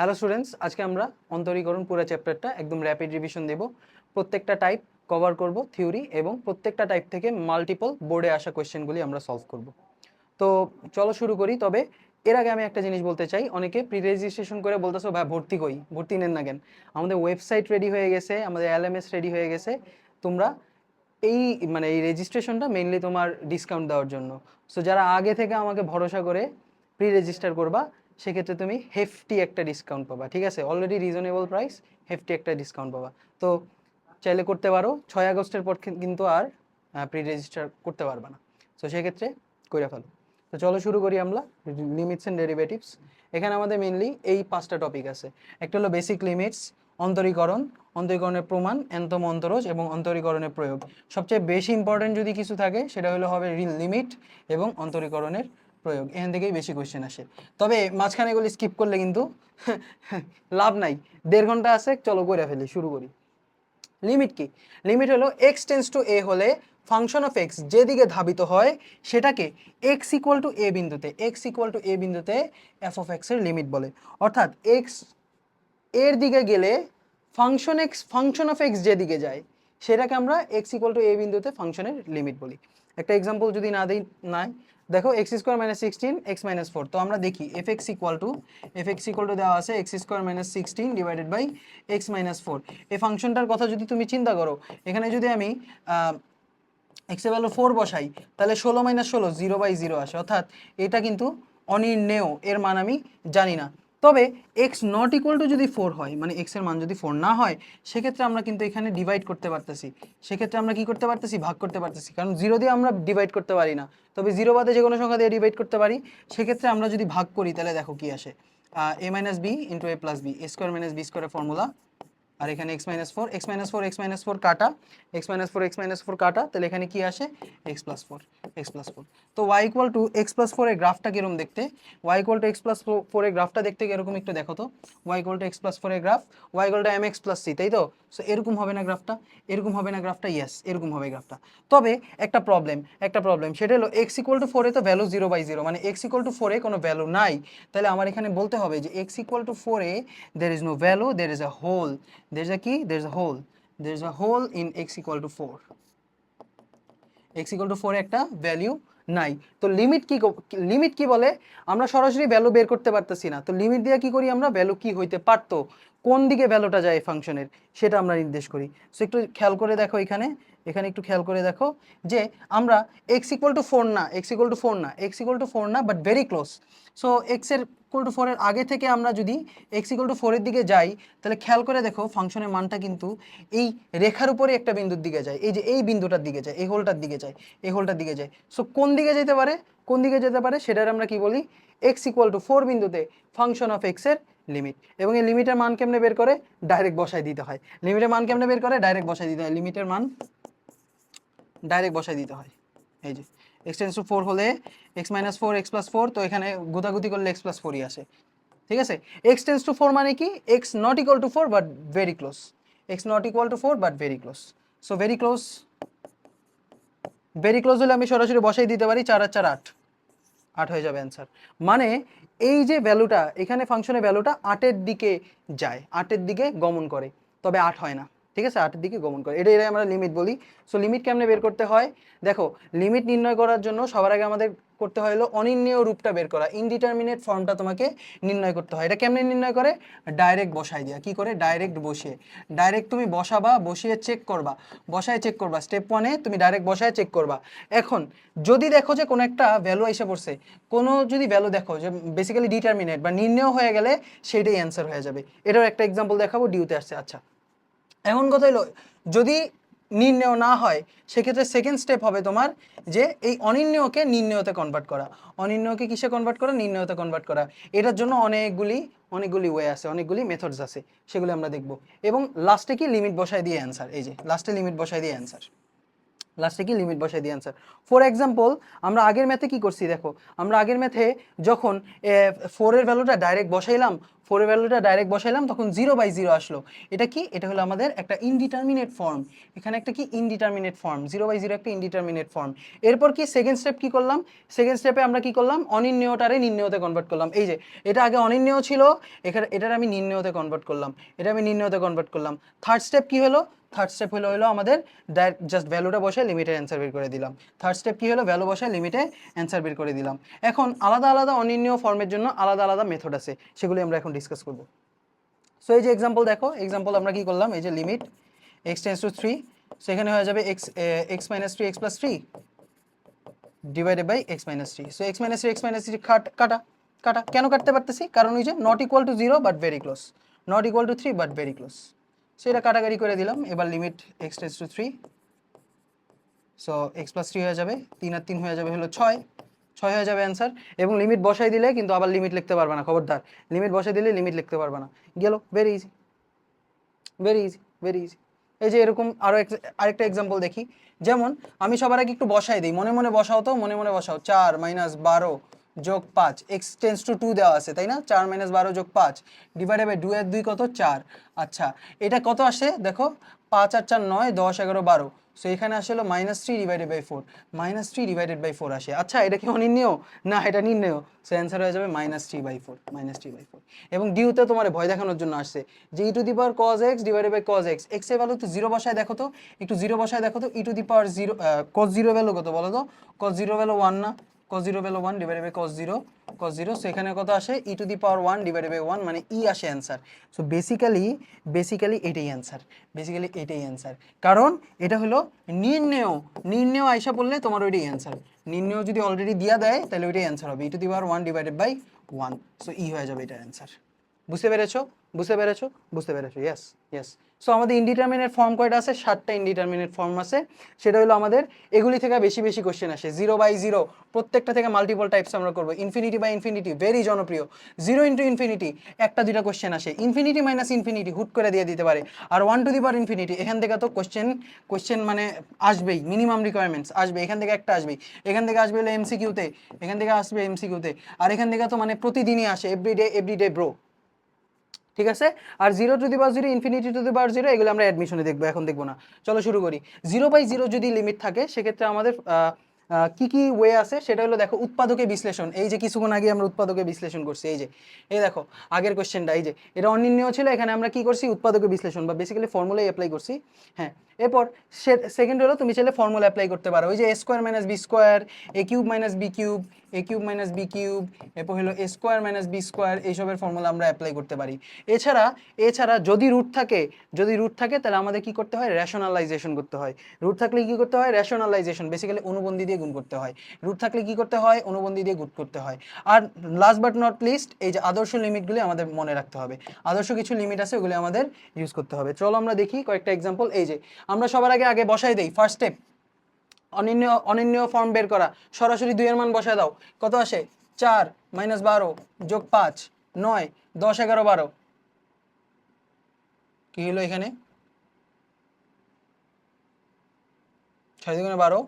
Hello students, আজকে আমরা অন্তরীকরণ পুরো চ্যাপ্টারটা একদম র্যাপিড রিভিশন দেব। প্রত্যেকটা টাইপ কভার করব থিওরি, এবং প্রত্যেকটা টাইপ থেকে মাল্টিপল বোর্ডে আসা কোয়েশ্চেনগুলি আমরা সলভ করব। তো চলো শুরু করি। তবে এর আগে আমি একটা জিনিস বলতে চাই, অনেকে প্রি রেজিস্ট্রেশন করে বলতেছো ভাই ভর্তি কই, ভর্তি নেন না কেন? আমাদের ওয়েবসাইট রেডি হয়ে গেছে, আমাদের এলএমএস রেডি হয়ে গেছে। তোমরা এই এই রেজিস্ট্রেশনটা মেইনলি তোমার ডিসকাউন্ট দেওয়ার জন্য। সো যারা আগে থেকে আমাকে ভরসা করে প্রি রেজিস্টার করবা, সেক্ষেত্রে তুমি হেফটি একটা ডিসকাউন্ট পাবা। ঠিক আছে, অলরেডি রিজনেবল প্রাইস, হেফটি একটা ডিসকাউন্ট পাবা। তো চাইলে করতে পারো। 6 আগস্টের পর কিন্তু আর প্রি রেজিস্টার করতে পারবা না। সো সেক্ষেত্রে করে ফেলো। তো চলো শুরু করি আমরা লিমিটস এন্ড ডেরিভেটিভস। এখানে আমাদের মেইনলি এই 5টা টপিক আছে। একটা হলো বেসিক লিমিটস, অন্তরীকরণ, অন্তরীকরণের প্রমাণ, এনতম অন্তরজ এবং অন্তরীকরণের প্রয়োগ। সবচেয়ে বেশি ইম্পর্টেন্ট যদি কিছু থাকে সেটা হলো হবে লিমিট এবং অন্তরীকরণের প্রয়োগ। এখান থেকেই বেশি কোয়েশ্চেন আসে। তবে মাঝখানে এগুলি স্কিপ করলে কিন্তু লাভ নাই। 1.5 ঘন্টা আছে, চলো করে ফেলি, শুরু করি। লিমিট কি? লিমিট হলো x টেন্ডস টু a হলে ফাংশন অফ x যেদিকে ধাবিত হয় সেটাকে x ইকুয়াল টু a বিন্দুতে f অফ x এর লিমিট বলে। অর্থাৎ x এর দিকে গেলে ফাংশন অফ x যেদিকে যায় সেটাকে আমরা x ইকুয়াল টু a বিন্দুতে ফাংশনের লিমিট বলি। একটা এক্সাম্পল যদি না দিই, নাই দেখো x square minus 16 x minus 4। তো আমরা দেখি এফ ইকুয়াল টু দেওয়া আছে x square minus 16 divided by x minus 4। এই ফাংশনটার কথা যদি তুমি চিন্তা করো, এখানে যদি আমি x এর ভ্যালু 4 বসাই, তাহলে 16 মাইনাস 16 0/0 আসে। অর্থাৎ এটা কিন্তু অনির্ণেয়, এর মান আমি জানি না। তবে x নট ইকুয়াল টু যদি 4 হয়, মানে x এর মান যদি 4 না হয়, সেক্ষেত্রে আমরা কিন্তু এখানে ডিভাইড করতে পারতেছি। সেক্ষেত্রে আমরা কি করতে পারতেছি? ভাগ করতে পারতেছি, কারণ 0 দিয়ে আমরা ডিভাইড করতে পারি না। তবে 0 বাদে যে কোনো সংখ্যা দিয়ে ডিভাইড করতে পারি। সেক্ষেত্রে আমরা যদি ভাগ করি তাহলে দেখো কি আসে, a minus B into a plus B, A square minus B স্কোয়ারের ফর্মুলা। আর এখানে x মাইনাস 4 কাটা, কাটা, তাহলে এখানে কি আসে? x plus 4। তো y equal two x plus 4 এর গ্রাফটা কিরকম দেখতে? y equal two x plus 4 এর গ্রাফটা দেখতে কিরকম একটু দেখো তো। y equal two x plus 4 এর graph, y equal two mx plus c, তাই তো? সো এরকম হবে না গ্রাফটা? এরকম হবে না গ্রাফটা? ইয়েস, এরকম হবে গ্রাফটা। তবে একটা প্রবলেম, সেটা হলো x ইকুয়াল টু 4 এ তো ভ্যালু 0/0, মানে x ইকুয়াল টু 4 এ কোনো ভ্যালু নাই। তাহলে আমার এখানে বলতে হবে যে x equal two 4 A there is no value, there is a hole, there is a কি, there is a hole, there is a hole in x equal to 4, x equal to 4 একটা value নাই। তো limit কি বলে? আমরা সরাসরি value বের করতে পারতেছি না। তো লিমিট দিয়ে কি করি আমরা? ভ্যালু কি হইতে পারতো, কোন দিকে ভ্যালুটা যায় ফাংশনের, সেটা আমরা নির্দেশ করি। সো একটু খেয়াল করে দেখো, এখানে একটু খেয়াল করে দেখো যে আমরা x ইকুয়াল টু 4 না, x ইকুয়াল টু 4 না, but very close. So x এর ইকুয়াল টু 4 এর আগে থেকে আমরা যদি x ইকুয়াল টু 4 এর দিকে যাই, তাহলে খেয়াল করে দেখো ফাংশনের মানটা কিন্তু এই রেখার উপরে একটা বিন্দুর দিকে যায়, এই যে এই বিন্দুটার দিকে যায়, এই হোলটার দিকে যায়। সো কোন দিকে যেতে পারে সেটার আমরা কি বলি? x ইকুয়াল টু 4 বিন্দুতে ফাংশন অফ x এর লিমিট। এবং এই লিমিটের মান কেমনে বের করে? ডাইরেক্ট বসাই দিতে হয়। লিমিটের মান কেমনে বের করে? ডাইরেক্ট বসাই দিতে হয়। লিমিটের মান ডাইরেক্ট বসাই দিতে হয়। এই যে x টেন্ডস টু 4 হলে x মাইনাস 4 x প্লাস 4, তো এখানে গুতাগুতি করলে x প্লাস 4ই আসে। ঠিক আছে, x টেন্ডস টু 4 মানে কি? x not equal two 4 but very close, x not equal two 4 but very close. So very close হলে আমি সরাসরি বসাই দিতে পারি 4 আর 4 8, 8 হয়ে যাবে অ্যান্সার। মানে এই যে ভ্যালুটা, এখানে ফাংশনের ভ্যালুটা 8-এর দিকে যায়, 8-এর দিকে গমন করে, তবে 8 হয় না। ঠিক আছে, 8-এর দিকে গমন করে, এটাই আমরা লিমিট বলি। সো লিমিট কেমনে বের করতে হয়? দেখো, লিমিট নির্ণয় করার জন্য সবার আগে আমাদের করতে হয় হলো অনির্ণেয় রূপটা বের করা, ইনডিটারমিনেট ফর্মটা তোমাকে নির্ণয় করতে হয়। এটা কেমনে নির্ণয় করে? ডাইরেক্ট বসাই দেওয়া। কি করে? ডাইরেক্ট বসিয়ে। ডাইরেক্ট তুমি বসাবা, বসিয়ে চেক করবা, স্টেপ 1-এ তুমি ডাইরেক্ট বসায় চেক করবা। এখন যদি দেখো যে কোনো একটা ভ্যালু এসে পড়ছে, কোনো যদি ভ্যালু দেখো যে বেসিক্যালি ডিটারমিনেট বা নির্ণয় হয়ে গেলে সেটাই অ্যান্সার হয়ে যাবে। এটার একটা এক্সাম্পল দেখাবো, ডিউতে আসছে। আচ্ছা, এখন কথা হলো, যদি নির্ণয় না হয় সেক্ষেত্রে সেকেন্ড স্টেপ হবে তোমার যে এই অনির্ণয়কে নির্ণয়তে কনভার্ট করা। অনির্ণয়কে কিসে কনভার্ট করা? নির্ণয়তে কনভার্ট করা। এটার জন্য অনেকগুলি ওয়ে আছে, অনেকগুলি মেথডস আছে, সেগুলো আমরা দেখব। এবং লাস্টে কি? লিমিট বসায় দিয়ে অ্যান্সার। এই যে লাস্টে লিমিট বসায় দিয়ে অ্যান্সার। ফর এক্সাম্পল, আমরা আগের ম্যাথে কি করছি দেখো, আমরা আগের ম্যাথে যখন 4 এর ভ্যালুটা ডাইরেক্ট বসাইলাম, 4 এর ভ্যালুটা ডাইরেক্ট বসাইলাম, তখন 0/0 আসলো। এটা কি? এটা হলো আমাদের একটা ইনডিটারমিনেট ফর্ম। এখানে একটা কি ইনডিটারমিনেট ফর্ম, 0/0 একটা ইনডিটারমিনেট ফর্ম। এরপর কি সেকেন্ড স্টেপ কি করলাম? সেকেন্ড স্টেপে আমরা কি করলাম? অনির্ণেয়টারে নির্ণেয়তে কনভার্ট করলাম। এই যে এটা আগে অনির্ণেয় ছিল, এটার আমি নির্ণেয়তে কনভার্ট করলাম, এটা আমি নির্ণেয়তে কনভার্ট করলাম। থার্ড স্টেপ কি হলো? থার্ড স্টেপ হলো আমাদের জাস্ট ভ্যালুটা বসায় লিমিটের অ্যান্সার বের করে দিলাম। থার্ড স্টেপ কি হলো? ভ্যালু বসায় লিমিটে অ্যান্সার বের করে দিলাম। এখন আলাদা আলাদা অনির্ণেয় ফর্মের জন্য আলাদা আলাদা মেথড আছে, সেগুলি আমরা এখন ডিসকাস করব। সো এই যে এক্সাম্পল দেখো, এক্সাম্পল আমরা কি করলাম? এই যে লিমিট x টেন্ডস টু 3, সেখানে হয়ে যাবে x minus 3 x plus 3 divided by x minus 3। So x minus 3 x minus 3 কাটা কাটা। কেন কাটতে পারতেছি? কারণ ওই যে not equal to 0 but very close, not equal to 3 but very close. So এটা কাটাকাটি করে দিলাম। এবার limit x tends to 3, so x plus 3 হয়ে যাবে, 3 আর 3 হয়ে যাবে হলো 6, 6 হয়ে যাবে অ্যান্সার। এবং লিমিট বসাই দিলে কিন্তু আবার লিমিট লিখতে পারবে না, খবরদার। লিমিট বসাই দিলে লিমিট লিখতে পারবে না, গেল। Very easy, very easy, very easy. এই যে এরকম আরেকটা এক্সাম্পল দেখি। যেমন আমি সবার আগে একটু বসাই দিই, মনে মনে বসাও তো, মনে মনে বসাও। 4 মাইনাস 12 যোগ 5, x টেন্স টু 2 দেওয়া আছে, তাই না? 4 মাইনাস 12 যোগ 5 ডিভাইডেড বাই 2 এর 2 কত? 4। আচ্ছা, এটা কত আসে দেখো? 5 আর 4 9, 10 11 12। সো এখানে আসলে -3 ডিভাইডেড বাই 4, -3 ডিভাইডেড বাই 4 আসে। আচ্ছা, এটা কি অনির্ণেয়? না, এটা নির্ণেয়। সো অ্যান্সার হয়ে যাবে -3/4, -3/4। এবং ডিউতে তোমার ভয় দেখানোর জন্য আসছে যে e to the power cos x divided by cos x, x এর ভ্যালু তো 0 বসায় দেখো তো, একটু 0 বসায় দেখো তো। e to the power 0 cos 0 value কত বলো তো? cos 0 ভ্যালু 1 না? cos 0 value 1 divided by cos 0, cos 0। So এখানে কত আসে? e to the power 1 divided by 1, মানে e আসে অ্যান্সার। সো বেসিক্যালি এটাই অ্যান্সার, বেসিক্যালি এটাই অ্যান্সার। কারণ এটা হলো নির্ণেয়, নির্ণেয় আইসা পড়লে তোমার ওইটাই অ্যান্সার। নির্ণেয় যদি অলরেডি দিয়া দেয় তাহলে ওইটাই অ্যান্সার হবে, e to the power 1 divided by 1। So e হয়ে যাবে এটার অ্যান্সার। বুঝতে পেরেছো? বুঝতে পেরেছো? বুঝতে পেরেছো? Yes, yes. সো আমাদের ইনডিটারমিনেট ফর্ম কয়টা আছে? 7টা ইনডিটারমিনেট ফর্ম আছে। সেটা হলো আমাদের এগুলি থেকে বেশি বেশি কোশ্চেন আসে। 0/0 প্রত্যেকটা থেকে মাল্টিপল টাইপস আমরা করবো। ইনফিনিটি বাই ইনফিনিটি ভেরি জনপ্রিয়। 0 ইন্টু ইনফিনিটি একটা দুইটা কোশ্চেন আসে। ইনফিনিটি মাইনাস ইনফিনিটি হুট করে দিয়ে দিতে পারে। আর 1 টু দি পাওয়ার ইনফিনিটি, এখান থেকে তো কোশ্চেন মানে আসবেই, মিনিমাম রিকোয়ারমেন্টস আসবে। এখান থেকে একটা আসবেই, এখান থেকে আসবে হলো এমসিকিউতে, এখান থেকে আসবে এমসিকিউতে, আর এখান থেকে তো মানে প্রতিদিনই আসে, এভরিডে ব্রো। ঠিক আছে? আর 0 to the power 0, infinity to the power 0, এগুলো আমরা অ্যাডমিশনে দেখবো, এখন দেখবো না। চলো শুরু করি। 0/0 যদি লিমিট থাকে সেক্ষেত্রে আমাদের কি কি ওয়ে আছে সেটা হলো দেখো, উৎপাদকে বিশ্লেষণ। এই যে কিছুক্ষণ আগে আমরা উৎপাদকে বিশ্লেষণ করছি, এই দেখো আগের কোশ্চেনটা, এই যে এটা অনির্ণেয় ছিল, এখানে আমরা কি করছি? উৎপাদকে বিশ্লেষণ বা বেসিক্যালি ফর্মুলাই অ্যাপ্লাই করছি। হ্যাঁ, এরপর সেকেন্ড হলো তুমি চাইলে ফর্মুলা অ্যাপ্লাই করতে পারো। ওই যে a square minus b square, a cube minus b cube, a cube minus b cube, এরপর হলো a square minus b square, এইসবের ফর্মুলা আমরা অ্যাপ্লাই করতে পারি। এছাড়া যদি রুট থাকে তাহলে আমাদের কি করতে হয়? রেশনালাইজেশন করতে হয়। রুট থাকলে কি করতে হয়? রেশনালাইজেশন, বেসিক্যালি অনুবন্ধী দিয়ে গুণ করতে হয়। রুট থাকলে কি করতে হয়? অনুবন্ধী দিয়ে গুণ করতে হয়। আর লাস্ট বাট নট লিস্ট, এই যে আদর্শ লিমিটগুলি আমাদের মনে রাখতে হবে। আদর্শ কিছু লিমিট আছে, ওগুলি আমাদের ইউজ করতে হবে। চলো আমরা দেখি কয়েকটা এক্সাম্পল। এই যে আমরা সবার আগে বসাই দেই ফার্স্ট স্টেপ, অনির্ণেয় ফর্ম বের করা। সরাসরি 2 এর মান বসায় দাও, কত আসে? 4 মাইনাস 12 যোগ 5 9 10 11 12। কি হলো এখানে? 6 দুগুণে 12।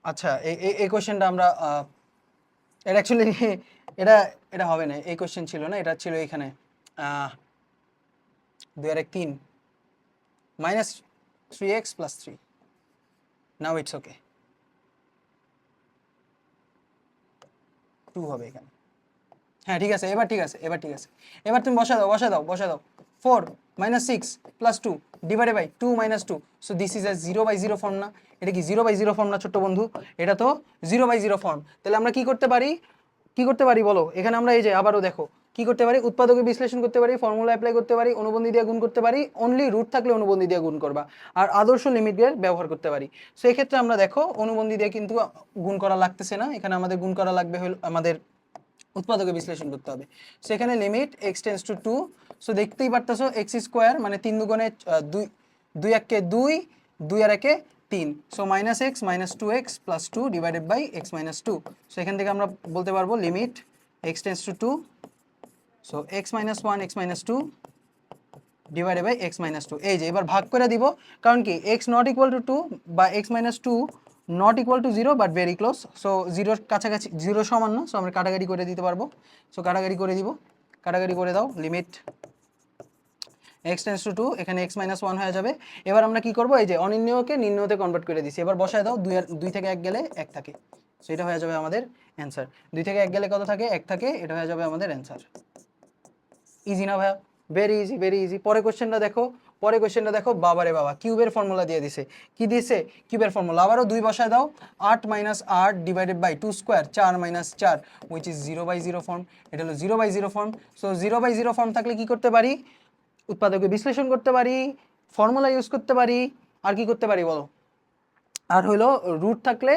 আচ্ছা, এই কোশ্চেনটা আমরা এটা অ্যাকচুয়ালি এটা এটা হবে না, এই কোশ্চেন ছিল না, এটা ছিল এখানে 2 আর 1 3 minus 3x plus 3। Now it's okay, 2 হবে এখানে। হ্যাঁ ঠিক আছে, এবার ঠিক আছে, এবার তুমি বসা দাও 4 minus 6 plus 2 divided by 2 minus 2। So this is a 0/0 form না? এটা কি 0/0 ফর্ম না ছোট্ট বন্ধু? এটা তো 0/0 ফর্ম। তাহলে আমরা কি করতে পারি বলো? এখানে আমরা এই যে আবারও দেখো কি করতে পারি? উৎপাদকে বিশ্লেষণ করতে পারি, ফর্মুলা অ্যাপ্লাই করতে পারি, অনুবন্ধী দিয়ে গুণ করতে পারি। অনলি রুট থাকলে অনুবন্ধী দিয়ে গুণ করবা, আর আদর্শ লিমিটের ব্যবহার করতে পারি। সো এক্ষেত্রে আমরা দেখো অনুবন্ধী দিয়ে কিন্তু গুণ করা লাগতেছে না, এখানে আমাদের গুণ করা লাগবে হলো আমাদের উৎপাদকে বিশ্লেষণ করতে হবে। সেখানে limit x tends to 2। So দেখতেই পারতেছো x স্কোয়ার মানে 3 দুগুণে 2, 2 একে 2, 2 আর একে 3। সো minus x minus 2x plus 2 divided by x minus 2। So এখান থেকে আমরা বলতে পারবো limit x tends to 2, so x minus 1 x minus 2 divided by x minus 2। এই যে এবার ভাগ করে দিব, কারণ কি x নট ইকুয়াল টু 2 বা x minus 2 not equal two zero but very close. So জিরোর কাছাকাছি, জিরো সমান না, সো আমরা কাটাকাটি করে দিতে পারবো। সো কাটাকাটি করে দিব, কাটাকাটি করে দাও। লিমিট x টেন্স টু 2, এখানে x মাইনাস 1 হয়ে যাবে। এবার আমরা কি করব, এই যে অনির্ণেয়কে নির্ণেয়তে কনভার্ট করে দিছি, এবার বসায় দাও। 2 থেকে 1 গেলে 1 থাকে, সো এটা হয়ে যাবে আমাদের অ্যান্সার। 2 থেকে 1 গেলে কত থাকে, 1 থাকে, এটা হয়ে যাবে আমাদের অ্যান্সার। ইজি না ভাইয়া? Very easy, very easy. পরে কোশ্চেনটা দেখো, পরে কোশ্চেনটা দেখো, বাবারে বাবা, কিউবের ফর্মুলা দিয়ে দিছে। কি দিয়েছে? কিউবের ফর্মুলা। আবারও 2 বসায় দাও। 8 minus 8 divided by 2 square, 4 minus 4, which is 0/0 form. এটা হলো 0/0 ফর্ম। সো 0/0 ফর্ম থাকলে কি করতে পারি? উৎপাদকে বিশ্লেষণ করতে পারি, ফর্মুলা ইউজ করতে পারি, আর কি করতে পারি বলো? আর হলো রুট থাকলে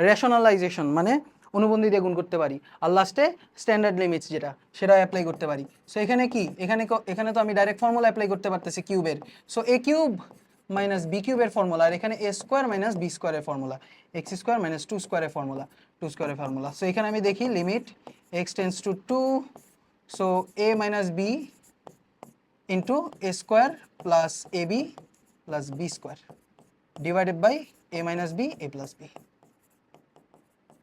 রেশনালাইজেশন মানে অনুবন্ধী দিয়ে গুণ করতে পারি, আর লাস্টে স্ট্যান্ডার্ড লিমিটস যেটা, সেটা অ্যাপ্লাই করতে পারি। সো এখানে কি, এখানে তো আমি ডাইরেক্ট ফর্মুলা অ্যাপ্লাই করতে পারতেছি কিউবের। সো এ কিউব মাইনাস বি কিউবের ফর্মুলা, আর এখানে এ স্কোয়ার মাইনাস বি স্কোয়ারের ফর্মুলা, এক্স স্কোয়ার মাইনাস 2 স্কোয়ারের ফর্মুলা, 2 স্কোয়ারের ফর্মুলা। সো এখানে আমি দেখি limit x tends to 2, so a minus B into a square plus a b plus b square divided by a minus b a plus b.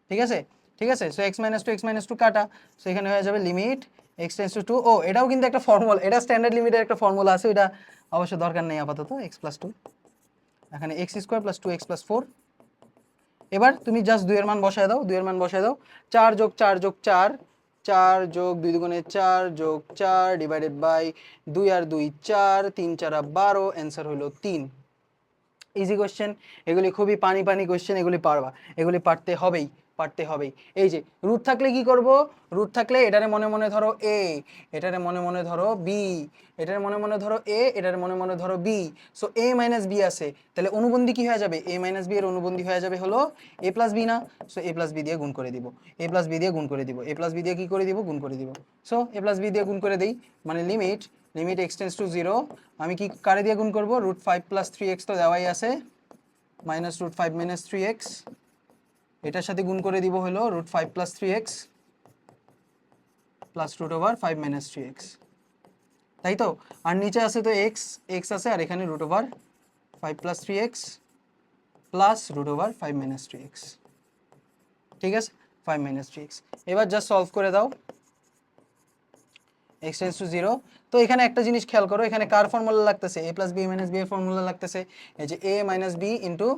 ঠিক আছে, ঠিক আছে। So x minus two কাটা, সো এখানে হয়ে যাবে লিমিট এক্স টেন্স টু 2। ও এটাও কিন্তু একটা ফর্মুলা, এটা স্ট্যান্ডার্ড লিমিটের একটা ফর্মুলা আছে, এটা অবশ্য দরকার নেই আপাতত। এক্স প্লাস 2, এখানে x square plus 2x plus 4। এবার তুমি জাস্ট 2 এর মান বসায় দাও, 2 এর মান বসায় দাও। 4 যোগ 4 যোগ 4, 4 যোগ 2 দুগুণে 4 যোগ 4 ডিভাইডেড বাই 2 আর 2 4, 3 4 12, অ্যান্সার হলো 3। ইজি কোশ্চেন, এগুলি খুবই পানি পানি কোশ্চেন, এগুলি পারবা, এগুলি পারতে হবেই, পারতে হবেই। এই যে রুট থাকলে কি করব, রুট থাকলে এটারে মনে মনে ধরো এ, এটারে মনে মনে ধরো বি, এটারে মনে মনে ধরো এ, এটারে মনে মনে ধরো B. So a minus B আছে, তাহলে অনুবন্ধী কি হয়ে যাবে, এ মাইনাস বি এর অনুবন্ধী হয়ে যাবে হলো এ প্লাস বি না। সো এ প্লাস বি দিয়ে গুণ করে দিব, এ প্লাস বি দিয়ে গুণ করে দিব, এ প্লাস বি দিয়ে কি করে দিব, গুণ করে দিব। সো এ প্লাস বি দিয়ে গুণ করে দেই, মানে লিমিট এক্স টেন্স টু 0, আমি কি কারে দিয়ে গুণ করব, রুট 5 প্লাস 3x তো দেওয়াই আছে, মাইনাস রুট 5 মাইনাস 3x, এটার সাথে গুণ করে দিব হলো root 5 plus 3x plus root over 5 minus 3x, তাই তো। আর নিচে আছে তো x আছে, আর এখানে root over 5 plus 3x plus root over 5 minus 3x। ঠিক আছে, 5 মাইনাস 3x। এবার জাস্ট সলভ করে দাও x টেন্স টু 0। তো এখানে একটা জিনিস খেয়াল করো, এখানে কার ফর্মুলা লাগতেছে, a plus b minus b এর ফর্মুলা লাগতেছে, এই যে a minus B into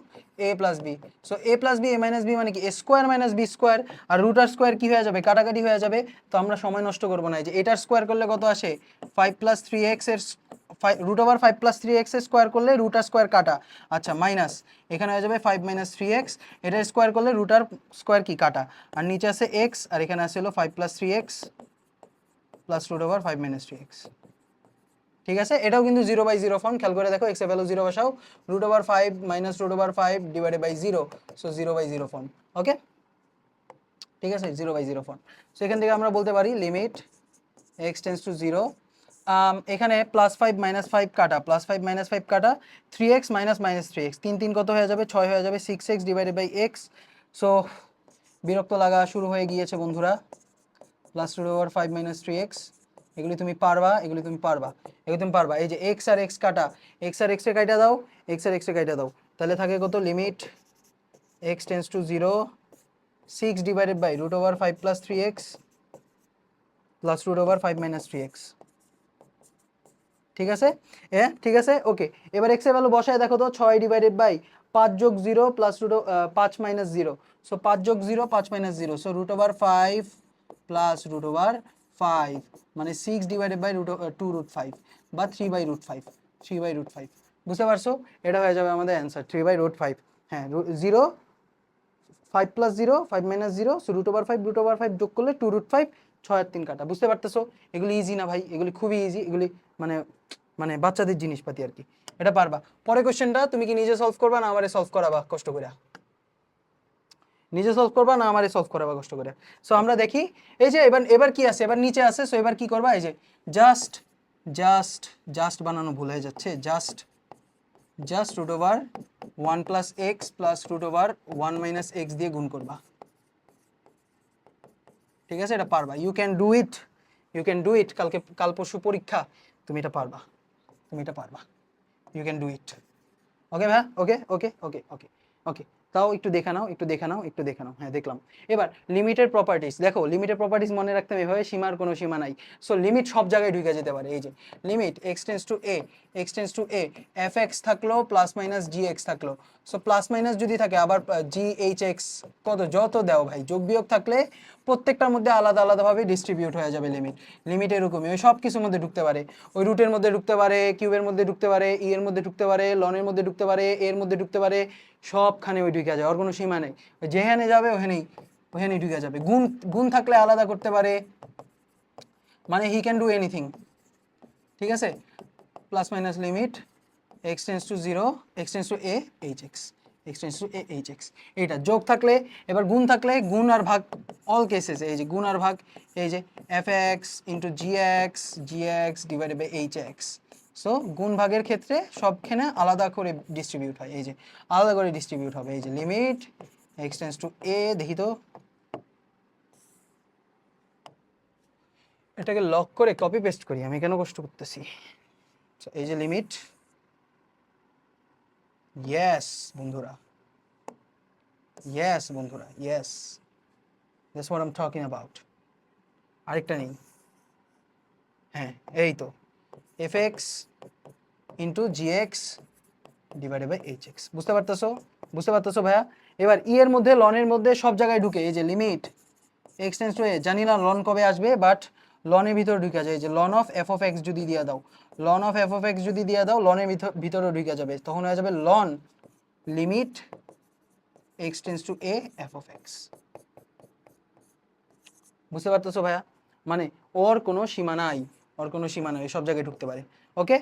a plus b. So a plus b a minus b মানে কি, a square minus b square, আর রুট আর স্কোয়ার কি হয়ে যাবে, কাটাকাটি হয়ে যাবে। তো আমরা সময় নষ্ট করবো না, এই যে এটার স্কোয়ার করলে কত আসে, 5 প্লাস 3x এর রুট ওভার 5 প্লাস 3x এর স্কোয়ার করলে রুট আর স্কোয়ার কাটা, আচ্ছা মাইনাস, এখানে হয়ে যাবে 5 মাইনাস 3x, এটার স্কোয়ার করলে রুট আর স্কোয়ার কি কাটা, আর নিচে আছে x, আর এখানে আছে হলো 5 plus 3x plus root over 5 minus 3x। ঠিক আছে, এটাও কিন্তু 0/0 ফর্ম, খেয়াল করে দেখো, x এর ভ্যালু 0 বসাও, root over 5 minus root over 5 divided by 0, so 0/0 form. Okay, ঠিক আছে, 0/0 ফর্ম। সো এখান থেকে আমরা বলতে পারি লিমিট x টেন্স টু 0, এখানে প্লাস 5 মাইনাস 5 কাটা, প্লাস 5 মাইনাস 5 কাটা, 3x মাইনাস মাইনাস 3x, 3 3 কত হয়ে যাবে, 6 হয়ে যাবে, 6x divided by x। So বিরক্ত লাগা শুরু হয়ে গিয়েছে বন্ধুরা, plus root over 5 minus 3x, এগুলি তুমি পারবা, এগুলি তুমি পারবা, এগুলি তুমি পারবা। এই যে x আর x কাটা, x আর x এ কাটা দাও, x আর x এ কাটা দাও, তাহলে থাকে কত, limit x tends to 0, 6 divided by root over 5 plus 3x plus root over 5 minus 3x। ঠিক আছে, ঠিক আছে, ওকে। এবার x এর ভ্যালু বসায় দেখো তো, 6 ডিভাইডেড বাই 5 যোগ 0 প্লাস 5 মাইনাস 0, সো 5 যোগ 0 5 minus 0, so root over 5 plus root over 5, মানে 6 ডিভাইডেড বাই 2 রুট 5 বা 3 বাই রুট 5, 3 বাই রুট 5। বুঝতে পারছো, এটা হয়ে যাবে আমাদের অ্যান্সার 3 বাই রুট 5। হ্যাঁ, 0 5 plus 0 5 minus 0, so root over 5 যোগ করলে 2 রুট 5, 6 আর 3 কাটা। বুঝতে পারতেছো, এগুলি ইজি না ভাই, এগুলি খুবই ইজি, এগুলি মানে মানে বাচ্চাদের জিনিসপাতি আর কি, এটা পারবা। পরে কোশ্চেনটা তুমি কি নিজে সলভ করবা না আমারে সলভ করাবা কষ্ট করে, নিজে সলভ করবা না আমারে সলভ করাবা কষ্ট করে। সো আমরা দেখি, এই যে এবার এবার কি আছে, এবার নিচে আছে, সো এবার কি করবা, এই যে জাস্ট জাস্ট জাস্ট বানানো ভুল হয়ে যাচ্ছে, just root over 1 plus x plus root over 1 minus x দিয়ে গুণ করবা। ঠিক আছে, এটা পারবা, you can do it, you can do it. কাল পরশু পরীক্ষা, তুমি এটা পারবা, তুমি এটা পারবা, you can do it. Okay ভাই, ওকে ওকে ওকে ওকে ওকে। তাও একটু দেখে নাও, একটু দেখে নাও, একটু দেখে নাও। হ্যাঁ, দেখলাম। এবার লিমিটের প্রপার্টিস দেখো, লিমিটের প্রপার্টিস মনে রাখতে হবে এভাবে, সীমার কোনো সীমা নাই। সো লিমিট সব জায়গায় ঢুকে যেতে পারে। এই যে limit x tends to A, x tends to a, F x থাকলো প্লাস মাইনাস জি এক্স থাকলো। সো প্লাস মাইনাস যদি থাকে আবার জি এইচ এক্স কত যত দাও ভাই, যোগ বিয়োগ থাকলে প্রত্যেকটার মধ্যে আলাদা আলাদাভাবে ডিস্ট্রিবিউট হয়ে যাবে লিমিট। লিমিট এরকমই, ওই সব কিছুর মধ্যে ঢুকতে পারে, ওই রুটের মধ্যে ঢুকতে পারে, কিউবের মধ্যে ঢুকতে পারে, ই এর মধ্যে ঢুকতে পারে, লনের মধ্যে ঢুকতে পারে, এর মধ্যে ঢুকতে পারে, সবখানে ওই ঢুকে যায়, ওর কোনো সীমা নেই। যেখানে যাবে ওখানেই ঢুকে যাবে। গুণ গুণ থাকলে আলাদা করতে পারে, মানে হি ক্যান ডু এনিথিং। ঠিক আছে, plus minus limit x tends to zero, x tends to A H x, x tends to A H x. এইটা যোগ থাকলে, এবার গুণ থাকলে গুণ আর ভাগ, অল কেসেস এই যে গুণ আর ভাগ, এই যে f x into g x divided by h x. So গুণ ভাগের ক্ষেত্রে সবখানে আলাদা করে ডিস্ট্রিবিউট হয়, এই যে আলাদা করে ডিস্ট্রিবিউট হবে। এই যে লিমিট এক্স টেন্স টু এ, দেখি তো এটাকে লক করে কপি পেস্ট করি, আমি কেন কষ্ট করতেছি। এই যে লিমিট, ইয়েস বন্ধুরা, ইয়েস বন্ধুরা, yes, that's what I am talking about. আরেকটা নেই, হ্যাঁ এই তো f x into g x divided by h x. বুঝতে পারতেছো, বুঝতে পারতেছো ভাইয়া? এবার ই এর মধ্যে লনের মধ্যে সব জায়গায় ঢুকে, এই যে লিমিট এক্স টেন্স টু এ, জানি না লন কবে আসবে, বাট লনের ভিতরে ঢুকে যায়। যে লন অফ এফ অফ এক্স যদি দিয়ে দাও, লন অফ এফ অফ এক্স যদি দিয়ে দাও, লনের ভিতরে ঢুকে যাবে, তখন হয়ে যাবে লন limit x tends to a f of x. বুঝতে পারতেছো ভাইয়া? মানে ওর কোনো সীমা নাই, ওর কোনো সীমা নাই, সব জায়গায় ঢুকতে পারে। ওকে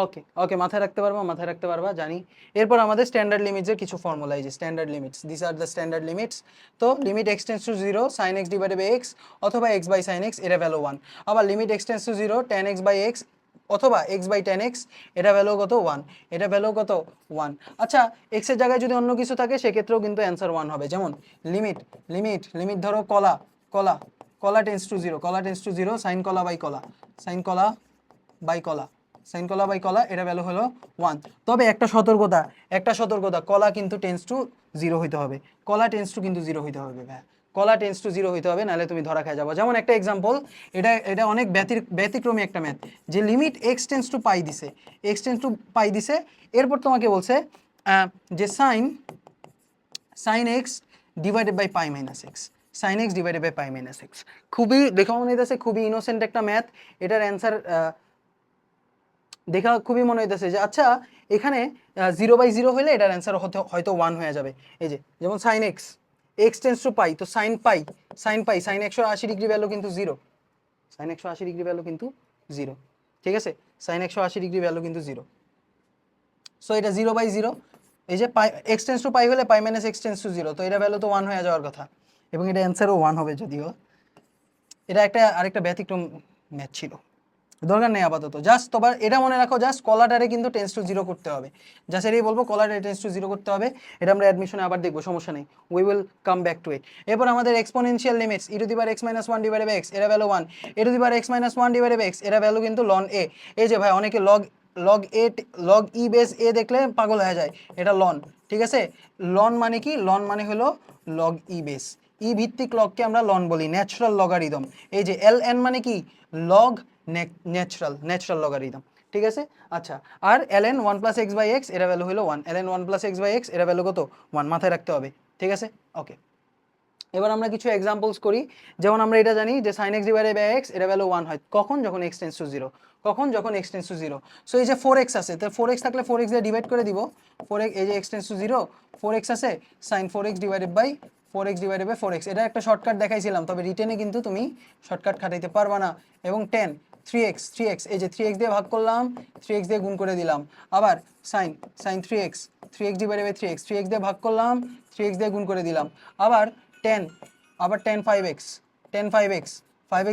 ওকে ওকে, মাথায় রাখতে পারবা, মাথায় রাখতে পারবা, জানি। এরপর আমাদের স্ট্যান্ডার্ড লিমিটসের কিছু ফর্মুলা, এই যে standard limits, this are the standard limits. তো limit x tends to zero sine x divided by x, অথবা এক্স বাই সাইন এক্স, এটা ভ্যালু 1। আবার limit x tends to zero tan x by x, অথবা x by tan x, এটা value কত 1, এটা value কত 1। আচ্ছা, এক্সের জায়গায় যদি অন্য কিছু থাকে সেক্ষেত্রেও কিন্তু অ্যান্সার 1 হবে। যেমন লিমিট লিমিট লিমিট ধরো কলা, কলা কলা টেন্স টু জিরো, কলা টেন্স টু জিরো সাইন কলা বাই কলা, সাইন কলা বাই কলা, সাইন কলা বাই কলা, এটা ভ্যালু হলো 1। তবে একটা সতর্কতা, একটা সতর্কতা, কলা কিন্তু টেন্স টু জিরো হইতে হবে, কলা টেন্স টু কিন্তু জিরো হইতে হবে ভাই, কলা টেন্স টু জিরো হইতে হবে, নাহলে তুমি ধরা খেয়ে যাবো। যেমন একটা এক্সাম্পল, এটা এটা অনেক ব্যতিক্রমী একটা ম্যাথ, যে লিমিট এক্স টেন্স টু পাই দিছে, এক্স টেন্স টু পাই দিছে, এরপর তোমাকে বলছে যে sine sine x divided by pi minus x, sine x divided by pi minus x. খুবই দেখা মনে হইতেছে খুবই ইনোসেন্ট একটা ম্যাথ। এটার অ্যান্সার দেখা খুবই মনে হইতেছে যে আচ্ছা এখানে 0/0 হলে এটার অ্যান্সার হয়তো 1 হয়ে যাবে। এই যে যেমন sine x, x tends to pi, তো sine pi, sine 180 degree value কিন্তু 0, সাইন 180 ডিগ্রি ভ্যালু কিন্তু 0। ঠিক আছে, সাইন 180 ডিগ্রি ভ্যালু কিন্তু 0। সো এটা 0/0, এই যে পাই এক্স টেন্স টু পাই হলে পাই মাইনাস এক্স টেন্স টু 0, তো এটা ভ্যালু তো 1 হয়ে যাওয়ার কথা, এবং এটা অ্যান্সারও 1 হবে। যদিও এটা একটা আরেকটা ব্যতিক্রম ম্যাথ ছিল, দরকার নেই আপাতত। জাস্ট তোমার এটা মনে রাখো, জাস্ট কলাটারে কিন্তু টেন্স টু 0 করতে হবে, জাস্ট এটাই বলবো, কলাটারে টেন্স টু 0 করতে হবে। এটা আমরা অ্যাডমিশনে আবার দেখবো, সমস্যা নেই, we will come back to it. এরপর আমাদের exponential limits, e to the power x minus 1 divided by x, এটা value 1, a to the power x minus 1 divided by x, এটা ভ্যালু কিন্তু লন এ। এই যে ভাই অনেকে log log a log e base a দেখলে পাগল হয়ে যায়, এটা লন। ঠিক আছে, লন মানে কি? লন মানে হলো লগ ই বেস, ই ভিত্তিক লগকে আমরা লন বলি, ন্যাচারাল লগারিদম। এই যে এল এন মানে কি? Log natural logarithm. ঠিক আছে, আচ্ছা, আর ln 1 plus x by x, এর ভ্যালু হলো 1, ln 1 plus x by x, এর ভ্যালু কত 1, মাথায় রাখতে হবে। ঠিক আছে, ওকে। এবার আমরা কিছু এক্সাম্পলস করি। যেমন আমরা এটা জানি যে sine x divided by x, এর ভ্যালু 1 হয় কখন? যখন এক্স টেন্স টু 0, কখন? যখন এক্স টেন্স টু 0। সো এই যে 4x আছে, তো 4x থাকলে 4x দিয়ে ডিভাইড করে দিব, 4x, এই যে এক্স টেন্স টু 0, 4x আছে, sign 4x divided by 4x, এটা একটা শর্টকাট দেখাইছিলাম, তবে রিটেনে কিন্তু তুমি শর্টকাট খাটাইতে পারবা না। এবং 10 3x, এই যে 3x দিয়ে ভাগ করলাম, 3x দিয়ে গুণ করে দিলাম, আবার sign 3x divided by 3x দিয়ে ভাগ করলাম, 3x দিয়ে গুণ করে দিলাম, আবার 10, আবার 10 5x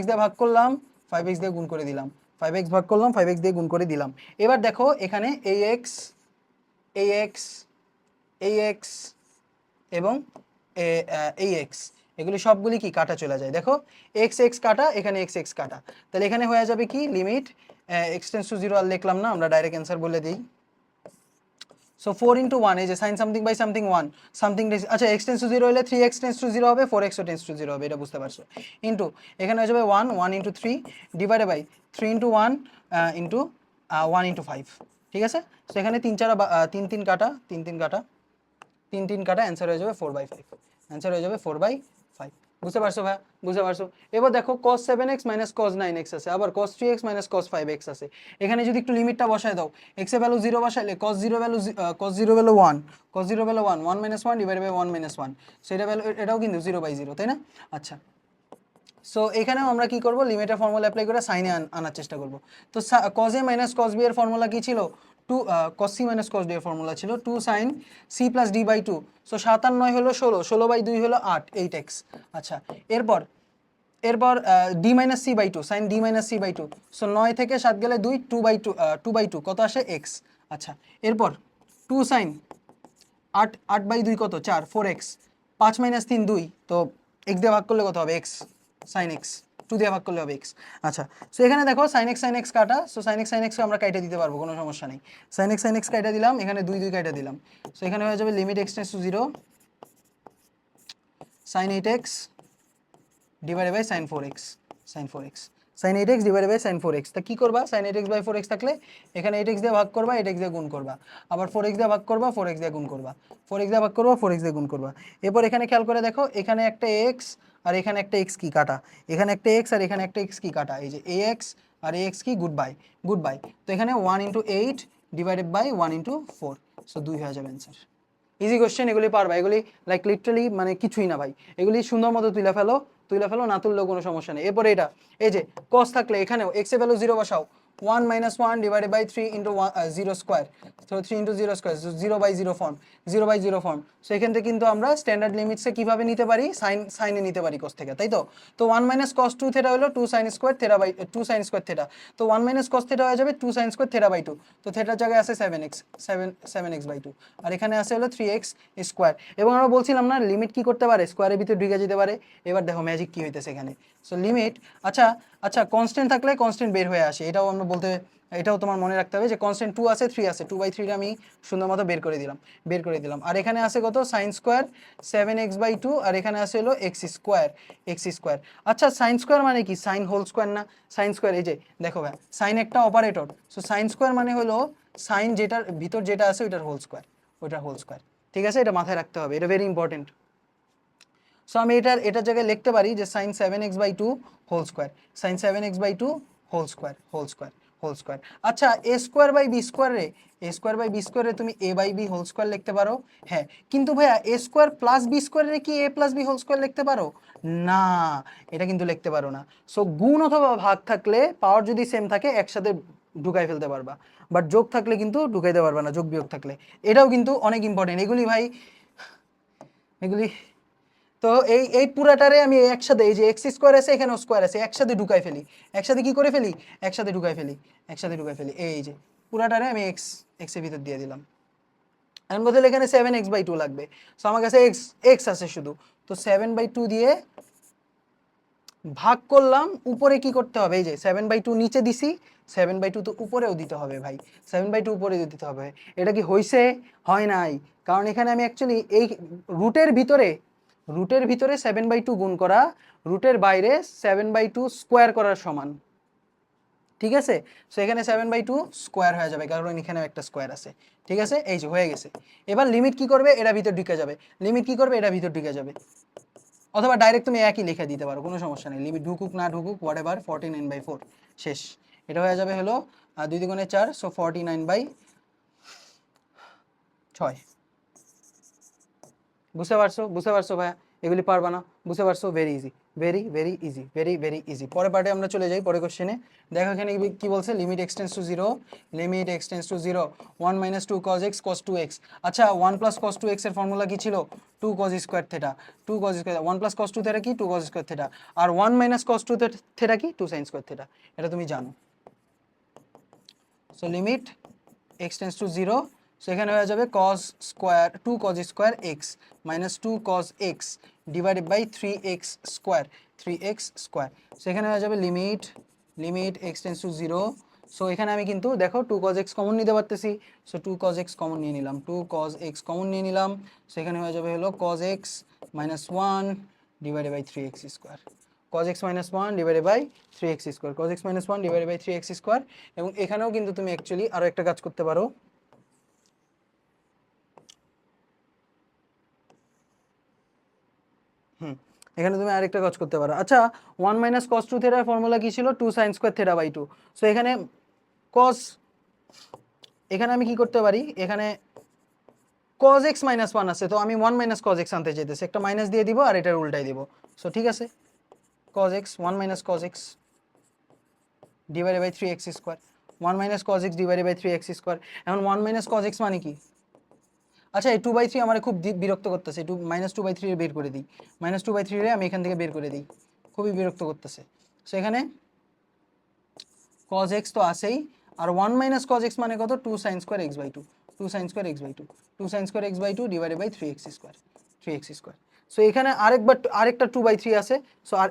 দিয়ে ভাগ করলাম, 5x দিয়ে গুণ করে দিলাম, 5x ভাগ করলাম, 5x দিয়ে গুণ করে দিলাম। এবার দেখো এখানে ax এবং ax, এগুলি সবগুলি কি কাটা চলে যায়। দেখো x কাটা, এখানে x কাটা, তাহলে এখানে হয়ে যাবে কি লিমিট এক্স টেন্স টু 0, আর লিখলাম না, আমরা ডাইরেক্ট অ্যান্সার বলে দিই। সো 4 ইন্টু 1 এই যে sine something by something 1 something, আচ্ছা এক্স টেন্স টু 0 হলে 3x টেন্স টু 0 হবে, 4x টেন্স টু 0 হবে, এটা বুঝতে পারছো। ইন্টু এখানে হয়ে যাবে 1 into 3 divided by 3 into 1 into 1 into 5, ঠিক আছে। সো এখানে 3 4 3 3 কাটা 3 3 কাটা 3 3 কাটা, অ্যান্সার হয়ে যাবে 4/5, অ্যান্সার হয়ে যাবে 4/5। বুঝতে পারছো ভাই? বুঝতে পারছো। এবার দেখো cos 7x minus cos 9x আছে, আবার cos 3x minus cos 5x আছে। এখানে যদি একটু লিমিটটা বসায় দাও, x এর ভ্যালু 0 বসাইলে cos 0 value 1, cos 0 value 1, 1 minus 1 divided by 1 minus 1, সেটা ভ্যালু এটাও কিন্তু 0/0, তাই না? আচ্ছা, সো এখানেও আমরা কি করব, লিমিটের ফর্মুলা অ্যাপ্লাই করে সাইনে আনার চেষ্টা করব। তো cos a minus cos b এর ফর্মুলা কি ছিল? 2 cos c minus cos d এর ফর্মুলা ছিল 2 sin c plus d by 2। So 7 আর 9 হলো 16, 16/2 হলো 8, 8x। আচ্ছা, এরপর এরপর d minus c by 2, sine d minus c by 2। So 9 থেকে 7 গেলে 2, 2/2, 2/2 কত আসে? x। আচ্ছা, এরপর 2 সাইন 8/2 কত? 4, 4x। 5 মাইনাস 3 2, তো x দিয়ে ভাগ করলে কত হবে? x sin x, 2 দিয়ে ভাগ করলে হবে x। আচ্ছা, সো এখানে দেখো sin x কাটা, সো sin x আমরা কাইটে দিতে পারবো, কোনো সমস্যা নেই। sin x কাইটে দিলাম, এখানে 2 2 কাইটে দিলাম। সো এখানে হয়ে যাবে limit x tends to 0 sin 8x divided by sin 4x, sin 4x, sin 8x divided by sin 4x। তা কি করবা? sin 8x বাই 4x থাকলে এখানে 8x দিয়ে ভাগ করবা, 8x দিয়ে গুণ করবা, আবার 4x দিয়ে ভাগ করবা, 4x দিয়ে গুণ করবা, 4x দিয়ে ভাগ করবা, 4x দিয়ে গুণ করবা। এরপর এখানে খেয়াল করে দেখো, এখানে একটা x আর এখানে একটা x কি কাটা, এখানে একটা x আর এখানে একটা x কি কাটা, এই যে ax আর ax কি গুড বাই, গুড বাই। তো এখানে 1 into 8 divided by 1 into 4, so 2 হয়ে যাবে অ্যান্সার। ইজি কোশ্চেন, এগুলি পারবা, এগুলি লাইক লিটারালি মানে কিছুই না ভাই, এগুলি সুন্দর মতো তুলে ফেলো, তুলে ফেলো, না তুললেও কোনো সমস্যা নেই। এরপরে এটা, এই যে cos থাকলে এখানেও x এর ভ্যালু 0 বসাও, 1 minus 1 divided by 3 into 0 square, তো 3 into 0 square, 0/0 form, 0/0 form. So এখান থেকে কিন্তু আমরা স্ট্যান্ডার্ড লিমিটসে কীভাবে নিতে পারি? সাইনে নিতে পারি cos থেকে, তাই তো। তো 1 মাইনাস cos 2 থেটা হলো 2 sin square theta by 2 sin square theta, তো 1 মাইনাস cos থেটা হয়ে যাবে 2 sin স্কোয়ার থেটা বাই 2, তো থেটার জায়গায় আছে 7x/2, আর এখানে আছে হলো 3x স্কোয়ার। এবং আমরা বলছিলাম না লিমিট কি করতে পারে? স্কোয়ারের ভিতরে ঢুকে যেতে পারে। এবার দেখো ম্যাজিক কি হইতেছে এখানে। সো লিমিট, আচ্ছা আচ্ছা, কনস্ট্যান্ট থাকলে কনস্ট্যান্ট বের হয়ে আসে, এটাও আমরা বলতে, এটাও তোমার মনে রাখতে হবে যে কনস্ট্যান্ট 2 আছে 3 আছে, 2/3 আমি সুন্দর মতো বের করে দিলাম। আর এখানে আছে কত? সাইন স্কোয়ার 7x/2, আর এখানে আছে হলো এক্স স্কোয়ার। আচ্ছা, সাইন স্কোয়ার মানে কি? সাইন হোল স্কোয়ার না? সাইন স্কোয়ার, এই যে দেখো ভাই, সাইন একটা অপারেটর, সো সাইন স্কোয়ার মানে হলো সাইন যেটার ভিতর যেটা আছে ওইটার হোল স্কোয়ার, ঠিক আছে? এটা মাথায় রাখতে হবে, এটা ভেরি ইম্পর্টেন্ট। সো আমি এটার জায়গায় লিখতে পারি যে sine 7x/2 whole square, sine 7x/2 whole square. আচ্ছা, a² বাই b² তুমি a/b হোল স্কোয়ার লিখতে পারো, হ্যাঁ, কিন্তু ভাইয়া a² প্লাস b² কি a plus b whole square লিখতে পারো? না, এটা কিন্তু লিখতে পারো না। সো গুণ অথবা ভাগ থাকলে, পাওয়ার যদি সেম থাকে একসাথে ঢুকাই ফেলতে পারবা, বাট যোগ থাকলে কিন্তু ঢুকাইতে পারবা না, যোগ বিয়োগ থাকলে। এটাও কিন্তু অনেক ইম্পর্টেন্ট এগুলি ভাই, এগুলি। তো এই পুরাটারে আমি একসাথে, এই যে এক্স স্কোয়ার আছে এখানেও স্কোয়ার আছে, একসাথে ঢুকাই ফেলি, একসাথে কি করে ফেলি? একসাথে ঢুকাই ফেলি, এই যে পুরাটারে আমি এক্সের ভিতর দিয়ে দিলাম। এখন বলতে এখানে 7x/2 লাগবে, সো আমার কাছে এক্স আছে শুধু, তো 7/2 দিয়ে ভাগ করলাম। উপরে কি করতে হবে? এই যে 7/2 নিচে দিছি, 7/2 তো উপরেও দিতে হবে ভাই, 7/2 উপরে দিতে হবে। এটা কি হইছে? হয় নাই, কারণ এখানে আমি অ্যাকচুয়ালি এই রুটের ভিতরে 7/2 গুণ করা, রুটের বাইরে 7/2 স্কোয়ার করার সমান, ঠিক আছে? সো এখানে 7/2 স্কোয়ার হয়ে যাবে, কারণ এখানেও একটা স্কোয়ার আছে, ঠিক আছে? এই যে হয়ে গেছে। এবার লিমিট কি করবে? এটা ভিতর ঢুকে যাবে, অথবা ডাইরেক্ট তুমি একই লিখে দিতে পারো, কোনো সমস্যা নেই, লিমিট ঢুকুক না ঢুকুক হোয়াট এভার, 49/4 শেষ। এটা হয়ে যাবে হলো 2 × 4, সো 49/6। বুঝতে পারছো ভাইয়া? এগুলি পারবা না? বুঝতে পারছো? Very easy. পরের পার্টে আমরা চলে যাই, পরের কোশ্চেনে দেখো এখানে কি বলছে, limit x tends to 0, 1 minus 2 cos x cos 2x। আচ্ছা, 1 প্লাস cos 2x এর ফর্মুলা কি ছিল? 2 cos square theta, 1 plus cos 2 theta কি? 2 cos স্কোয়ার থেটা, আর 1 মাইনাস cos 2 থেটা কি? 2 sin স্কোয়ার থেটা, এটা তুমি জানো। So limit x tends to 0, so এখানে হয়ে যাবে cos square 2 cos square x minus 2 cos x divided by 3x square, so এখানে হয়ে যাবে limit x tends to 0, so এখানে আমি কিন্তু দেখো 2 cos x কমন নিতে পারতেছি। সো 2 cos x কমন নিয়ে নিলাম, 2 cos x কমন নিয়ে নিলাম। সো এখানে হয়ে যাবে হলো cos x minus 1 divided by 3x square, cos x minus 1 divided by 3x square, cos x minus 1 divided by 3x square। এবং এখানেও কিন্তু তুমি অ্যাকচুয়ালি আরো একটা কাজ করতে পারো, এখানে তুমি আরেকটা কাজ করতে পারো। আচ্ছা, 1 মাইনাস কস টু থেটার ফর্মুলা কি ছিল? 2 sine square theta by 2। So এখানে কস, এখানে আমি কি করতে পারি, এখানে cos x মাইনাস 1 আছে, তো আমি 1 মাইনাস cos x আনতে চাইতেছি, একটা মাইনাস দিয়ে দিব আর এটার উল্টাই দিব। সো ঠিক আছে, cos x 1 minus cos x divided by 3x square, 1 minus cos x divided by 3x square. এখন 1 মাইনাস cos x মানে কি? আচ্ছা, এই 2/3 আমার খুব বিরক্ত করতেছে, মাইনাস 2/3 বের করে দিই, মাইনাস 2/3 আমি এখান থেকে বের করে দিই, খুবই বিরক্ত করতেছে। সো এখানে cos x তো আছেই, আর 1 মাইনাস cos x মানে কত? 2 sin square x by 2, 2 sin square x by 2, 2 sin square x by 2 divided by 3x square, 3x square. So এখানে আরেকটা 2/3 আছে। সো আর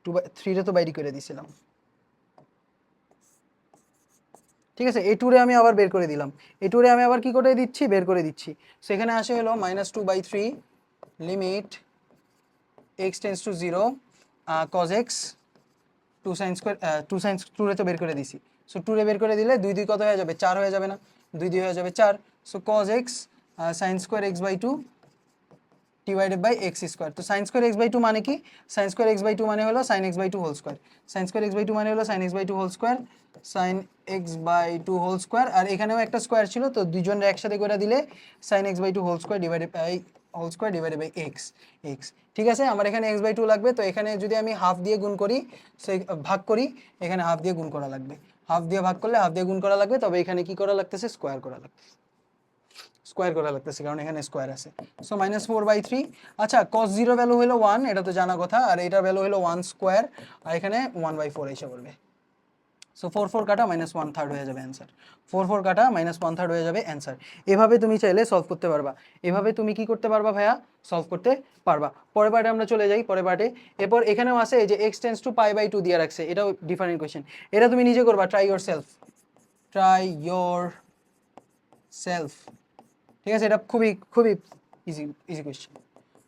2/3 তো বাইরে করে দিয়েছিলাম, ঠিক আছে। এই টুরে আমি আবার বের করে দিলাম, এই টুরে আমি আবার কি করে দিচ্ছি, বের করে দিচ্ছি। সেখানে আসে হলো minus 2/3 limit x tends to 0 cos x 2 sin square, 2 sin 2 রে তো বের করে দিছি। সো 2 রে বের করে দিলে 2 2 কত হয়ে যাবে? 4 হয়ে যাবে না? 2 2 হয়ে যাবে 4। So cos x sin square x by 2 divided by x square. তো সাইন স্কোয়ার এক্স বাই 2 মানে কি? সাইন স্কোয়ার এক্স বাই 2 মানে হলো sine x by 2 whole square, sine square x by 2 মানে হলো sine x by 2 whole square, sine x by 2 whole square. আর এখানেও একটা স্কোয়ার ছিল, তো দুজনের একসাথে করে দিলে sine x by 2 whole square divided by x, x. ঠিক আছে, আমার এখানে এক্স বাই 2 লাগবে, তো এখানে যদি আমি হাফ দিয়ে গুণ করি, সেই ভাগ করি, এখানে হাফ দিয়ে গুণ করা লাগবে, হাফ দিয়ে ভাগ করলে হাফ দিয়ে গুণ করা লাগবে, তবে এখানে কি করা লাগতেছে? স্কোয়ার করা লাগতেছে, স্কোয়ার করা লাগতেছে, কারণ এখানে স্কোয়ার আছে। So minus 4/3। আচ্ছা, cos 0 ভ্যালু হলো 1, এটা তো জানা কথা, আর এটার ভ্যালু হলো 1 স্কোয়ার, আর এখানে 1/4 এসে পড়বে। সো 4 4 কাটা মাইনাস 1/3 হয়ে যাবে অ্যান্সার, 4 4 কাটা মাইনাস 1/3 হয়ে যাবে অ্যান্সার। এভাবে তুমি চাইলে সলভ করতে পারবা, এভাবে তুমি কি করতে পারবা ভাইয়া? সলভ করতে পারবা। পরের পার্টে আমরা চলে যাই, পরের পার্টে। এরপর এখানেও আছে এই যে x tends to pi by 2 দিয়ে রাখছে, এটাও ডিফারেন্ট কোয়েশ্চেন, এটা তুমি নিজে করবা, try yourself, try yourself. ঠিক আছে, এটা খুবই খুবই ইজি ইজি কোয়েশ্চেন।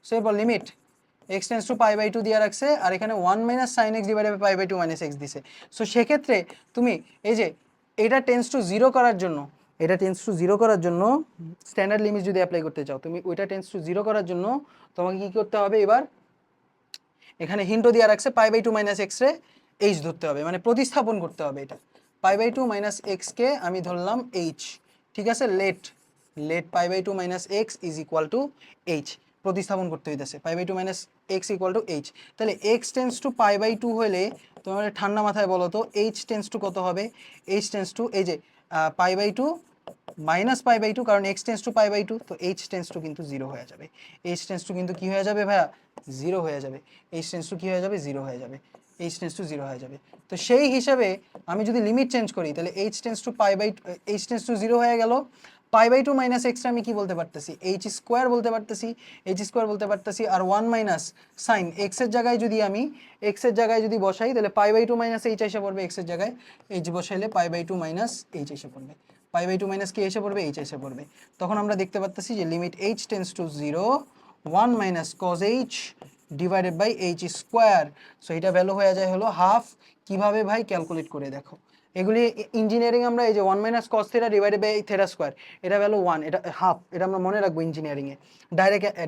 সো এরপর limit x tends to pi by 2 দিয়ে রাখছে, আর এখানে 1 minus sine x divided by pi by 2 minus x দিছে। সো সেক্ষেত্রে তুমি এই যে এটা টেন্স টু 0 করার জন্য, এটা টেন্স টু 0 করার জন্য স্ট্যান্ডার্ড লিমিট যদি অ্যাপ্লাই করতে চাও, তুমি ওইটা টেন্স টু 0 করার জন্য তোমাকে কি করতে হবে? এবার এখানে হিন্টও দিয়ে রাখছে, পাই বাই 2 মাইনাস এক্স রে এইচ ধরতে হবে, মানে প্রতিস্থাপন করতে হবে। এটা পাই বাই 2 মাইনাস এক্সকে আমি ধরলাম এইচ, ঠিক আছে। Let let pi by 2 minus x is equal to h, প্রতিস্থাপন করতে হইতেছে, pi by 2 minus x equal to h. তাহলে x tends to pi by 2 হলে তোমার ঠান্ডা মাথায় বলো তো এইচ টেন্স টু কত হবে? এইচ টেন্স টু এই যে pi by 2 minus pi by 2, কারণ x tends to pi by 2, তো এইচ টেন্স টু কিন্তু 0 হয়ে যাবে, এইচ টেন্স টু কিন্তু কি হয়ে যাবে ভাইয়া? 0 হয়ে যাবে, এইচ টেন্স টু কি হয়ে যাবে? 0 হয়ে যাবে, এইচ টেন্স টু 0 হয়ে যাবে। তো সেই হিসাবে আমি যদি লিমিট চেঞ্জ করি, তাহলে h tends to pi by h tends to 0 হয়ে গেল, পাই বাই 2 মাইনাস এক্সটা আমি কি বলতে পারতেছি? এইচ স্কোয়ার বলতে পারতেছি, এইচ স্কোয়ার বলতে পারতেছি। আর 1 মাইনাস সাইন এক্সের জায়গায় যদি আমি এক্সের জায়গায় যদি বসাই, তাহলে পাই বাই 2 মাইনাস এইচ এসে পড়বে, এক্সের জায়গায় এইচ বসাইলে পাই বাই 2 মাইনাস এইচ এসে পড়বে, পাই বাই 2 মাইনাস কি এসে পড়বে? এইচ এসে পড়বে। তখন আমরা দেখতে পাচ্ছি যে limit h tends to 0 1 minus cos h divided by h square. So এটা ভ্যালু হয়ে যায় হলো হাফ। কিভাবে ভাই? ক্যালকুলেট করে দেখো, এগুলি ইঞ্জিনিয়ারিং আমরা এই যে 1 minus cos theta divided by theta square, এটা ভ্যালু 1, এটা হাফ, এটা আমরা মনে রাখবো ইঞ্জিনিয়ারিংয়ে,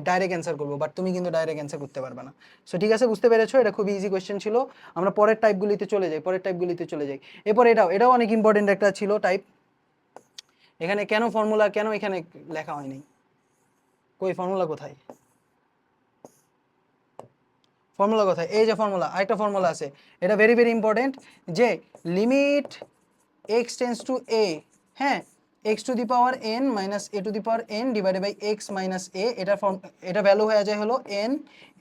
ডাইরেক্ট অ্যান্সার করবো, বাট তুমি কিন্তু ডাইরেক্ট অ্যান্সার করতে পারবে না। সো ঠিক আছে, বুঝতে পেরেছো, এটা খুবই ইজি কোয়েশ্চেন ছিল। আমরা পরের টাইপগুলিতে চলে যাই, পরের টাইপগুলিতে চলে যাই। এরপর এটাও অনেক ইম্পর্টেন্ট একটা ছিল টাইপ। এখানে কেন ফর্মুলা, কেন এখানে লেখা হয়নি? কই ফর্মুলা কোথায়? ফর্মুলা কোথায়? এই যে ফর্মুলা, আরেকটা ফর্মুলা আছে, এটা ভেরি ভেরি ইম্পর্টেন্ট, যে limit x tends to a, হ্যাঁ, x to the power n minus a to the power n divided by x minus a, এটা ভ্যালু হয়ে যায় হলো n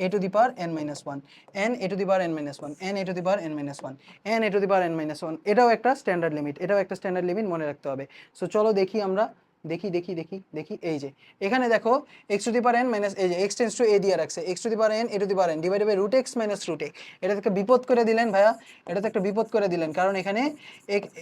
a to the power n minus one, n a to the power n minus one, n a to the power n minus one, n a to the power n minus one. এটাও একটা standard limit, এটাও একটা standard limit, মনে রাখতে হবে। So চলো দেখি আমরা দেখি দেখি দেখি দেখি, এই যে এখানে দেখো x to the power n minus, এই যে এক্স টেন্স টু এ দিয়ে রাখছে, x to the power n a to the power n divided by root x minus root a. এটা তো একটা বিপদ করে দিলেন ভাইয়া, এটা তো একটা বিপদ করে দিলেন, কারণ এখানে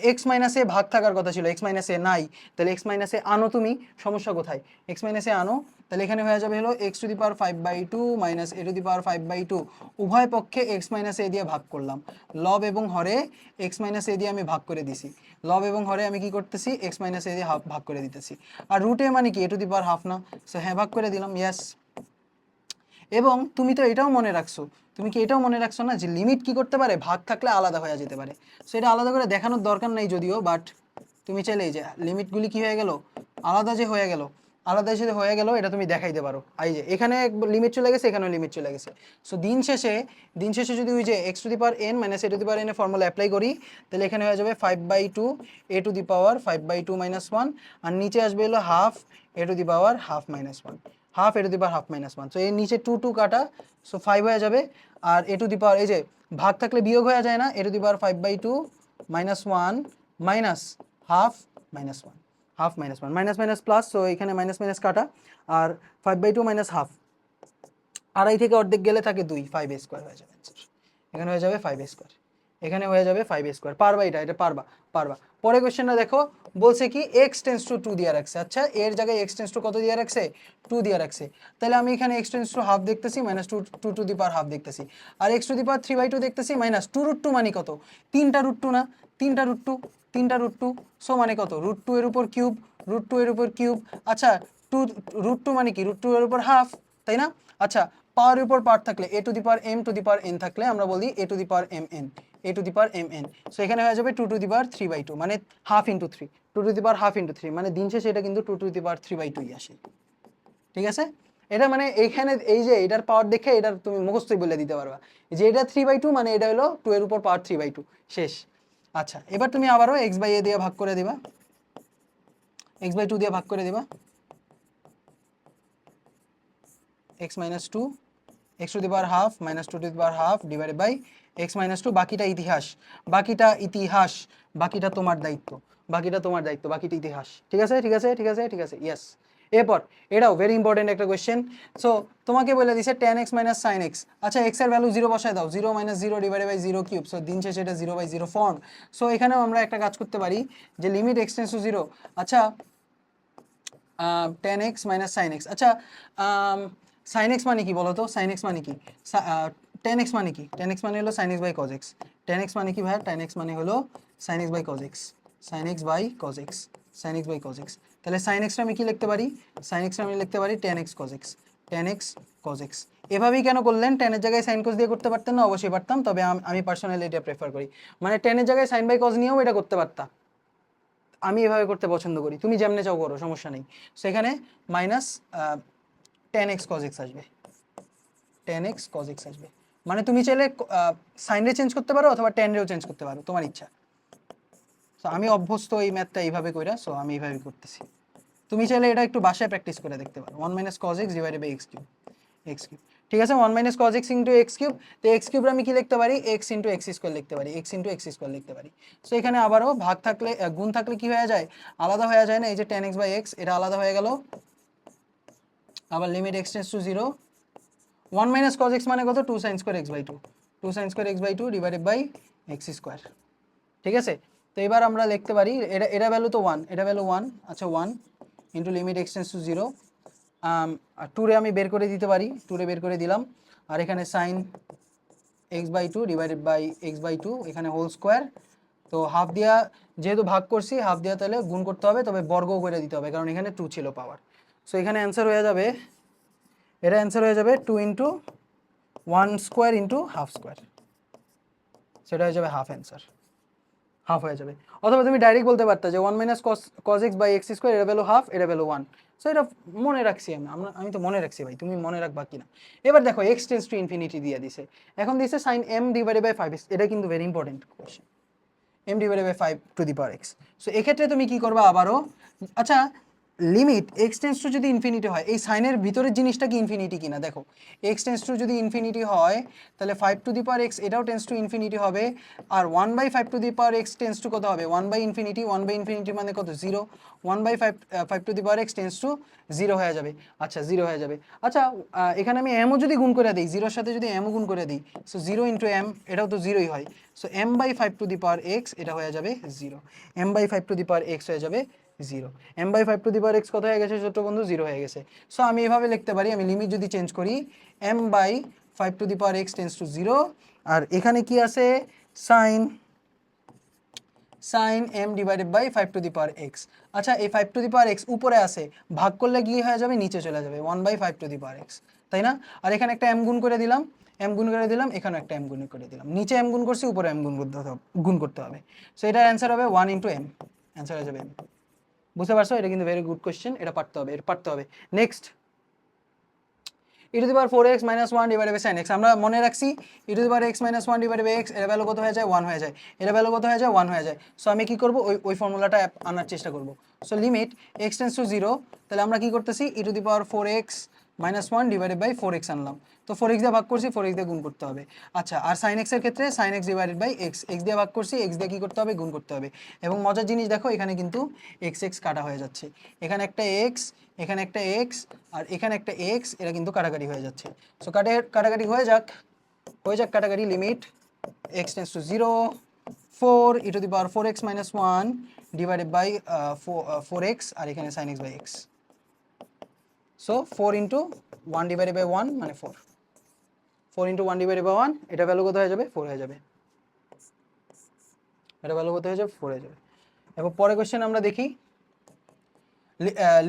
এক্স মাইনাস এ ভাগ থাকার কথা ছিল, এক্স মাইনাস এ নাই, তাহলে এক্স মাইনাস এ আনো তুমি, সমস্যা কোথায়, এক্স মাইনাস এ আনো, তাহলে এখানে হয়ে যাবে হলো x to the power 5/2 minus a to the power 5/2, উভয় পক্ষে এক্স মাইনাস এ দিয়ে ভাগ করলাম, লব এবং হরে এক্স মাইনাস এ দিয়ে আমি ভাগ করে দিছি, লব এবং হরে আমি কি করতেছি এক্স মাইনাস এ দিয়ে ভাগ করে দিতেছি, আর রুট এ মানে কি এ টু দি পাওয়ার হাফ না, সো হ্যাঁ ভাগ করে দিলাম, ইয়েস। এবং তুমি তো এটাও মনে রাখছো, তুমি কি এটাও মনে রাখছো না যে লিমিট কি করতে পারে, ভাগ থাকলে আলাদা হয়ে যেতে পারে, সো এটা আলাদা করে দেখানোর দরকার নাই যদিও, বাট তুমি চাইলে এই যে লিমিটগুলি কি হয়ে গেল, আলাদা যে হয়ে গেল, আলাদা যে হয়ে গেল এটা তুমি দেখাইতে পারো, এই যে এখানে লিমিট চলে গেছে, এখানেও লিমিট চলে গেছে, সো দিন শেষে যদি ওই যে x to the power n minus a to the power N এর ফর্মুলা অ্যাপ্লাই করি, তাহলে এখানে হয়ে যাবে 5/2 এ টু দি পাওয়ার 5/2 মাইনাস 1, আর নিচে আসবে হলো half A to the power half minus 1, half A to the power half minus 1, so এর নিচে 2 কাটা, সো 5 হয়ে যাবে, আর এ টু দি পাওয়ার এই যে ভাগ থাকলে বিয়োগ হয়ে যায় না, a to the power 5/2 minus 1 minus half minus 1, half minus 1, minus minus plus, so এখানে মাইনাস মাইনাস কাটা, আর 5/2 মাইনাস হাফ, আড়াই থেকে অর্ধেক গেলে থাকে 2, 5a স্কোয়ার হয়ে যাবে অ্যান্সার, এখানে হয়ে যাবে 5a স্কোয়ার, এখানে হয়ে যাবে 5a স্কোয়ার, পারবা এটা পারবা পারবা। পরে কোশ্চেনটা দেখো, বলছে কি এক্স টেন্স টু 2 দিয়ে রাখছে, আচ্ছা এর জায়গায় এক্স টেন্স টু কত দিয়ে রাখছে, 2 দিয়ে রাখছে, তাহলে আমি এখানে এক্স টেন্স টু হাফ দেখতেছি, minus two to the power half দেখতেছি, আর এক্স টু দি পাওয়ার 3/2 দেখতেছি, মাইনাস 2√2 মানে কত, 3টা√2 না, 3টা√2, সো মানে কত, √2 এর উপর কিউব, √2 এর উপর কিউব, আচ্ছা √2 মানে কি, √2 এর উপর হাফ, তাই না, আচ্ছা পাওয়ার উপর পাওয়ার থাকলে a to the power m to the power n থাকলে আমরা বলি a to the power m n, a to the power m n, so এখানে হয়ে যাবে 2 টু দি পাওয়ার 3/2, মানে half into 3, 2 to the power half into 3, মানে দিন শেষে এটা কিন্তু 2 টু দি পাওয়ার 3/2ই আসে, ঠিক আছে। এটা মানে এইখানে এই যে এটার পাওয়ার দেখে এটা তুমি মুখস্থই বলে দিতে পারবা যে এটা 3/2, মানে এটা হলো 2 এর উপর পাওয়ার 3/2, শেষ। আচ্ছা এবার তুমি আবারও এক্স বাই এ দিয়ে ভাগ করে দিবা, x/2 দিয়ে ভাগ করে দিবা, x minus 2 x to the power half minus 2 to the power half divided by x minus 2, বাকিটা ইতিহাস, বাকিটা তোমার দায়িত্ব, বাকিটা ইতিহাস, ঠিক আছে ঠিক আছে ঠিক আছে ঠিক আছে, ইয়েস। এরপর এটাও ভেরি ইম্পর্টেন্ট একটা কোয়েশ্চেন, সো তোমাকে বলে দিছে tan x minus sin x, আচ্ছা x এর ভ্যালু 0 বসায় দাও, 0 মাইনাস 0 ডিভাইডেড বাই 0 কিউব, সো দিন শেষে এটা 0/0 ফর্ম, সো এখানেও আমরা একটা কাজ করতে পারি যে লিমিট x টেন্ডস টু 0, আচ্ছা tan x minus sin x, আচ্ছা sin x মানে কি বলো তো, sin x মানে কি, tan x মানে কি, tan x মানে হলো sin x by cos x, tan x মানে কি ভাই, tan x মানে হলো sin x by cos x, sin x by cos x, sin x by cos x, তাহলে sin x আমি কি লিখতে পারি, sin x আমি লিখতে পারি tan x cos x, tan x cos x, এভাবেই কেন করলেন, tan এর জায়গায় sin cos দিয়ে করতে পারতেন না, অবশ্যই পারতাম, তবে আমি পার্সোনালি এটা প্রেফার করি, মানে tan এর জায়গায় sin বাই cos নিয়েও এটা করতে পারতাম, আমি এভাবে করতে পছন্দ করি, তুমি যেমনে চাও করো, সমস্যা নেই, সেখানে minus tan x cos x আসবে, tan x cos x আসবে, মানে তুমি চাইলে সাইন রে চেঞ্জ করতে পারো অথবা tan রেও চেঞ্জ করতে পারো, তোমার ইচ্ছা, সো আমি অভ্যস্ত এই ম্যাথটা এইভাবে কইরা, সো আমি এইভাবে করতেছি, তুমি চাইলে এটা একটু বাসায় প্র্যাকটিস করে দেখতে পারো, 1 minus cos x divided by x cube, ঠিক আছে, 1 minus cos x into x cube, তো x কিউব আমি কি লিখতে পারি, x ইন্টু x স্কোয়ার লিখতে পারি, x ইন্টু x স্কোয়ার লিখতে পারি, সো এখানে আবারও ভাগ থাকলে গুণ থাকলে কি হয়ে যায়, আলাদা হয়ে যায় না, এই যে tan x বাই x এটা আলাদা হয়ে গেল, আবার limit x tends to 0, 1 minus cos x মানে কত, 2 sin square x/2, 2 sin square x/2 divided by x square, ঠিক আছে। তো এবার আমরা লিখতে পারি এটা ভ্যালু তো 1, এটা ভ্যালু 1, আচ্ছা 1 into limit x tends to 0, আর 2 রে আমি বের করে দিতে পারি, 2 রে বের করে দিলাম, আর এখানে sin x/2 divided by x/2, এখানে হোল স্কোয়ার, তো হাফ দিয়া যেহেতু ভাগ করছি, হাফ দিয়া তাহলে গুণ করতে হবে, তবে বর্গ করে দিতে হবে কারণ এখানে 2 ছিল পাওয়ার, সো এখানে অ্যান্সার হয়ে যাবে, এটা অ্যান্সার হয়ে যাবে 2 into 1 square into half square, সেটা হয়ে যাবে হাফ অ্যান্সার, হাফ হয়ে যাবে, অথবা তুমি ডাইরেক্ট বলতে পারতা যে 1 minus cos x by x square, এটা ভ্যালু হাফ, এটা ভ্যালু 1, সো এটা মনে রাখছি আমি তো মনে রাখছি ভাই, তুমি মনে রাখবা কিনা। এবার দেখো x টেন্ডস টু ইনফিনিটি দিয়ে দিছে, এখন দিছে sin m divided by 5x, এটা কিন্তু very important question, m divided by 5 to the power x, so এক্ষেত্রে তুমি কি করবা আবারও, আচ্ছা লিমিট এক্স টেন্স টু যদি ইনফিনিটি হয়, এই সাইনের ভিতরের জিনিসটা কি ইনফিনিটি কিনা দেখো। এক্স টেন্স টু যদি ইনফিনিটি হয় তাহলে 5^x এটাও টেন্স টু ইনফিনিটি হবে, আর 1/5^x টেন্স টু কত হবে 1/ইনফিনিটি, 1/ইনফিনিটি মানে কত 0, 1/5^x টেন্স টু 0 হয়ে যাবে। আচ্ছা 0 হয়ে যাবে। আচ্ছা এখানে আমি এমও যদি গুণ করে দিই, 0-র সাথে যদি এমও গুণ করে দিই, সো 0 ইন্টু এম, এটাও তো 0ই হয়, সো m/5^x এটা হয়ে যাবে 0, m/5^x হয়ে যাবে 0, m/5^x কত হয়ে গেছে ছোট্ট বন্ধু 0 হয়ে গেছে। সো আমি এভাবে লিখতে পারি, আমি লিমিট যদি চেঞ্জ করি m/5^x টেন্স টু 0, আর এখানে কি আছে sin m/5^x। আচ্ছা এই 5^x উপরে আছে, ভাগ করলে কি হয়ে যাবে নিচে চলে যাবে 1/5^x, তাই না? আর এখানে একটা m গুণ করে দিলাম, এখানে একটা m গুণ করে দিলাম, নিচে m গুণ করছি উপরে m গুণ করতে হবে। সো এটার অ্যান্সার হবে 1 × m, অ্যান্সার হয়ে যাবে m। বুঝতে পারছো? এটা কিন্তু ভেরি গুড কোশ্চেন, এটা পারতে হবে। নেক্সট e⁴x - 1 sin x, আমরা মনে রাখছি e⁴x - 1 x এর ভ্যালু কত হয়ে যায় 1 হয়ে যায়, এর ভ্যালু কত হয়ে যায় 1 হয়ে যায়। সো আমি কি করব ওই ফর্মুলাটা আনার চেষ্টা করব। So limit x tends to 0, তাহলে আমরা কি করতেছি e⁴x - 1 4x আনলাম, তো 4x দিয়ে ভাগ করছি, 4x দিয়ে গুণ করতে হবে। আচ্ছা আর sin x এর ক্ষেত্রে sin x / x দিয়ে ভাগ করছি, x দিয়ে কি করতে হবে গুণ করতে হবে। এবং মজার জিনিস দেখো এখানে কিন্তু x কাটা হয়ে যাচ্ছে, এখানে একটা x, এখানে একটা x, আর এখানে একটা x, এরা কিন্তু কাটাকাটি হয়ে যাচ্ছে। সো কাটাকাটি হয়ে যাক কাটাকাটি। Limit x tends to 0, 4 e⁴x - 1 4x, আর এখানে sin x/x। সো 4 × 1/1 মানে 4, 4 × 1/1, এটা ভ্যালু কত হয়ে যাবে 4 হয়ে যাবে, এটা ভ্যালু কত হয়ে যাবে 4 হয়ে যাবে। এবং পরের কোশ্চেন আমরা দেখি,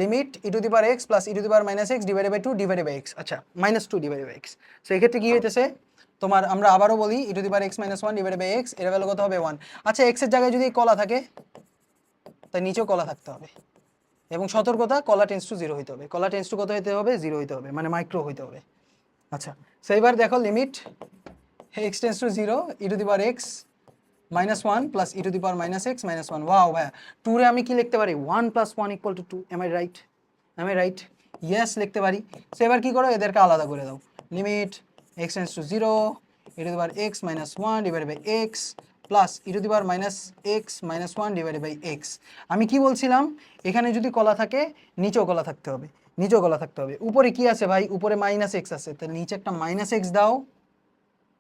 লিমিট e⁴x + e⁻x (2/x)। আচ্ছা -2/x। সো এক্ষেত্রে কি হইতেছে তোমার, আমরা আবারও বলি e⁴x - 1/x এর ভ্যালু কত হবে 1। আচ্ছা x এর জায়গায় যদি কলা থাকে তাই নিচেও কলা থাকতে হবে, এবং সতর্কতা কলা টেন্স টু 0 হইতে হবে, কলা টেন্স টু কত হইতে হবে 0 হইতে হবে, মানে মাইক্রো হইতে হবে। আচ্ছা সো এবার দেখো limit x tends to 0 e⁴x - 1 + e⁻x - 1। Wow ভাইয়া, 2 রে আমি কি লিখতে পারি 1 + 1 = 2, এম আই রাইট? ইয়েস লিখতে পারি। সো এবার কি করো এদেরকে আলাদা করে দাও, limit x tends to 0 e⁻x - 1/x plus e⁻x - 1/x। আমি কি বলছিলাম, এখানে যদি কলা থাকে নিচেও কলা থাকতে হবে, উপরে কি আছে ভাই, উপরে -x আছে, তাহলে নিচে একটা -x দাও।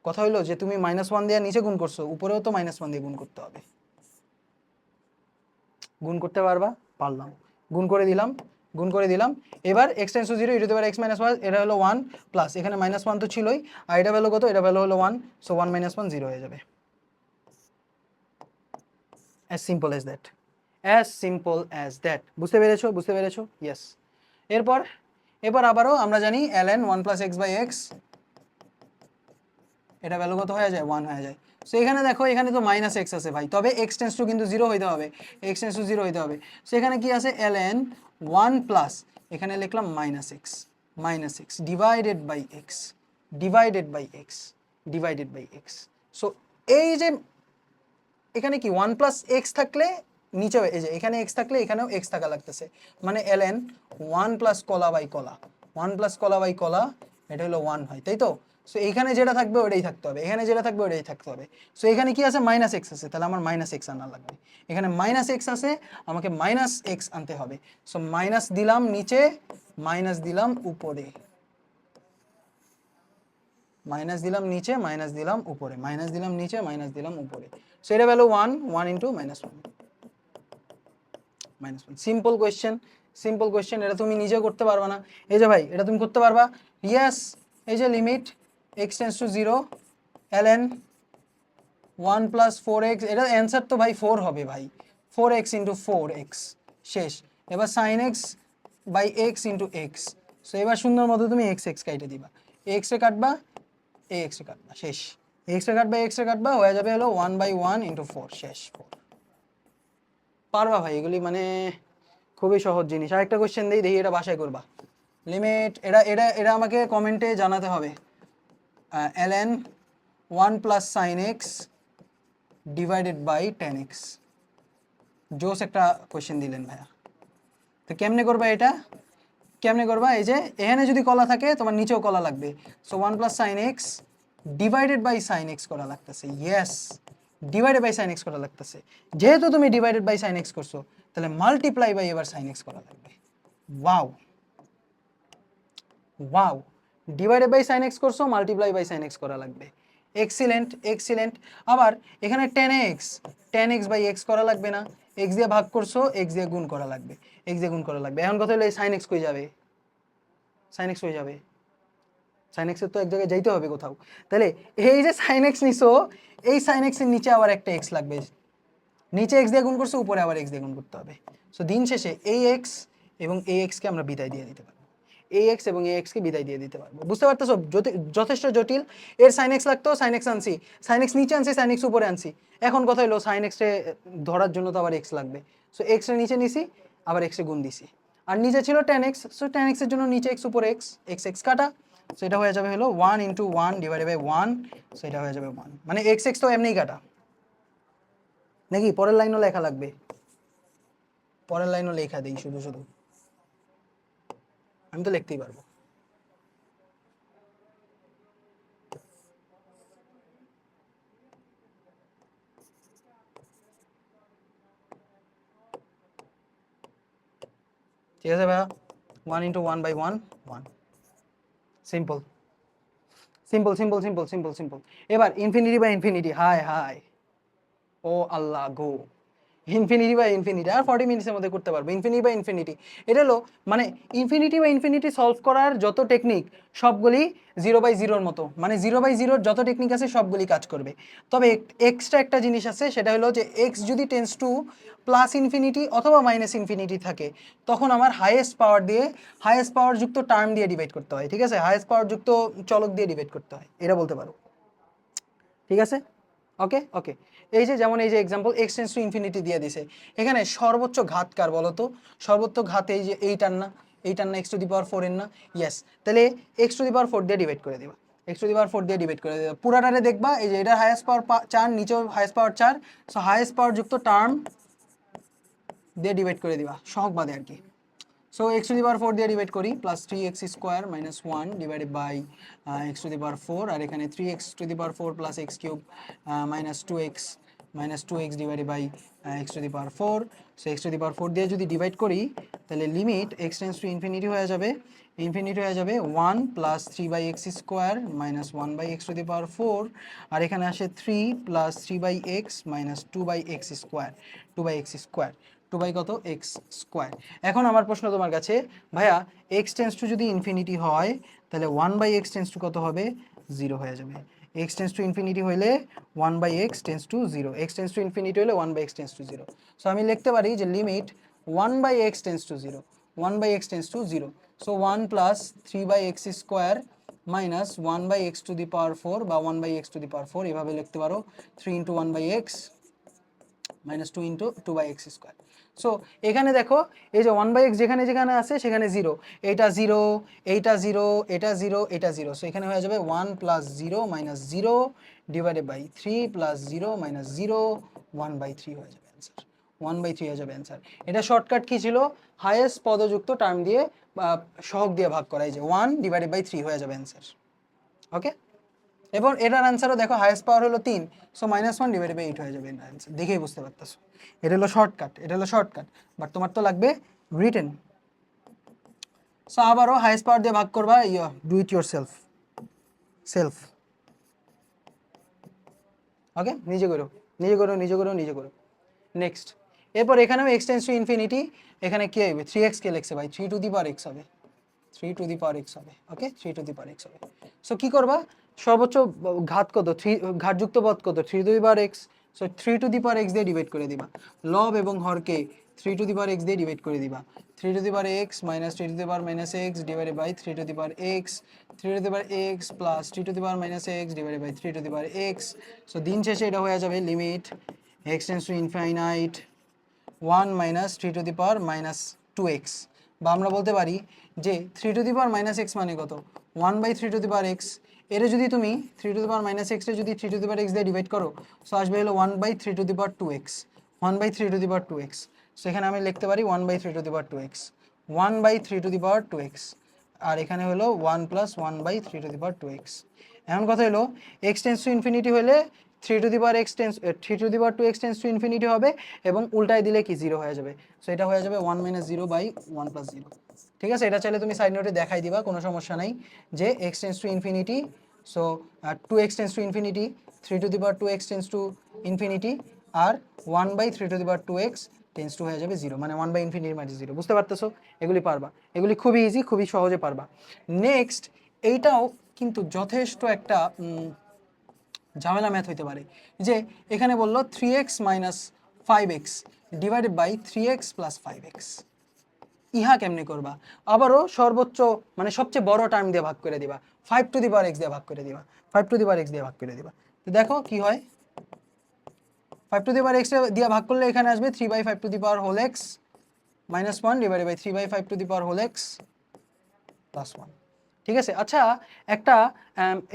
কথা হইলো যে তুমি -1 দিয়ে নিচে গুণ করছো, উপরেও তো -1 দিয়ে গুণ করতে হবে। গুণ করতে পারবা? পারলাম, গুণ করে দিলাম। এবার x টেন্স টু 0 e⁻x - 1, এটা হলো 1 প্লাস এখানে -1 তো ছিলই, আর এটা ভ্যালু কত, এটা ভ্যালু হলো 1, সো 1 - 1 0 হয়ে যাবে। as simple as that। বুঝতে পেরেছো? ইয়েস। এরপর আবারও আমরা জানি ln 1 + x/x, এটা ভ্যালু কত হয়ে যায় 1 হয়ে যায়। সো এখানে দেখো এখানে তো -x আছে ভাই, তবে x টেন্স টু কিন্তু 0 হইতে হবে, সো এখানে কি আছে ln 1 প্লাস এখানে লিখলাম -x divided by x। So এই যে এখানে কি 1 + x থাকলে নিচে, এই যে এখানে x থাকলে এখানেও x থাকা লাগতেছে, মানে ln 1 + কলা বাই কলা, 1 + কলা বাই কলা, এটা হলো 1 হয়, তাই তো? সো এখানে যেটা থাকবে ওটাই থাকতে হবে, সো এখানে কি আছে -x আছে, তাহলে আমার -x আনা লাগবে। এখানে -x আছে, আমাকে -x আনতে হবে। সো মাইনাস দিলাম নিচে, মাইনাস দিলাম উপরে, মাইনাস দিলাম নিচে, মাইনাস দিলাম উপরে, মাইনাস দিলাম নিচে, মাইনাস দিলাম উপরে। সো এটা ভ্যালু 1 × -1 সিম্পল কোয়েশ্চেন, এটা তুমি নিজে করতে পারবা না? এই যে ভাই এটা তুমি করতে পারবা? ইয়েস। এই যে limit x tends to 0 ln 1 + 4x, এটা অ্যান্সার তো ভাই 4 হবে ভাই, 4x × 4x শেষ। এবার sin x/x × x। সো এবার সুন্দর মতো তুমি x কাটে দিবা, x রে কাটবা, x রে কাটবা, শেষ। x রে কাটবা, হয়ে যাবে হলো 1/1 × 4, শেষ। পারবা ভাই এগুলি, মানে খুবই সহজ জিনিস। আরেকটা কোশ্চেন দিই, দেখি এটা বাসায় করবা। লিমিট এটা আমাকে কমেন্টে জানাতে হবে, ln 1 + sin x / tan x। জোস একটা কোশ্চেন দিলেন ভাইয়া। তো কেমনে করবা এটা, কেমনে করবা, এই যে এখানে যদি কলা থাকে তোমার নিচেও কলা লাগবে, so 1 plus sine x divided by sine x করা লাগতেছে, yes divided by sine x করা লাগতেছে। যেহেতু তুমি ডিভাইডেড বাই সাইন এক্স করছো তাহলে মাল্টিপ্লাই বাই এবার সাইন এক্স করা লাগবে। Wow wow, divided by sine x করছো, মাল্টিপ্লাই বাই সাইন এক্স করা লাগবে। Excellent excellent. আবার এখানে টেন এক্স বাই এক্স করা লাগবে না, এক্স দিয়ে ভাগ করছো, এক্স দিয়ে গুণ করা লাগবে, এক্স দিয়ে গুণ করা লাগবে। এখন কথা হলো এই সাইন এক্স কই যাবে, সাইন এক্স কই যাবে, সাইন এক্সের তো এক জায়গায় যাইতে হবে কোথাও। তাহলে এই যে সাইন এক্স নিছো, এই সাইন এক্সের নিচে আবার একটা এক্স লাগবে, নিচে এক্স দিয়ে গুণ করছো, উপরে আবার এক্স দিয়ে গুণ করতে হবে। সো দিন শেষে এই এক্স এবং এই এক্সকে আমরা বিদায় দিয়ে দিতে পারবো, এই এক্স এবং এই এক্সকে বিদায় দিয়ে দিতে পারবো। বুঝতে পারতেছো যথেষ্ট জটিল। এর সাইন এক্স লাগতো, সাইন এক্স আনছি, সাইন এক্স নিচে আনছি, সাইন এক্স উপরে আনছি। এখন কথা হলো সাইন এক্সে ধরার জন্য তো আবার এক্স লাগবে, সো এক্স এর নিচে নিছি, আবার এক্সে গুণ দিছি। আর নিচে ছিল টেন এক্স, সো টেন এক্সের জন্য নিচে এক্স উপরে এক্স, এক্স এক্স কাটা, সো এটা হয়ে যাবে হলো 1 ইন্টু 1 ডিভাইডেড বাই 1, সো এটা হয়ে যাবে 1। মানে এক্স এক্স তো এমনিই কাটা, নাকি পরের লাইনও লেখা লাগবে, পরের লাইনও লেখা দেই শুধু শুধু, আমি তো লিখতেই পারবো। ঠিক আছে ভাইয়া, 1 into 1 by 1 1, simple simple simple simple simple simple. এবার ইনফিনিটি বাই ইনফিনিটি, হাই হাই ও আল্লাহ গো, ইনফিনিটি বাই ইনফিনিটি আর 40 মিনিটসের মধ্যে করতে পারবো। ইনফিনিটি বাই ইনফিনিটি এটা হলো মানে ইনফিনিটি বাই ইনফিনিটি সলভ করার যত টেকনিক সবগুলি 0/0-র মতো, মানে 0/0-র যত টেকনিক আছে সবগুলি কাজ করবে। তবে এক্সট্রা একটা জিনিস আছে, সেটা হলো যে এক্স যদি টেন্স টু প্লাস ইনফিনিটি অথবা মাইনাস ইনফিনিটি থাকে তখন আমার হাইয়েস্ট পাওয়ার দিয়ে, হাইয়েস্ট পাওয়ার যুক্ত টার্ম দিয়ে ডিভাইড করতে হয়, ঠিক আছে, হাইয়েস্ট পাওয়ার যুক্ত চলক দিয়ে ডিভাইড করতে হয়, এটা বলতে পারো, ঠিক আছে। ওকে ওকে, এই যে যেমন এই যে example x tends to infinity দিয়ে দিছে, এখানে সর্বোচ্চ ঘাত কার বলো তো, সর্বোচ্চ ঘাত এই যে এইটার না, এইটার না, এক্স টু দি পাওয়ার 4 এর না, ইয়েস। তাহলে এক্স টু দি পাওয়ার 4 দিয়ে ডিভাইড করে দিবা, এক্স টু দি পাওয়ার 4 দিয়ে ডিভাইড করে দিবা, পুরাটারে দেখবা এই যে এটার হাইয়েস্ট পাওয়ার 4, নিচেও হাইয়েস্ট পাওয়ার 4, সো হাইয়েস্ট পাওয়ার যুক্ত টার্ম দিয়ে ডিভাইড করে দিবা, সহগ বাদে আর কি। So x to the power 4 দিয়ে ডিভাইড করি, plus 3x square minus 1 divided by x to the power 4, আর এখানে 3x to the power 4 plus x cube minus 2x divided by x to the power 4। So x to the power 4 দিয়ে যদি divide করি তাহলে limit x tends to infinity হয়ে যাবে, infinity হয়ে যাবে 1 plus 3/x square minus 1/x to the power 4, আর এখানে আসে 3 plus 3/x minus 2/x square, 2/x square, 2 by কত এক্স স্কোয়ার। এখন আমার প্রশ্ন তোমার কাছে, ভাইয়া এক্স টেন্স টু যদি ইনফিনিটি হয় তাহলে 1/x টেন্স টু কত হবে, 0 হয়ে যাবে। এক্স টেন্স টু ইনফিনিটি হইলে 1/x tends to 0, x tends to infinity হলে 1/x টেন্স টু 0। সো আমি লিখতে পারি যে limit 1/x tends to 0, 1/x tends to 0, so 1 plus 3/x square minus 1/x to the power 4 বা 1/x to the power 4 এভাবে লিখতে পারো, 3 into 1/x minus 2 into 2/x square. So এখানে দেখো এই যে 1/x যেখানে যেখানে আছে সেখানে 0, এইটা 0, এইটা 0, এটা 0, এটা 0, সো এখানে হয়ে যাবে 1 plus 0 minus 0 divided by 3 plus 0 minus 0, 1/3 হয়ে যাবে অ্যান্সার, 1/3 হয়ে যাবে অ্যান্সার। এটা শর্টকাট কি ছিল, হাইয়েস্ট পদযুক্ত টার্ম দিয়ে সহগ দিয়ে ভাগ করা, এই যে 1 ডিভাইডেড বাই 3 হয়ে যাবে অ্যান্সার। ওকে, এবং এটার অ্যান্সারও দেখো হাইয়েস্ট পাওয়ার হলো 3, সো -1 ডিভাইডেড বাই 8 হয়ে যাবে এটার অ্যান্সার, দেখেই বুঝতে পারতেছো এটা হলো শর্টকাট, এটা হলো শর্টকাট, বাট তোমার তো লাগবে রিটেন। সো আবারও হাইয়েস্ট পাওয়ার দিয়ে ভাগ করবা, ডু ইট ইয়োর সেলফ, ওকে, নিজে করো নিজে করো নিজে করো নিজে করো। নেক্সট, এরপর এখানেও এক্স টেন্স টু ইনফিনিটি, এখানে কি হবে 3x কে লিখছে ভাই, 3 টু দি পাওয়ার x হবে, 3 টু দি পাওয়ার x হবে, ওকে 3 টু দি পাওয়ার x হবে। সো কি করবা, সর্বোচ্চ ঘাত কত, 3 ঘাতযুক্ত পদ কত 3 to the power x, so 3 to the power x দিয়ে ডিভাইড করে দিবা, লব এবং হরকে 3 টু দি পাওয়ার x দিয়ে ডিভাইড করে দিবা, 3 to the power x minus 3 to the power minus x divided by 3 to the power x, 3 to the power x plus 3 to the power minus x divided by 3 to the power x। So দিন শেষে এটা হয়ে যাবে limit x tends two infinite 1 minus 3 to the power minus 2x, বা আমরা বলতে পারি যে 3 to the power minus x মানে কত, 1/3 টু দি পাওয়ার x, এর যদি তুমি 3 to the power minus x এর যদি 3 টু দি পাওয়ার x দিয়ে ডিভাইড করো, সো আসবে হলো 1/3 two the power 2x, 1/3 two the power 2x। So এখানে আমি লিখতে পারি 1/3^2x, 1/3^2x, আর এখানে হলো 1+1/3^2x। এখন কথা হলো x টেন্স টু ইনফিনিটি হলে 3^2x টেন্স টু ইনফিনিটি হবে, এবং উল্টায় দিলে কি 0 হয়ে যাবে। সো এটা হয়ে যাবে 1 - 0/1 + 0। ঠিক আছে, এটা চাইলে তুমি সাইড নোটে দেখাই দিবা, কোনো সমস্যা নাই, যে x tends to infinity, so 2x tends to infinity, 3^2x tends to infinity, আর 1/3^2x টেন্স টু হয়ে যাবে 0, মানে 1/∞(0). বুঝতে পারতেছো? এগুলি পারবা, এগুলি খুবই ইজি, খুবই সহজে পারবা। নেক্সট, এইটাও কিন্তু যথেষ্ট একটা ঝামেলা ম্যাথ হইতে পারে, যে এখানে বললো 3x - 5x divided by 3x + 5x। ইহা কেমনে করবা? আবারও সর্বোচ্চ মানে সবচেয়ে বড় টার্ম দিয়ে ভাগ করে দিবা, 5^x দিয়ে ভাগ করে দিবা, 5^x দিয়ে ভাগ করে দিবা। তো দেখো কি হয়, 5^x দিয়ে ভাগ করলে এখানে আসবে 3/5^x -1 ডিভাইডেড বাই 3/5^x + 1। ঠিক আছে, আচ্ছা একটা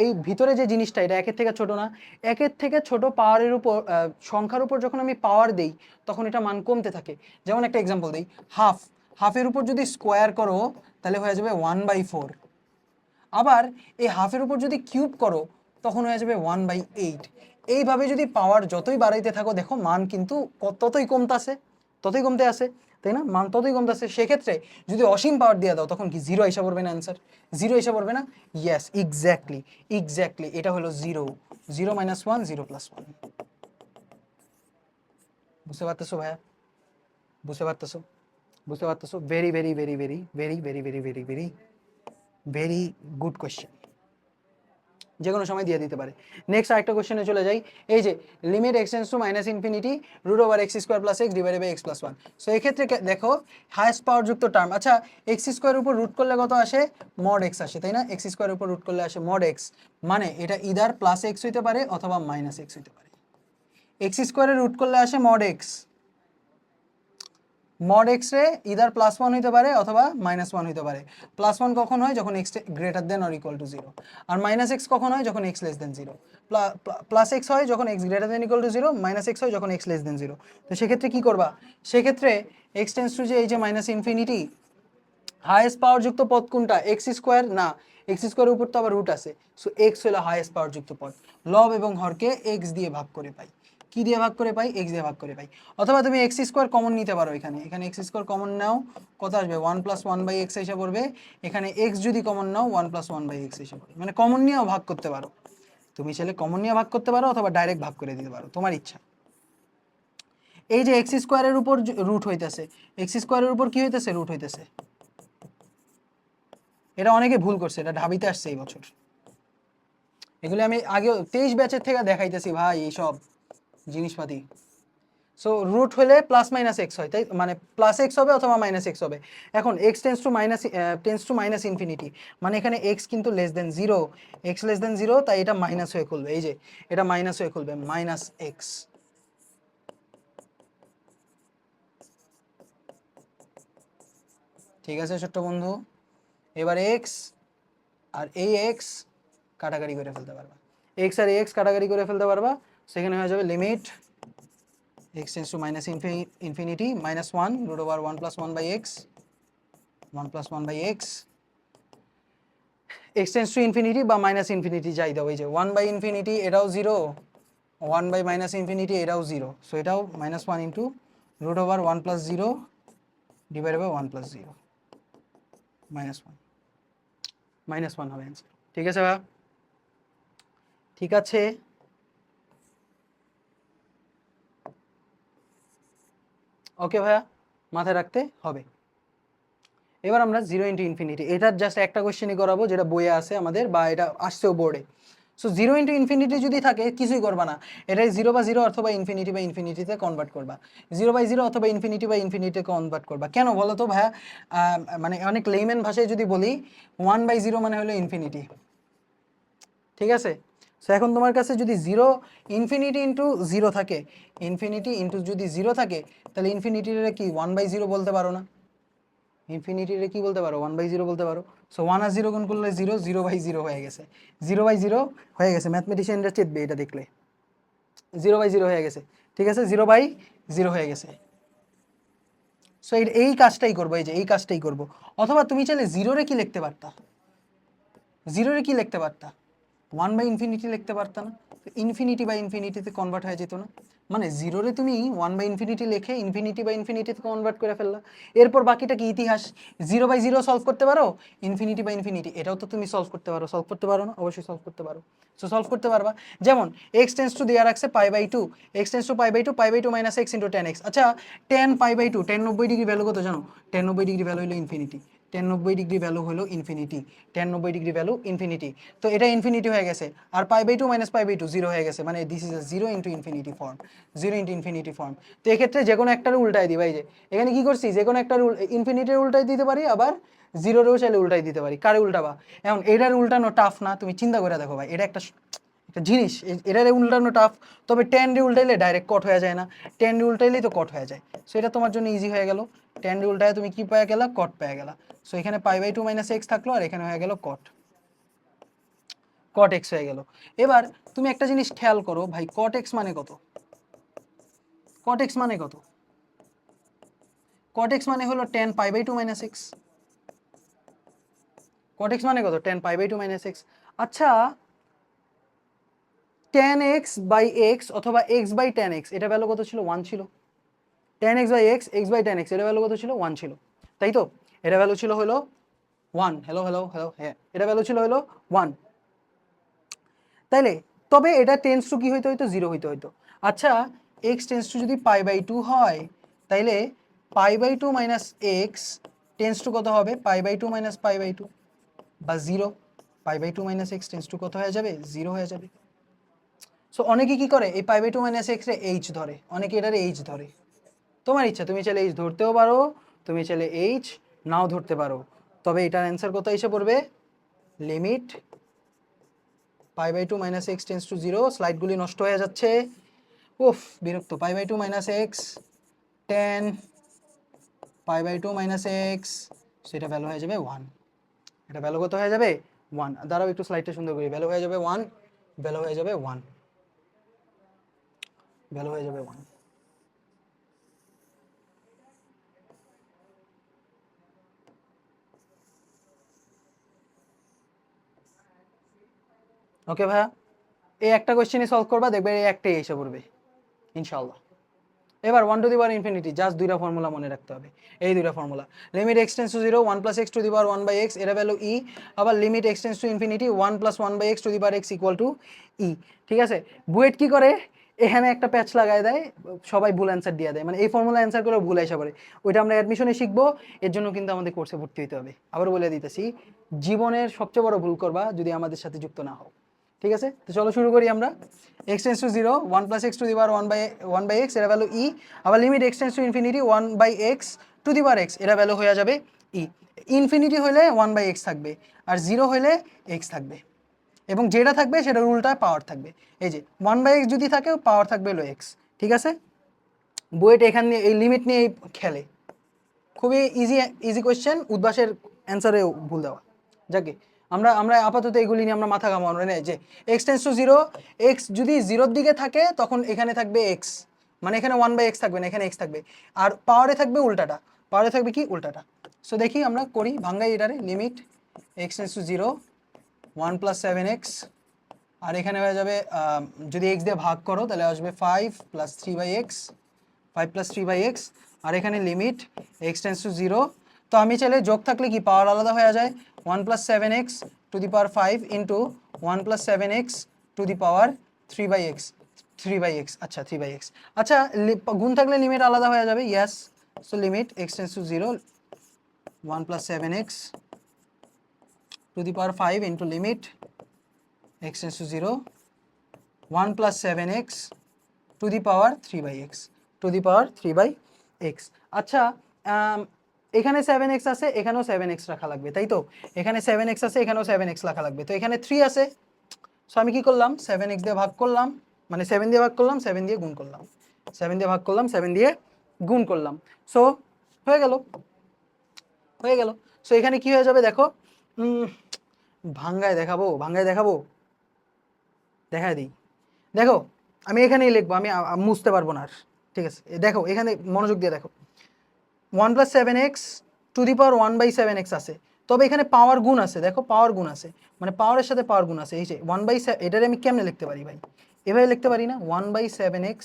এই ভিতরে যে জিনিসটা, এটা একের থেকে ছোট না? একের থেকে ছোট পাওয়ারের উপর, সংখ্যার উপর যখন আমি পাওয়ার দেই তখন এটা মান কমতে থাকে। যেমন একটা এক্সাম্পল দিই, হাফের উপর যদি স্কোয়ার করো তাহলে হয়ে যাবে 1/4। আবার এই হাফের উপর যদি কিউব করো তখন হয়ে যাবে 1/8। এইভাবে যদি পাওয়ার যতই বাড়াইতে থাকো, দেখো মান কিন্তু ততই কমতে আসে, তাই না? মান ততই কমতে আসে। সেক্ষেত্রে যদি অসীম পাওয়ার দিয়ে দাও তখন কি 0 হিসাব পড়বে না? অ্যান্সার 0 হিসাব পড়বে না? ইয়েস, এক্স্যাক্টলি এটা হলো 0, 0 - 1, 0 + 1। বুঝতে পারতেছো ভাইয়া? বুঝতে পারতেছো? Very very very very very very very very very very good question, যে কোনো সময় দিয়ে দিতে পারে। নেক্সট আরেকটা কোশ্চেনে চলে যাই। এই যে limit x tends to -∞, √(x² + x divided by x + 1)। So এক্ষেত্রে দেখো হাইয়েস্ট পাওয়ার যুক্ত টার্ম, আচ্ছা x² উপর রুট করলে কত আসে? mod x আসে, তাই না? x² উপর রুট করলে আসে mod x, মানে এটা ইদার +x হইতে পারে অথবা -x হইতে পারে। x² এর রুট করলে আসে mod x, mod x রে ইদার +1 হইতে পারে অথবা -1 হইতে পারে। +1 কখন হয়? যখন x greater than or equal to 0। আর -x কখন হয়? যখন x লেস দেন 0। +x হয় যখন x greater than equal to 0, -x হয় যখন x লেস দেন 0। তো সেক্ষেত্রে কি করবা? সেক্ষেত্রে x টেন্স টু যে এই যে -∞, হাইয়েস্ট পাওয়ার যুক্ত পদ কোনটা? x² না, x² উপর তো আবার রুট আছে। সো x হলো হাইয়েস্ট পাওয়ার যুক্ত পদ। লব এবং হরকে x দিয়ে ভাগ করে পাই। কি দিয়ে ভাগ করে পাই? x দিয়ে ভাগ করে পাই। অথবা তুমি x² কমন নিতে পারো, এখানে x² কমন নাও, কত আসবে? 1 + 1/x এসে পড়বে। এখানে x যদি কমন নাও 1 + 1/x এসে পড়বে, মানে কমন নিয়েও ভাগ করতে পারো। তুমি চাইলে কমন নিয়ে ভাগ করতে পারো অথবা ডাইরেক্ট ভাগ করে দিতে পারো, তোমার ইচ্ছা। এই যে x² এর উপর রুট হইতেছে, x² এর উপর কি হইতেছে? রুট হইতেছে। এটা অনেকে ভুল করছে, এটা ঢাবিতে আসছে এই বছর। এগুলি আমি আগে 23 ব্যাচের থেকে দেখাইতেছি ভাই এইসব জিনিসপাতি। সো রুট হলে +-x হয়, তাই মানে +x হবে অথবা -x হবে। এখন x টেন্স টু -∞, মানে এখানে x কিন্তু less than 0, x less than 0, তাই এটা মাইনাস হয়ে খুলবে। এই যে এটা মাইনাস হয়ে খুলবে, -x। ঠিক আছে ছোট্ট বন্ধু, এবার x আর এই x কাটাকাটি করে ফেলতে পারবা, x আর x কাটাকাটি করে ফেলতে পারবা। সেখানে হয়ে যাবে limit x tends two -∞, -1 √(1 + 1/x, 1 + 1/x, x tends to infinity বা -∞ যাই দাও। এই যে 1/∞, এটাও 0, 1/-∞, এটাও 0। সো এটাও -1 × √(1 + 0 ডিভাইডেড বাই 1 + 0, -1 হবে অ্যান্সার। ঠিক আছে ভাইয়া? ঠিক আছে, ওকে ভাইয়া, মাথায় রাখতে হবে। এবার আমরা 0 × ইনফিনিটি, এটার জাস্ট একটা কোয়েশ্চেনই করাবো যেটা বইয়ে আছে আমাদের, বা এটা আসছেও বোর্ডে। সো 0 × ইনফিনিটি যদি থাকে কিছুই করবা না, এটাই 0/0 অথবা ইনফিনিটিতে কনভার্ট করবা, 0/0 অথবা ইনফিনিটিতে কনভার্ট করবা। কেন বলো তো ভাইয়া? মানে অনেক লেইম্যান ভাষায় যদি বলি, 1/0 মানে হলো ইনফিনিটি। ঠিক আছে, সো এখন তোমার কাছে যদি ইনফিনিটি ইন্টু 0 থাকে, ইনফিনিটি ইন্টু যদি 0 থাকে, তাহলে ইনফিনিটির কি 1/0 বলতে পারো না? ইনফিনিটিরে কি বলতে পারো? 1/0 বলতে পারো। সো 1 আর 0 গুণ করলে 0, 0/0 হয়ে গেছে, 0/0 হয়ে গেছে। ম্যাথমেটিশিয়ানরা চেতবে এটা দেখলে, 0/0 হয়ে গেছে। ঠিক আছে, 0/0 হয়ে গেছে। সো এই কাজটাই করবো, এই যে এই কাজটাই করবো। অথবা তুমি চাইলে জিরোরে কি লিখতে পারতা, জিরোরে কি লিখতে পারতা, 1/ইনফিনিটি লিখতে পারতা না? ইনফিনিটি বাই ইনফিনিটিতে কনভার্ট হয়ে যেত না? মানে জিরোরে তুমি 1/ইনফিনিটি লিখে ইনফিনিটি/ইনফিনিটিতে কনভার্ট করে ফেললা, এরপর বাকিটা কি ইতিহাস। 0/0 সলভ করতে পারো, ইনফিনিটি/ইনফিনিটি এটাও তো তুমি সলভ করতে পারো, সলভ করতে পারো না? অবশ্যই সলভ করতে পারো। সো সলভ করতে পারবা। যেমন এক্স টেন্স টু দেওয়া রাখছে π/2, x tends to π/2, π/2 minus x into tan x। আচ্ছা tan π/2, tan 90 ডিগ্রি ভ্যালু কত জানো? tan 90 ডিগ্রি ভ্যালু হলো ইনফিনিটি, tan 90 ডিগ্রি ভ্যালু হলো infinity, tan 90 degree value infinity. তো এটা ইনফিনিটি হয়ে গেছে, আর π/2 মাইনাস π/2 জিরো হয়ে গেছে, মানে this is a zero into infinity form, zero into infinity form. তো এক্ষেত্রে যে কোনো একটার উল্টাই দিই ভাই, যে এখানে কি করছি, যে কোনো একটার ইনফিনিটির উল্টাই দিতে পারি, আবার জিরোরেও চাইলে উল্টাই দিতে পারি। কারে উল্টাবা? এখন এটার উল্টানো টাফ না? তুমি চিন্তা করে দেখো ভাই, এটা একটা একটা জিনিস, এটার উল্টানো টাফ। তবে tan রে উল্টাইলে ডাইরেক্ট কট হয়ে যায় না, tan রে উল্টাইলেই তো কট হয়ে যায়। সো এটা তোমার জন্য ইজি হয়ে গেল, tan রে উল্টায় তুমি কি পেয়ে গেলা, কট পেয়ে গেলা। সো এখানে π/2 মাইনাস এক্স থাকলো, আর এখানে হয়ে গেল কট, কট এক্স হয়ে গেল। এবার তুমি একটা জিনিস খেয়াল করো ভাই, কট এক্স মানে কত? কট এক্স মানে কত? কট এক্স মানে হলো tan π/2 minus x. Cot x মানে কত? tan π/2 minus x. আচ্ছা tan x বাই এক্স অথবা x বাই tan x, এটা ভ্যালু কত ছিল? 1 ছিল। tan x by x, x by tan x, এটা ভ্যালু কত ছিল? 1 ছিল, তাই তো? এটা ভ্যালু ছিল হলো 1, হ্যালো হ্যালো হ্যালো, হ্যাঁ এটা ভ্যালু ছিল হলো 1, তাইলে তবে এটা টেন্স টু কি হইতো, হইতো 0 হইতো হইতো। আচ্ছা x টেন্স টু যদি π/2 হয়, তাইলে π/2 মাইনাস এক্স টেন্স টু কত হবে? π/2 মাইনাস π/2 বা 0। π/2 মাইনাস এক্স টেন্স টু কত হয়ে যাবে? 0 হয়ে যাবে। সো অনেকে কি করে, এই π/2 মাইনাস এক্স রে এইচ ধরে, অনেকে এটারে এইচ ধরে। তোমার ইচ্ছা, তুমি চাইলে এইচ ধরতেও পারো, তুমি চাইলে এইচ নাও ধরতে পারো। তবে এটার অ্যান্সার কত এসে পড়বে? Limit π/2 minus x tends to 0, স্লাইডগুলি নষ্ট হয়ে যাচ্ছে, উফ বিরক্ত। π/2 minus x tan π/2 minus x, সেটা ভ্যালু হয়ে যাবে 1। এটা ভ্যালু কত হয়ে যাবে? 1। দাঁড়াও একটু স্লাইডটা সুন্দর করি, ভ্যালু হয়ে যাবে 1, ভ্যালু হয়ে যাবে 1, ভ্যালু হয়ে যাবে 1। ওকে ভাইয়া, এই একটা কোয়েশ্চেনই সলভ করবা, দেখবে এই একটাই এসে পড়বে ইনশাআল্লাহ। এবার 1 to the power infinity, just দুইটা ফর্মুলা মনে রাখতে হবে, এই দুইটা formula. Limit x tends to 0, 1 plus x to the power 1 by x, এটা ভ্যালু ই। আবার limit x tends to infinity, 1 plus 1 by x to the power x equal to e. ঠিক আছে, বুয়েট কি করে, এখানে একটা প্যাচ লাগায় দেয়, সবাই ভুল অ্যান্সার দিয়ে দেয়, মানে এই ফর্মুলা অ্যান্সার করে ভুল এসে পড়ে। ওইটা আমরা অ্যাডমিশনে শিখবো, এর জন্য কিন্তু আমাদের কোর্সে ভর্তি হতে হবে। আবার বলে দিতেছি, জীবনের সবচেয়ে বড় ভুল করবা যদি আমাদের সাথে যুক্ত না হও। ঠিক আছে, তো চলো শুরু করি আমরা। X tends to 0, 1 plus x to the power 1 by x, এটা ভ্যালু ই। আবার limit x tends to infinity, 1 by x to the power x, এটা ভ্যালু হয়ে যাবে ই। ইনফিনিটি হলে 1 বাই এক্স থাকবে, আর 0 হলে এক্স থাকবে, এবং যেটা থাকবে সেটার উল্টায় পাওয়ার থাকবে। এই যে 1 বাই এক্স যদি থাকে, পাওয়ার থাকবে হলো এক্স। ঠিক আছে, বুয়েট এখান নিয়ে এই লিমিট নিয়ে খেলে, খুবই ইজি ইজি কোয়েশ্চেন, উদ্ভাসের অ্যান্সারেও ভুল দেওয়া। যাকে আমরা আমরা আপাতত এগুলি নিয়ে আমরা মাথা ঘামাবো না, যে এক্স টেন্স টু 0, এক্স যদি 0-র দিকে থাকে তখন এখানে থাকবে এক্স, মানে এখানে 1 বাই এক্স থাকবে না, এখানে এক্স থাকবে। আর পাওয়ারে থাকবে উল্টাটা, পাওয়ারে থাকবে কি? উল্টাটা। সো দেখি আমরা করি, ভাঙ্গাই এটারে। Limit x tends to 0, 1 plus 7x, আর এখানে হয়ে যাবে যদি এক্স দিয়ে ভাগ করো তাহলে আসবে 5 প্লাস 3/x, 5 প্লাস 3/x। আর এখানে লিমিট এক্স টেন্স টু 0, তো আমি চাইলে যোগ থাকলে কি পাওয়ার আলাদা হয়ে যায়, 1 plus 7x to the power 5 into 1 plus 7x to the power 3/x, 3/x, আচ্ছা 3/x। আচ্ছা গুণ থাকলে লিমিট আলাদা হয়ে যাবে, yes. So limit x tends to 0, 1 plus 7x to the power 5 into limit x tends to 0, 1 plus 7x to the power 3/x, to the power 3/x। আচ্ছা এখানে 7x আছে, এখানেও 7x রাখা লাগবে, তাই তো? এখানে 7x আছে, এখানেও 7x রাখা লাগবে, তো এখানে 3 আছে। সো আমি কি করলাম, 7x দিয়ে ভাগ করলাম, মানে 7 দিয়ে ভাগ করলাম, 7 দিয়ে গুণ করলাম, 7 দিয়ে ভাগ করলাম, 7 দিয়ে গুণ করলাম। সো হয়ে গেল, হয়ে গেল। সো এখানে কি হয়ে যাবে দেখো, ভাঙ্গায় দেখাবো, ভাঙ্গায় দেখাবো, দেখা দিই। দেখো আমি এখানেই লিখবো, আমি মুছতে পারবো না আর। ঠিক আছে, দেখো এখানে মনোযোগ দিয়ে দেখো। 1 plus 7x to the power 1/7x আছে, তবে এখানে পাওয়ার গুণ আছে, দেখো পাওয়ার গুণ আছে, মানে পাওয়ারের সাথে পাওয়ার গুণ আছে। এই যে 1/7, এটারে আমি কেমনে লিখতে পারি ভাই, এভাবে লিখতে পারি না, 1/7x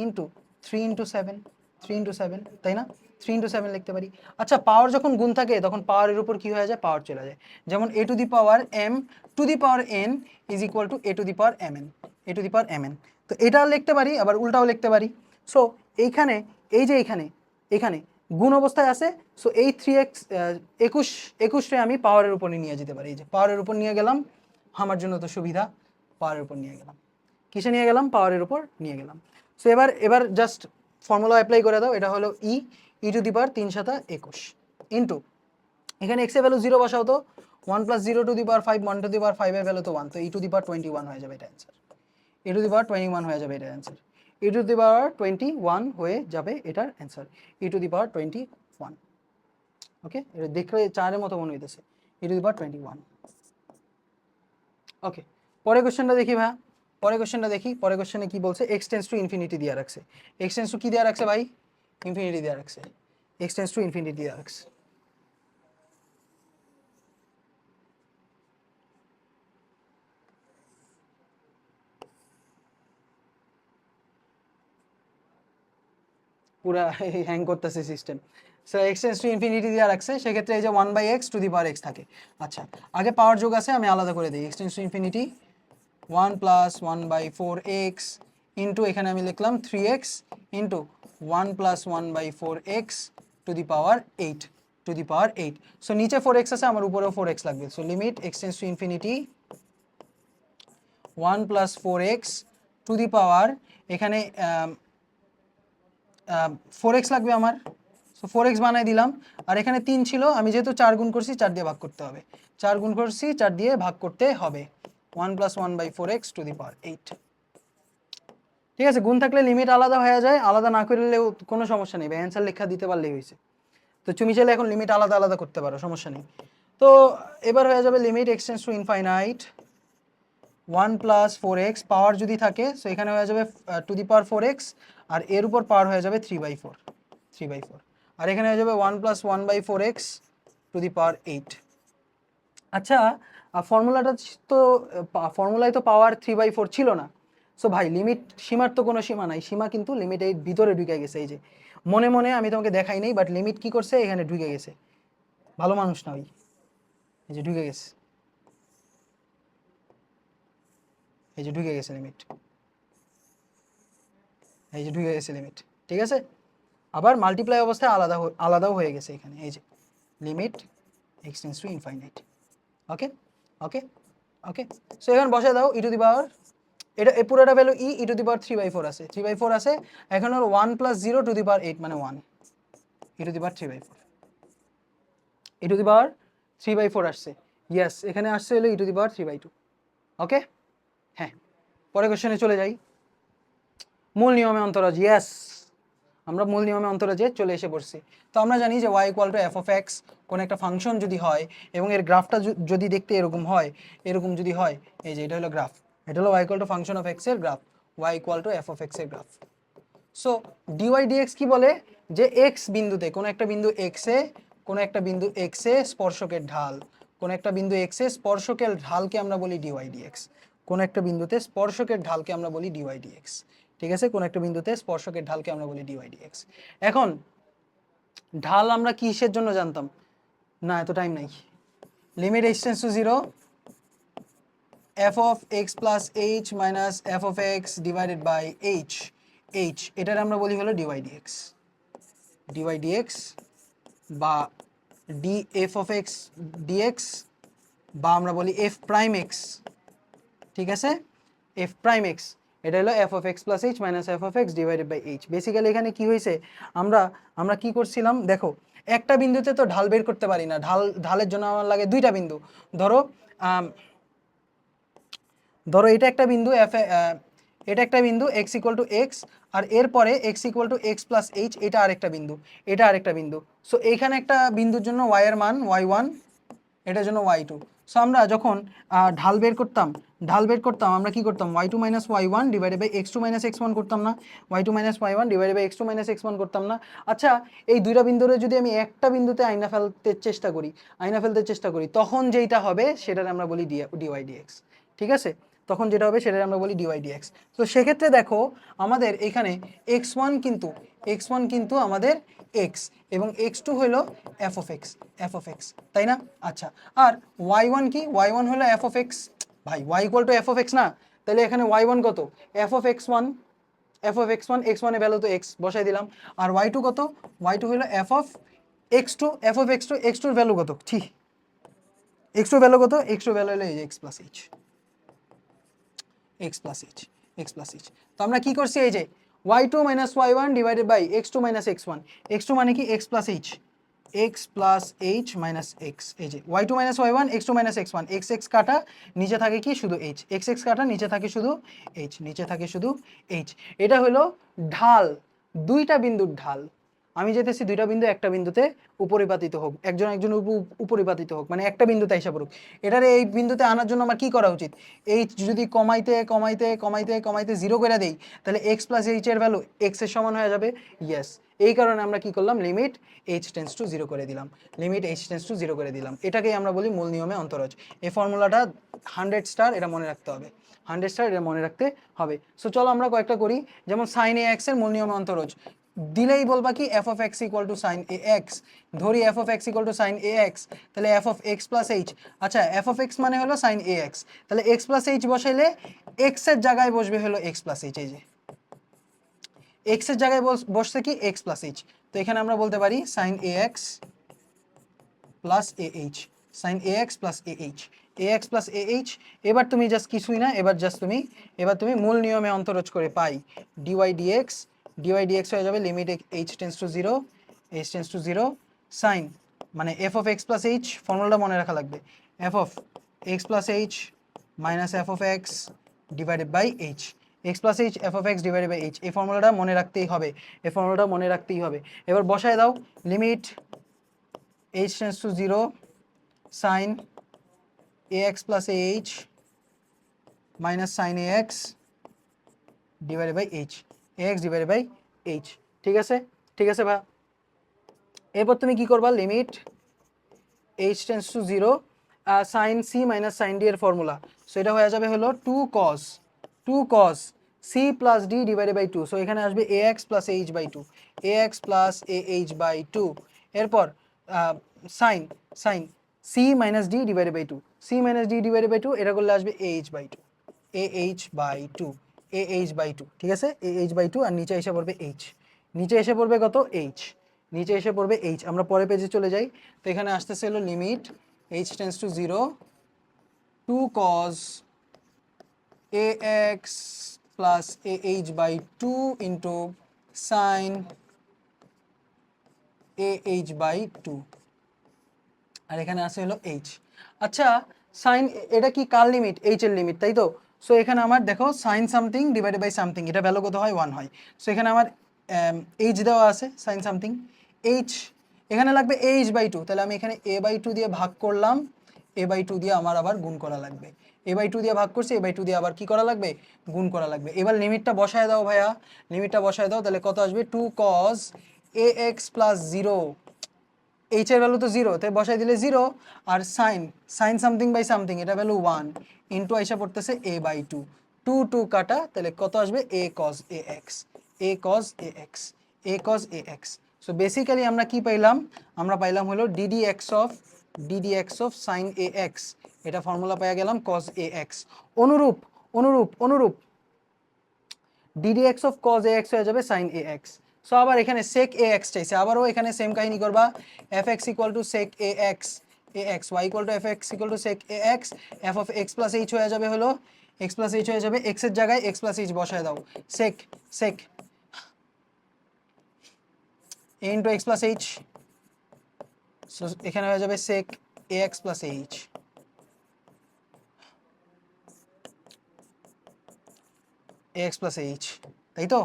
ইন্টু 3 × 7, 3 × 7, তাই না, 3 × 7 লিখতে পারি। আচ্ছা পাওয়ার যখন গুণ থাকে তখন পাওয়ারের উপর কি হয়ে যায়, পাওয়ার চলে যায়, যেমন a to the power m to the power n is equal two a to the power mn, a to the power mn। তো এটাও লিখতে পারি, আবার উল্টাও লিখতে পারি। সো এইখানে এই যে এখানে গুণ অবস্থায় আছে, সো এই 3x 21রে আমি পাওয়ারের উপরে নিয়ে যেতে পারি, এই যে পাওয়ারের উপর নিয়ে গেলাম, আমার জন্য তো সুবিধা, পাওয়ারের উপর নিয়ে গেলাম, কিসে নিয়ে গেলাম, পাওয়ারের উপর নিয়ে গেলাম। সো এবার জাস্ট ফর্মুলা অ্যাপ্লাই করে দাও, এটা হলো e to the power 3×21 into এখানে x এর ভ্যালু 0 বসাও, তো 1 plus 0 to the power 5, 1 to the power 5 এর ভ্যালু তো 1, তো ই টু দি পাওয়ার 21 হয়ে যাবে, এটা অ্যান্সার, ই টু দি পাওয়ার 21 হয়ে যাবে, এটার অ্যান্সার, ই টু দি পাওয়ার 21 হয়ে যাবে এটার অ্যান্সার, ই টু দি পাওয়ার 21। ওকে, এটা দেখলে 4-এর মতো মনে হইতেছে, ই টু দি পাওয়ার 21। ওকে, পরের কোশ্চেনটা দেখি ভাই, পরের কোশ্চেনে কি বলছে, x টেন্স টু ইনফিনিটি দিয়ে রাখছে, x টেন্স টু কি দিয়ে রাখছে ভাই, ইনফিনিটি দিয়ে রাখছে, x টেন্স টু ইনফিনিটি দিয়ে রাখছে। পুরা হ্যাং করতেছে system. So x tends to infinity দিয়ে রাখছে, সেক্ষেত্রে এই যে 1/x to the power x থাকে। আচ্ছা আগে পাওয়ার যোগ আছে, আমি আলাদা করে দিই, x tends to infinity 1 plus 1/4x into এখানে আমি লিখলাম 3x into 1 plus 1/4x to the power 8, to the power 8। So নিচে 4x আছে, আমার উপরেও 4x লাগবে। So limit x tends to infinity 1 plus 4x to the power, এখানে 4x লাগবে আমার, সো 4x বানাই দিলাম। আর এখানে 3 ছিল, আমি যেহেতু 4 গুণ করছি 4 দিয়ে ভাগ করতে হবে, 4 গুণ করছি 4 দিয়ে ভাগ করতে হবে, 1 plus 1/4x to the power 8। ঠিক আছে, গুণ থাকলে লিমিট আলাদা হয়ে যায়, আলাদা না করলেও কোনো সমস্যা নেই, অ্যান্সার লেখা দিতে পারলেই হয়েছে। তো তুমি চাইলে এখন লিমিট আলাদা আলাদা করতে পারো, সমস্যা নেই। তো এবার হয়ে যাবে limit x tends to infinite 1 plus 4x, পাওয়ার যদি থাকে সো এখানে হয়ে যাবে টু দি পাওয়ার 4x, আর এর উপর পাওয়ার হয়ে যাবে 3/4, আর এখানে হয়ে যাবে 1 plus 1/4x to the power 8। আচ্ছা ফর্মুলাটা তো ফর্মুলায় তো পাওয়ার 3/4 ছিল না, সো ভাই লিমিট, সীমার তো কোনো সীমা নাই, সীমা কিন্তু লিমিট এই ভিতরে ঢুকে গেছে, এই যে মনে মনে আমি তোমাকে দেখাই নাই, বাট লিমিট কি করছে, এখানে ঢুকে গেছে, ভালো মানুষ না ওই, এই যে ঢুকে গেছে, এই যে ঢুকে গেছে লিমিট, এই যে ঢুকে গেছে লিমিট। ঠিক আছে, আবার মাল্টিপ্লাই অবস্থায় আলাদাও হয়ে গেছে এখানে, এই যে limit x tends to infinite. Okay okay okay, so এখন বসে দাও ই টু দি পাওয়ার, এটা এই পুরোটা ভ্যালু ই টু দি পাওয়ার 3/4 আছে, 3/4 আছে, এখন হলো 1 প্লাস 0 টু দি পাওয়ার 8 মানে 1, ই to the power 3/4, E to the পাওয়ার 3/4 আসছে, ইয়েস এখানে আসছে হলো ই টু দি পাওয়ার 3/2। ওকে, হ্যাঁ পরের কোশ্চেনে চলে যাই, মূল নিয়মে অন্তরাজ, ইয়েস আমরা মূল নিয়মে অন্তরাজে চলে এসে পড়ছি। তো আমরা জানি যে y equal to f of x, কোনো একটা ফাংশন যদি হয় এবং এর গ্রাফটা যদি দেখতে এরকম হয়, এরকম যদি হয়, এই যে এটা হলো গ্রাফ, এটা হলো y equal to function of x এর graph, y equal to f of x এর গ্রাফ। সো ডিওয়াই ডিএক্স কি বলে, যে এক্স বিন্দুতে কোনো একটা বিন্দু এক্সে, কোনো একটা বিন্দু এক্সে স্পর্শকের ঢাল, কোনো একটা বিন্দু এক্সে স্পর্শকের ঢালকে আমরা বলি ডিওয়াই ডিএক্স, কোনো একটা বিন্দুতে স্পর্শকের ঢালকে আমরা বলি ডিওয়াই ডিএক্স। ঠিক আছে, কোন একটা বিন্দুতে স্পর্শকের ঢালকে আমরা বলি ডিওয়াই ডিএক্স। এখন ঢাল আমরা কিসের জন্য জানতাম না, এত টাইম নাই, limit h tends to 0 f of x plus h minus f of x divided by h, এটার আমরা বলি হলো ডিওয়াই ডিএক্স, ডিওয়াই ডিএক্স বা df of x dx, বা আমরা বলি f প্রাইম x। ঠিক আছে, f প্রাইম x, এটা হলো f of x plus h minus f of x divided by h। Basically এখানে কি হয়েছে, আমরা কি করছিলাম দেখো, একটা বিন্দুতে তো ঢাল বের করতে পারি না, ঢালের জন্য আমার লাগে দুইটা বিন্দু। ধরো এটা একটা বিন্দু এটা একটা বিন্দু x ইকুয়াল টু x, আর এরপরে x equal two x plus h, এটা আরেকটা বিন্দু, এটা আরেকটা বিন্দু। সো এইখানে একটা বিন্দুর জন্য y এর মান y1, এটার জন্য y2। সো আমরা যখন ঢাল বের করতাম আমরা কি করতাম y2 minus y1 divided by x2 minus x1 করতাম না, y2 minus y1 divided by x2 minus x1 করতাম না। আচ্ছা, এই দুইটা বিন্দুরে যদি আমি একটা বিন্দুতে আয়না ফেলতে চেষ্টা করি তখন যেটা হবে সেটার আমরা বলি dy dx। ঠিক আছে, তখন যেটা হবে সেটা আমরা বলি dy dx। তো সেক্ষেত্রে দেখো আমাদের এখানে x1 কিন্তু আমাদের x এবং x2 হলো f of x, তাই না? আচ্ছা, আর y1 কি? y1 হলো f of x। ভাই y equal two f of x না, তাহলে এখানে y1 কত? f of x1, x1 এর ভ্যালু তো x বসাই দিলাম। আর y2 কত? y2 হলো f of x2, x2 এর ভ্যালু কত? ঠিক, x2 এর ভ্যালু কত? x2 এর ভ্যালু হলো এই যে x প্লাস h। তো আমরা কি করছি, এই যে y2 minus y1 divided by x2 minus x1। x2 মানে কি? x plus h minus x। এই যে y2 minus y1 x2 minus x1, x কাটা, নিচে থাকে কি? শুধু h। x কাটা, নিচে থাকে শুধু h। এটা হলো ঢাল, দুইটা বিন্দুর ঢাল। আমি যেতেছি দুইটা বিন্দু একটা বিন্দুতে উপরিপাতিত হোক, একজন উপরিপাতিত হোক, মানে একটা বিন্দুতে এসে পড়ুক। এটারে এই বিন্দুতে আনার জন্য আমার কি করা উচিত? এইচ যদি কমাইতে 0 করে দেই, তাহলে x প্লাস এইচ এর ভ্যালু x এর সমান হয়ে যাবে। ইয়েস, এই কারণে আমরা কি করলাম? লিমিট h টেন্স টু 0 করে দিলাম। এটাকেই আমরা বলি মূল নিয়মে অন্তরজ। এই ফর্মুলাটা 100 স্টার, এটা মনে রাখতে হবে। 100 স্টার, এটা মনে রাখতে হবে। সো চলো আমরা কয়েকটা করি। যেমন সাইন এ এক্স এর মূল নিয়মে অন্তরজ দিলেই বলবা কি? f of x equal to sine a x. ধরি f of x equal to sine a x, তাহলে f of x plus h. আচ্ছা, f of x মানে হলো সাইন এ এক্স, তাহলে x প্লাস এইচ বসাইলে x এর জায়গায় বসবে হলো x প্লাস এইচ। এই যে x এর জায়গায় বসছে কি? x plus h. তো এখানে আমরা বলতে পারি sine a x plus a h, sine a x plus a h, a x plus a h. এবার তুমি জাস্ট কিছুই না, এবার তুমি মূল নিয়মে অন্তরজ করে পাই ডিওয়াই ডিএক্স হয়ে যাবে limit h tends to zero sine, মানে f of x plus h, ফর্মুলাটা মনে রাখা লাগবে, f of x plus h minus f of x divided by h, x plus h f of x divided by h. এই ফর্মুলাটা মনে রাখতেই হবে। এবার বসায় দাও লিমিট h tends to 0 sin ax plus ah minus sin ax divided by h, ax divided by h। ঠিক আছে ভাই। এরপর তুমি কি করবা? Limit h tends to 0 sin c minus sin d এর ফর্মুলা, সো এটা হয়ে যাবে হলো 2 cos c plus d divided by 2। So এখানে আসবে ax plus h by 2, ax plus ah by 2। এরপর sin c minus d divided by 2, এটা করলে আসবে ah by 2, ঠিক আছে? ah by 2, আর নিচে এসে পড়বে h, নিচে এসে পড়বে কত? h। আমরা পরের পেজে চলে যাই। তো এখানে আসতেছে হলো limit h tense to 0 2 cos ax plus ah by 2 into sin ah by 2, আর এখানে আছে হলো h। আচ্ছা, সাইন, এটা কি কার লিমিট? h এর লিমিট, তাই তো? সো এখানে আমার দেখো sine something divided by something, এটা ভ্যালু কত হয়? 1 হয়। সো এখানে আমার h দেওয়া আছে, সাইন সামথিং h, এখানে লাগবে h বাই 2, তাহলে আমি এখানে a বাই 2 দিয়ে ভাগ করলাম, a বাই 2 দিয়ে আমার আবার গুণ করা লাগবে, a বাই 2 দিয়ে ভাগ করছি, a বাই 2 দিয়ে আবার কি করা লাগবে? গুণ করা লাগবে। এবার লিমিটটা বসায় দাও ভাইয়া, তাহলে কত আসবে? 2 cos ax প্লাস 0, এইচ এর ভ্যালু তো 0, তাই বসাই দিলে 0, আর সাইন সামথিং বাই সামথিং, এটা ভ্যালু 1 ইন্টু আইসা পড়তেছে a বাই 2, 2 কাটা, তাহলে কত আসবে? a cos ax। So basically আমরা কি পাইলাম? আমরা পাইলাম হলো ddx অফ সাইন ax, এটা ফর্মুলা পাইয়া গেলাম cos ax। অনুরূপ ddx অফ cos ax হয়ে যাবে sin ax। সো আবার এখানে sec ax চাইছে, আবারও এখানে সেম কাহিনী করবা, fx equal two sec ax, y equal two fx equal two sec ax, f of x plus h হয়ে যাবে হলো x এর জায়গায় x plus h বসায় দাও, sec a into x plus h, so এখানে হয়ে যাবে sec ax plus h, ax plus h, তাই তো?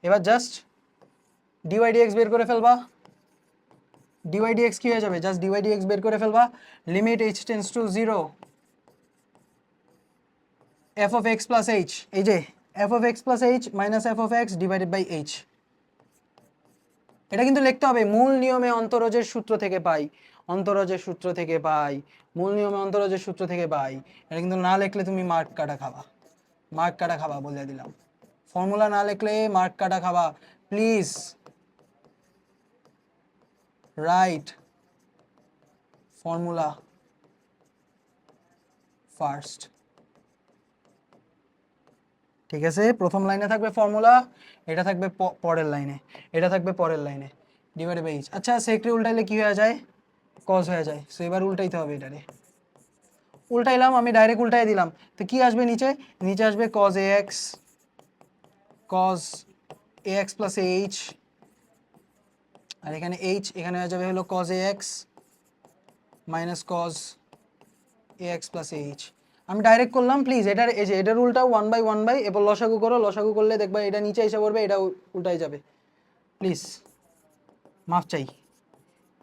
এবার জাস্ট dy dx বের করে ফেলবা, ডিওয়াই ডিএক্স কি হয়ে যাবে, জাস্ট ডিওয়াই ডিএক্স বের করে ফেলবা, limit h tends to 0 f of x plus h, এই যে f of x plus h minus f of x divided by h. এটা কিন্তু লিখতে হবে, মূল নিয়মে অন্তরজের সূত্র থেকে পাই, অন্তরজের সূত্র থেকে পাই, মূল নিয়মে অন্তরজের সূত্র থেকে পাই। এটা কিন্তু না লিখলে তুমি মার্ক কাটা খাবা, মার্ক কাটা খাবা বলে দিলাম। ফর্মুলা না লিখলে মার্ক কাটা খাবা। Please write formula first. ঠিক আছে, প্রথম লাইনে থাকবে ফর্মুলা, এটা থাকবে পরের লাইনে, এটা থাকবে পরের লাইনে, ডিভাইডেড বাই এইচ। আচ্ছা সেকরে উল্টাইলে কি হয়ে যায়, কজ হয়ে যায়। সো এবার উল্টাইতে হবে এটারে, উল্টাইলাম আমি, ডাইরেক্ট উল্টাই দিলাম, তো কি আসবে নিচে, নিচে আসবে cos a x, cos a x plus h, আর এখানে এইচ, এখানে হয়ে যাবে হলো cos a x minus cos a x plus h. আমি ডাইরেক্ট করলাম, প্লিজ এটার এই যে এটার উল্টা 1/1 এরপর লসাগু করো, লসাগু করলে দেখবা এটা নিচে এসে পড়বে, এটা উল্টাই যাবে। প্লিজ মাফ চাই,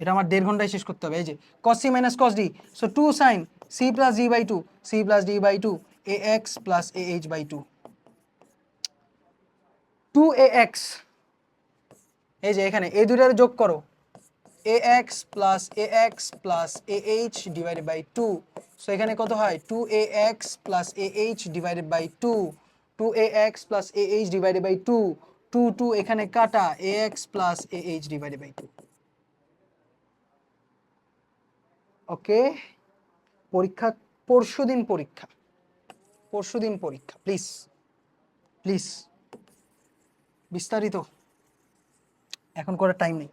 এটা আমার 1.5 ঘন্টায় শেষ করতে হবে। এই যে cos c minus cos d, so 2 sin c plus d by 2, c plus d by 2 ax plus ah by 2, 2ax, এই যে এখানে এই দুইটার যোগ করো, ax plus ah divided by 2, so এখানে কত হয় 2ax plus ah divided by 2, 2ax plus ah divided by 2, 2 2 এখানে কাটা, ax plus ah divided by 2। Okay, পরীক্ষা পরশুদিন, পরীক্ষা পরশুদিন পরীক্ষা, প্লিজ প্লিজ, বিস্তারিত এখন করার টাইম নেই।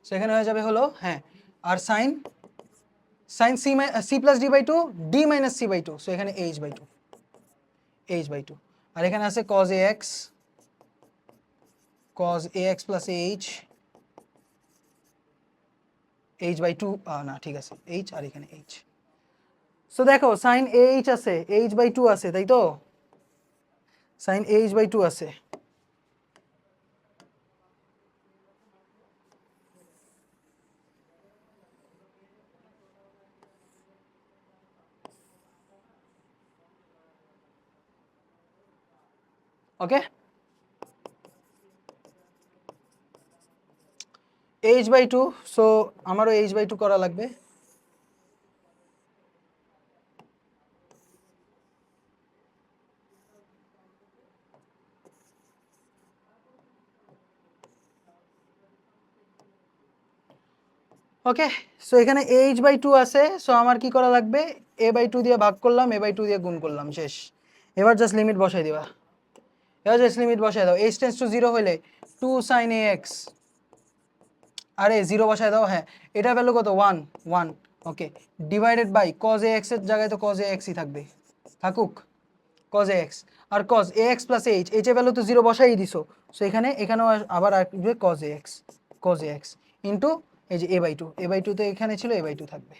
সেখানে হয়ে যাবে হলো, হ্যাঁ, আর sine sine c plus d by 2 d minus c by 2, so এখানে এইচ বাই 2, এইচ বাই 2, আর এখানে আছে cos a x, cos a x plus h, h by 2, না ঠিক আছে এইচ, আর এখানে এইচ। সো দেখো সাইন এইচ আছে, এইচ বাই 2 আছে, তাই তো, সাইন এইচ বাই 2 আছে। ওকে, এইচ বাই 2, সো আমারও এইচ বাই 2 করা লাগবে। ওকে, সো এখানে এইচ বাই 2 আছে, সো আমার কি করা লাগবে, এ বাই 2 দিয়ে ভাগ করলাম, এ বাই 2 দিয়ে গুণ করলাম, শেষ। এবার জাস্ট লিমিট বসাই দিবা, এবার জাস্ট লিমিট বসাই দাও, এইচ টেন্স টু 0 হলে 2 sin ax, আরে 0 বসাই দাও, হ্যাঁ, এটা ভ্যালু কত 1 1, ওকে, ডিভাইডেড বাই cos ax এর জায়গায় তো cos ax ই থাকবে, থাকুক cos ax, আর cos ax plus h, h এর ভ্যালু তো 0 বসাই দিছো, সো এখানে এখানেও আবার আসবে cos ax ইনটু এই যে a বাই 2, a বাই 2 তো এখানে ছিল, a বাই 2 থাকবে,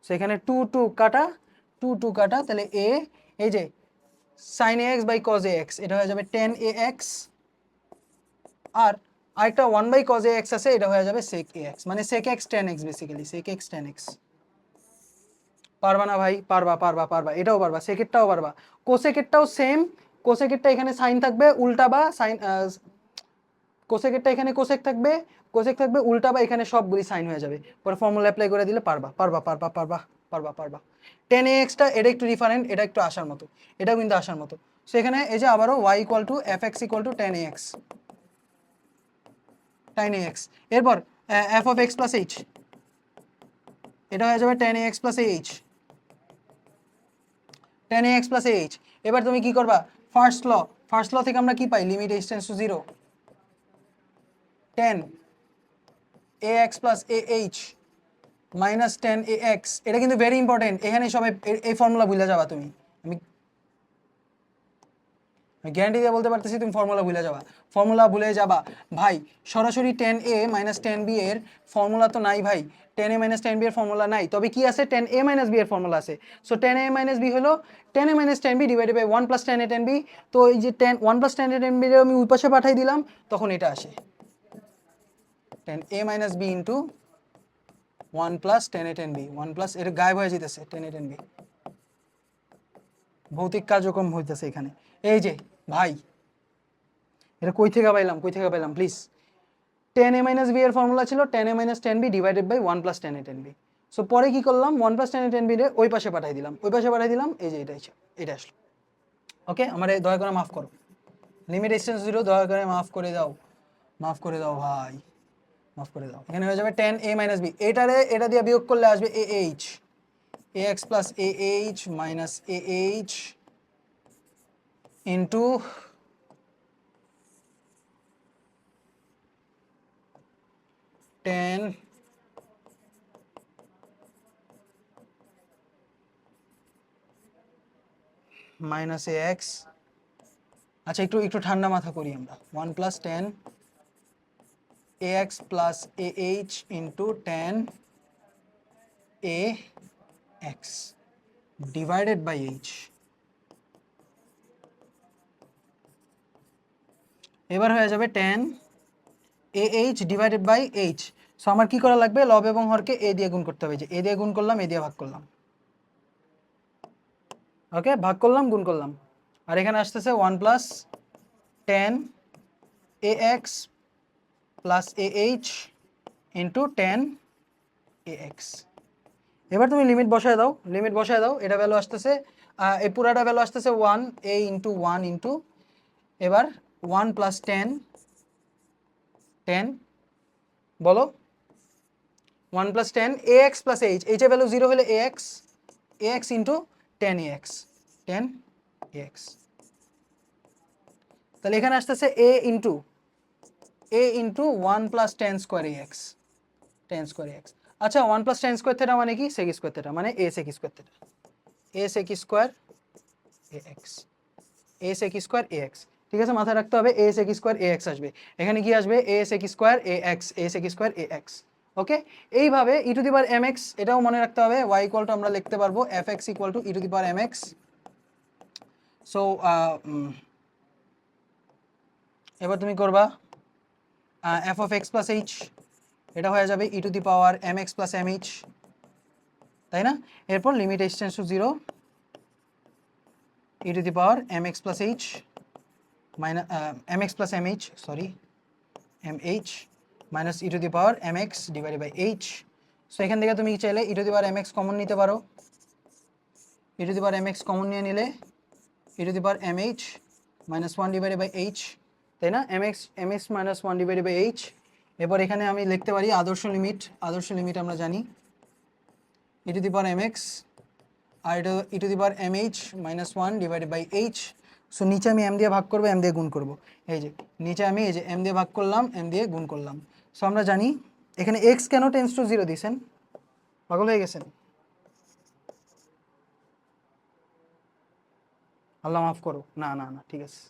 সো এখানে 2 2 কাটা, 2 2 কাটা, তাহলে a, এই যে sin ax by cos ax, এটা হয়ে যাবে tan ax, আর আরেকটা 1/cos ax আছে, এটা হয়ে যাবে sec ax, মানে sec x tan x, basically sec x tan x। পারবা না ভাই, পারবা পারবা পারবা, এটাও পারবা, সেকেরটাও পারবা, কোসেকেরটাও সেম, কোসেকেরটা এখানে সাইন থাকবে, উল্টা বা সাইন, কোসেকেরটা এখানে কোসেক থাকবে, কোসেক থাকবে, উল্টা বা এখানে সবগুলি সাইন হয়ে যাবে, পরে ফর্মুলা অ্যাপ্লাই করে দিলে পারবা পারবা পারবা পারবা পারবা পারবা। টেন এ এক্সটা এটা একটু ডিফারেন্ট, এটা একটু আসার মতো, এটাও কিন্তু আসার মতো। সো এখানে এই যে আবারও y equal to f x equal to tan a x, tan a x, এরপর f of x plus h, এটা হয়ে যাবে tan a x plus h, tan a x plus h. এবার তুমি কি করবা, ফার্স্ট ল থেকে আমরা কি পাই, limit h tends to 0 tan a x plus a h minus tan a x, এটা কিন্তু ভেরি ইম্পর্টেন্ট, এখানে সবাই এই ফর্মুলা ভুলে যাবা তুমি, আমি গ্যারান্টি দিয়ে বলতে পারতেছি তুমি ফর্মুলা ভুলে যাবা, ফর্মুলা ভুলে যাবা ভাই। সরাসরি tan a minus tan b এর ফর্মুলা তো নাই ভাই, tan a minus tan b এর ফর্মুলা নাই, তবে কি আছে, টেন এ মাইনাস বি এর ফর্মুলা আছে। So tan a minus b হলো tan a minus tan b divided by 1 plus tan a tan b, তো এই যে 1 plus tan a tan b আমি উপাশে পাঠাই দিলাম, তখন এটা আসে tan a minus B into 1 plus 10a 10b 1 plus এর গায়েব হয়ে যেতেছে 10a 10b ভৌতিক কার্যক্রম হইতেছে এখানে। এই যে ভাই এটা কই থেকে পাইলাম প্লিজ। 10a মাইনাস b এর ফর্মুলা ছিল 10a মাইনাস 10b divided by 1 plus 10a 10b। So পরে কি করলাম 1 প্লাস 10a 10b রে ওই পাশে পাঠিয়ে দিলাম, এই যে এটা আসলো। ওকে, আমারে দয়া করে মাফ করো, লিমিট এক্সটেন্স 0 দয়া করে মাফ করে দাও ভাই, মাফ করে দাও। এখানে হয়ে যাবে 10a মাইনাস b, এটা দিয়ে বিয়োগ করলে আসবে ax plus minus into 10 minus ax। আচ্ছা একটু ঠান্ডা মাথা করি আমরা। 1 plus 10 ax plus into 10 ax divided by h। এবার হয়ে যাবে 10 ah divided by h। So আমার কি করা লাগবে, লব এবং হরকে a দিয়ে গুণ করতে হবে, যে a দিয়ে গুণ করলাম, a দিয়ে ভাগ করলাম। ওকে, ভাগ করলাম, গুণ করলাম, আর এখানে আসতেছে 1 plus 10 ax plus into 10 ax। এবার তুমি লিমিট বসায় দাও, এটা ভ্যালু আসতেছে, এই পুরাটা ভ্যালু আসতেছে 1 a ইন্টু 1 ইন্টু, এবার 1 প্লাস 10 বলো 1 plus 10 ax plus h, h এর ভ্যালু 0 হলে ax ইন্টু 10 ax। তাহলে এখানে আসতেছে a into 1 plus 10 square ax, 10 square ax। আচ্ছা 1 প্লাস 10 স্কোয়ার থেটা মানে কি, sec স্কোয়ার থেটা, মানে a sec square theta, a sec square ax। ঠিক আছে, মাথায় রাখতে হবে a sec স্কোয়ার ax আসবে, এখানে কি আসবে a sec স্কোয়ার ax। ওকে, এইভাবে e to the power mx, এটাও মনে রাখতে হবে, y ইকুয়াল টু আমরা লিখতে পারবো fx equal to e to the power mx। So এবার তুমি করবা f of x plus h, এটা হয়ে যাবে e to the power mx plus mh, তাই না? এরপর limit h tends to 0, e to the power mx plus h minus mx plus mh, sorry mh minus e to the power mx divided by h। So এখান থেকে তুমি চাইলে e to the power mx common নিতে পারো, e to the power mx common নিয়ে নিলে e to the power mh minus 1 divided by h, তাই না? mx minus 1 divided by h। এরপর এখানে আমি লিখতে পারি আদর্শ লিমিট আমরা জানি e to the power mx আর এটা e to the power mh minus 1 divided by h। So নিচে আমি m দিয়ে ভাগ করব, m দিয়ে গুণ করব, এই যে নিচে আমি এই যে m দিয়ে ভাগ করলাম, m দিয়ে গুণ করলাম। সো আমরা জানি এখানে x কেন টেন্ডস টু 0 দিয়েছেন, পাগল হয়ে গেছেন? আল্লাহ মাফ করো, না ঠিক আছে,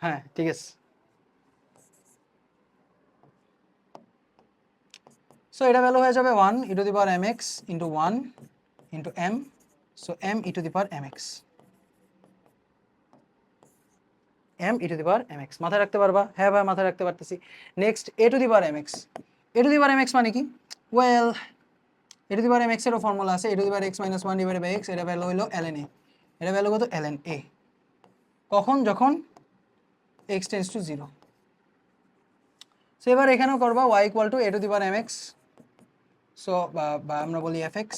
হ্যাঁ ঠিক আছে। সো এটা ভ্যালু হয়ে যাবে 1 e to the power mx into 1 into m, so m e to the power mx, m e to the power mx। মাথায় রাখতে পারবা? হ্যাঁ ভাই মাথায় রাখতে পারতেছি। Next a to the power mx, a to the power mx মানে কি? Well a to the power mx এরও ফর্মুলা আছে, a to the power x minus 1 divided by x, এটা ভ্যালু হলো ln a, এটা ভ্যালু কত, ln a। কখন? যখন x টেন্ডস টু 0। সো এবার এখানেও করবা y equal two a to the power mx, so বা আমরা বলি fx,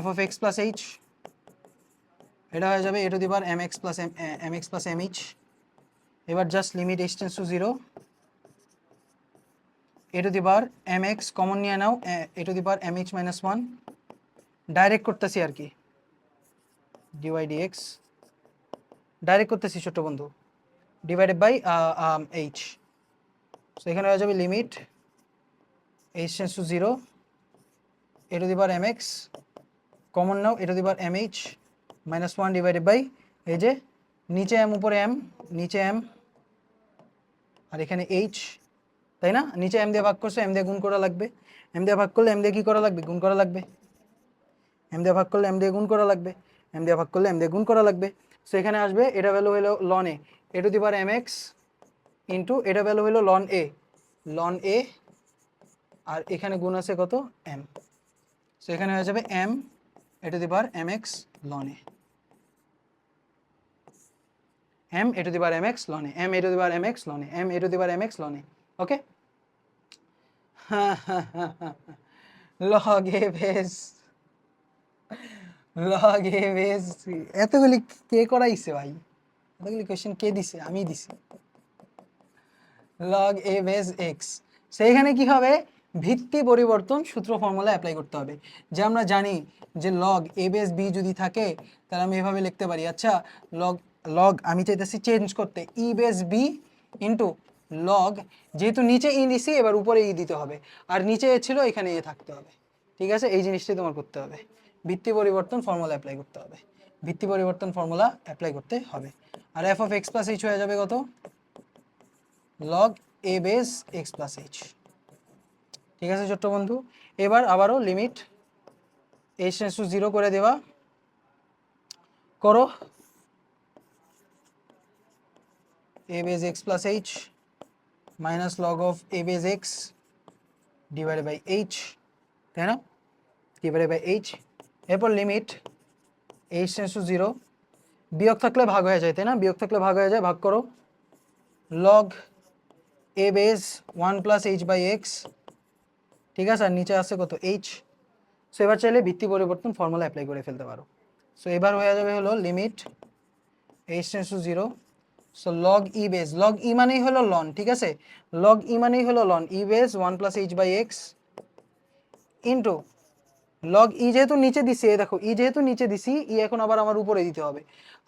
f of x plus h, এটা হয়ে যাবে a to the power mx plus mh। এবার just limit h tends to 0, a to the power mx common নিয়ে নাও, a to the power mh minus 1, direct করতেছি আর কি, dy dx direct করতেছি ছোট বন্ধু, ডিভাইডেড বাই h। সো এখানে হয়ে যাবে limit h tends to 0, a to the power mx common নাও, a to the power mh minus 1 divided by, এই যে নিচে m উপরে m, নিচে m আর এখানে h, তাই না? নিচে m দিয়ে ভাগ করছো, m দিয়ে গুণ করা লাগবে, m দিয়ে ভাগ করলে m দিয়ে কি করা লাগবে, গুণ করা লাগবে, m দিয়ে ভাগ করলে m দিয়ে গুণ করা লাগবে, m দিয়ে ভাগ করলে m দিয়ে গুণ করা লাগবে। সো এখানে আসবে এটা ভ্যালু হলো ln a to the power mx into এটা ভ্যালু হলো ln a, লন এ, আর এখানে গুণ আছে কত এম, সো এখানে হয়ে যাবে m a to the power m x ln a, m a to the power m x ln a, m a to the power m x ln a, m a to the power m x ln a. Okay, log a base, log a base, এতগুলি কে করাইছে ভাই? এতগুলি question কে দিছে? আমি দিছি। Log a base x, সেইখানে কি হবে? ভিত্তি পরিবর্তন সূত্র ফর্মুলা অ্যাপ্লাই করতে হবে। যে আমরা জানি যে লগ এ বেস বি যদি থাকে তাহলে আমি এভাবে লিখতে পারি, আচ্ছা লগ লগ আমি চাইতেছি চেঞ্জ করতে ই বেস বি ইন্টু লগ, যেহেতু নিচে ই দিছি এবার উপরে ই দিতে হবে, আর নিচে এ ছিল এখানে এ থাকতে হবে। ঠিক আছে, এই জিনিসটাই তোমার করতে হবে, ভিত্তি পরিবর্তন ফর্মুলা অ্যাপ্লাই করতে হবে, ভিত্তি পরিবর্তন ফর্মুলা অ্যাপ্লাই করতে হবে। আর f of x plus h হয়ে যাবে কত? Log a base x plus h. ঠিক আছে ছোট্ট বন্ধু, এবার আবারও লিমিট এইচ টেন্ডস টু 0 করে দেওয়া, করো a base x plus h minus log of a base x divided by h, তাই না? ডিভাইডেড বাই এইচ, এরপর লিমিট এইচ টেন্ডস টু 0, বিয়োগ থাকলে ভাগ হয়ে যায়, তাই না? বিয়োগ থাকলে ভাগ হয়ে যায়, ভাগ করো log a base 1 plus h by x, ঠিক আছে, আর নিচে আছে কত এইচ। সো এবার চাইলে ভিত্তি পরিবর্তন ফর্মুলা অ্যাপ্লাই করে ফেলতে পারো। সো এবার হয়ে যাবে হলো limit h tends to 0, so log e base, log e মানেই হলো লন, ঠিক আছে, লগ ই মানেই হলো লন, e base 1 plus h by x into log e যেহেতু নিচে দিছি, দেখো ই যেহেতু নিচে দিছি, ই এখন আবার আমার উপরে দিতে হবে,